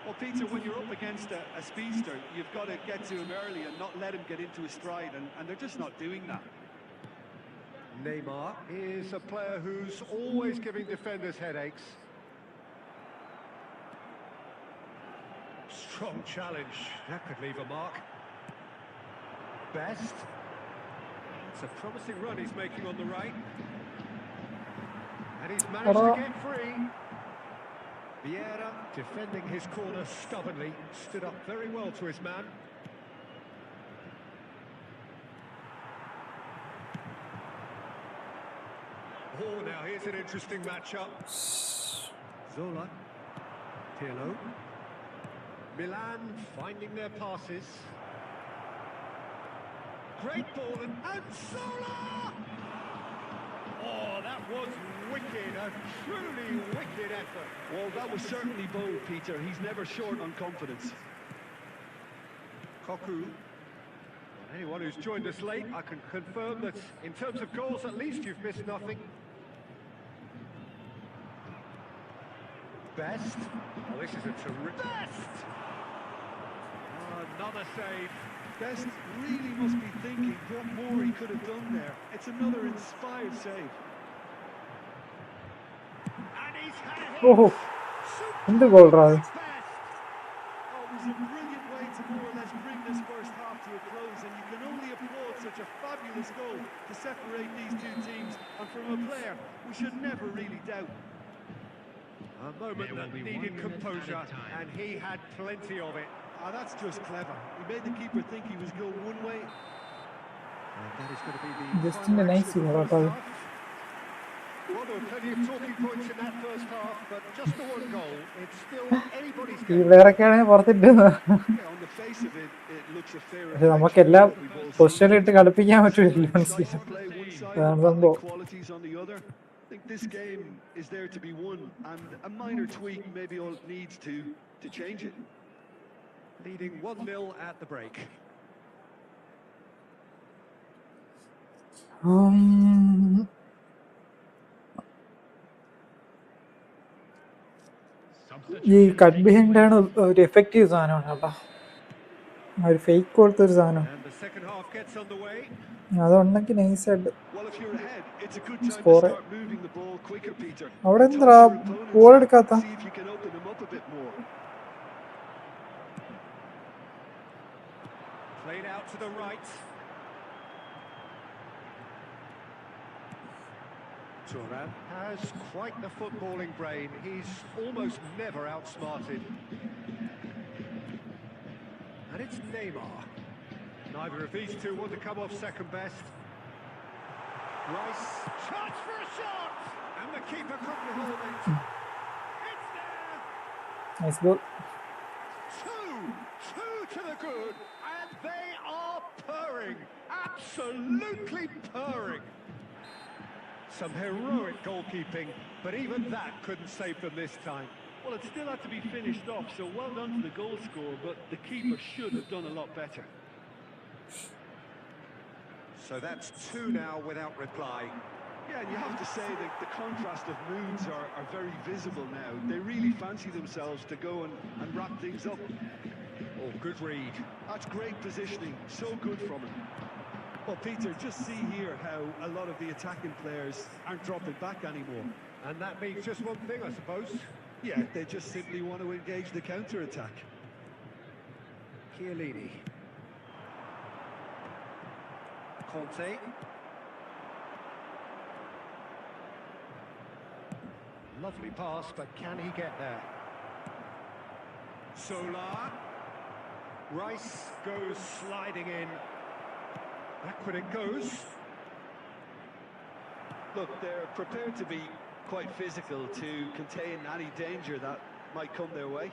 Well, Peter, when you're up against a speedster, you've got to get to him early and not let him get into his stride, and they're just not doing that. Neymar is a player who's always giving defenders headaches. Strong challenge, that could leave a mark. Best. It's a promising run he's making on the right. And he's managed to get free. Vieira, defending his corner stubbornly, stood up very well to his man. Oh, now here's an interesting matchup. Zola, Pirlo, Milan finding their passes. Great ball and Zola! Oh, that was wicked, a truly wicked effort. Well, that was certainly bold, Peter. He's never short on confidence. Koku. Anyone who's joined us late, I can confirm that in terms of goals, at least you've missed nothing. Best. Oh, this is a terrific... Best! Oh, another save. Best really must be thinking what more he could have done there. It's another inspired save. And he's had it. Oh, in the goal, Raj. Best. Oh, it was a brilliant way to more or less bring this first half to a close, and you can only applaud such a fabulous goal to separate these two teams. And from a player, we should never really doubt. A moment that needed composure, and he had plenty of it. Ah, that's just clever. He made the keeper think he was going one way. And that is going to be the Just in final the action nice of the first goal. half. Well, there were plenty of talking points in that first half, but just the one goal. It's still anybody's ഈ game. പിള്ളേരൊക്കെയാണെങ്കിൽ പുറത്തിട്ടുന്നത് Yeah, on the face of it, it looks a fair പക്ഷെ നമുക്കെല്ലാം പൊസിഷനിലിട്ട് കളിപ്പിക്കാൻ പറ്റില്ല. Decisive play one side, അതാണ് battling സംഭവം. qualities on the other. I think this game is there to be won, and a minor tweak maybe all it needs to change it. Leading 1-0 at the break. ഈ cut behind ആണ് ഒരു effective സാധനമാണ് കേട്ടോ. ഒരു fake പോലത്തെ ഒരു സാധനം And the second half gets underway. അതുണ്ടെങ്കിൽ നൈസായിട്ട് Well, if you're ahead, it's a good time to Score. start moving the ball quicker, Peter. അവിടെ Touch എന്താ your opponents ബോൾ up, എടുക്കാത്ത see if you can open them up a bit more. Played out to the right. Turan has quite the footballing brain. He's almost never outsmarted. And it's Neymar. Neither of these two want to come off second best. Rice, chance for a shot! And the keeper couldn't hold it. It's there! Nice goal. Two to the good, and they are purring, absolutely purring. Some heroic goalkeeping, but even that couldn't save them this time. Well, it still had to be finished off, so well done to the goal scorer, but the keeper should have done a lot better. So that's two now without reply. Yeah, and you have to say that the contrast of moods are very visible now. They really fancy themselves to go and wrap things up. Oh, good read. That's great positioning, so good from him. Well, Peter, just see here how a lot of the attacking players aren't dropping back anymore. And that means just one thing, I suppose. Yeah, they just simply want to engage the counter-attack. Chiellini. Conte. Lovely pass, but can he get there? Solar. Rice goes sliding in. Backward it goes. Look, they're prepared to be quite physical to contain any danger that might come their way.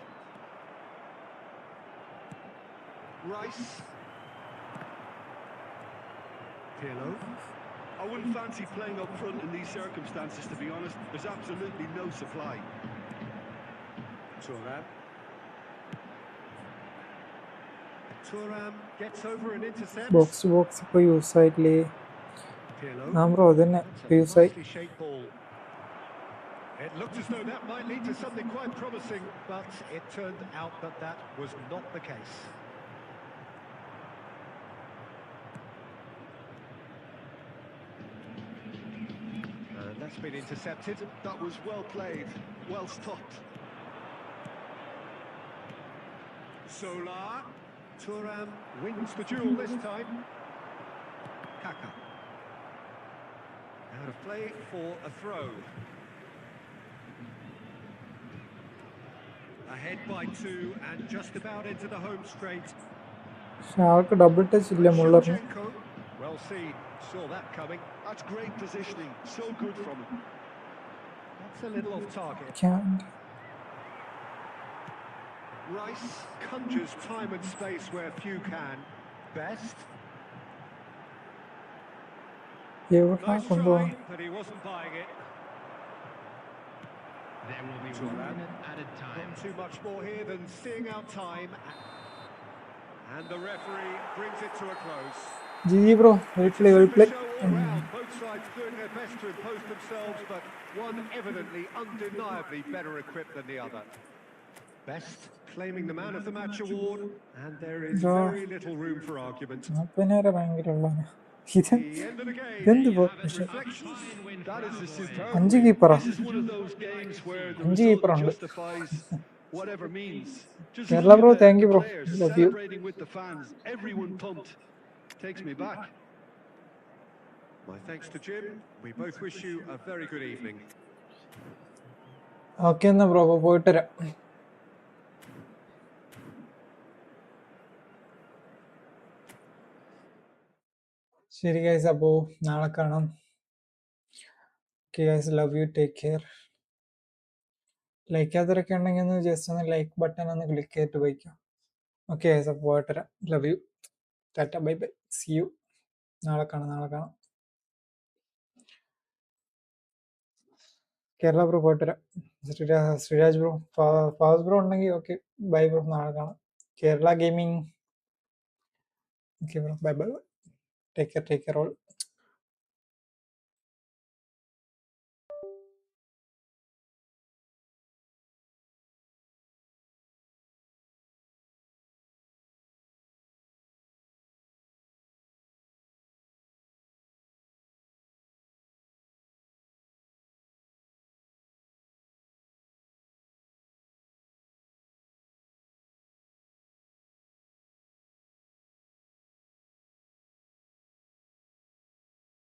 Rice. Pirlo. I wouldn't fancy playing up front in these circumstances, to be honest. There's absolutely no supply. Thuram. Thuram gets over and intercepts. Box to box ഇപ്പോൾ use ആയിട്ടില്ലേ? Pirlo. ആ bro അതന്നെ That's a use ആയി. nicely shaped ball. It looked as though that might lead to something quite promising, but it turned out that that was not the case. And that's been intercepted. That was well played, well stopped. Solar. Thuram wins the duel this time. Kaka. Out of play for a throw. Ahead by 2 and just about into the home straight. പക്ഷെ ആൾക്ക് double touch ഇല്ല മുള്ളറിന്. Shevchenko, well seen, saw that coming. That's great positioning, so good from him. That's a little off target. Can't. Rice conjures time and space where few can. Best. എവിടാ Nice കൊണ്ടുപോകണം? try, but he wasn't buying it. There will be Thuram. 1 minute added time. Not too much more here than seeing out time. And the referee brings it to a close. G bro well play well Super play. show all round. Both sides doing their best to impose themselves, but one evidently, undeniably better equipped than the other. Best claiming the man of the match award, and there is Yeah. very little room for argument. അപ്പനേരെ ഭയങ്കര ഉള്ളതാണ്. ഇത് The end of the game. ഇതെന്ത് Have പക്ഷെ reflections. That is a superb അഞ്ച് win. കീപ്പറാ. This is one of those games where the അഞ്ച് result കീപ്പറുണ്ട്. justifies whatever means. Just Kerala look bro at thank you the bro players love you. celebrating with the fans. Everyone pumped. Takes me back. My thanks to Jim. We both wish you a very good evening. Okay എന്നാ bro അപ്പോൾ പോയിട്ട് വരാം. ശരി guys, അപ്പോൾ നാളെ കാണാം. Okay guys, love you, take care. Like ചെയ്യാത്തവരൊക്കെ ഉണ്ടെങ്കിൽ ഒന്ന് ജസ്റ്റ് ഒന്ന് ലൈക്ക് ബട്ടൺ ഒന്ന് ക്ലിക്ക് ചെയ്തിട്ട് പോയിക്കാം. ഓക്കെ ഗൈസ്, അപ്പോൾ പോയിട്ട് വരാം. ലവ് യു, ടാറ്റ, ബൈ ബൈ, സി യു. നാളെ കാണാം. കേരള ബ്രോ പോയിട്ട് വരാം. ശ്രീരാജ് ബ്രോ, ഫാസ് ബ്രോ ഉണ്ടെങ്കിൽ ഓക്കെ, ബൈ ബ്രോ, നാളെ കാണാം. Kerala gaming. Okay bro, bye bye, take care all.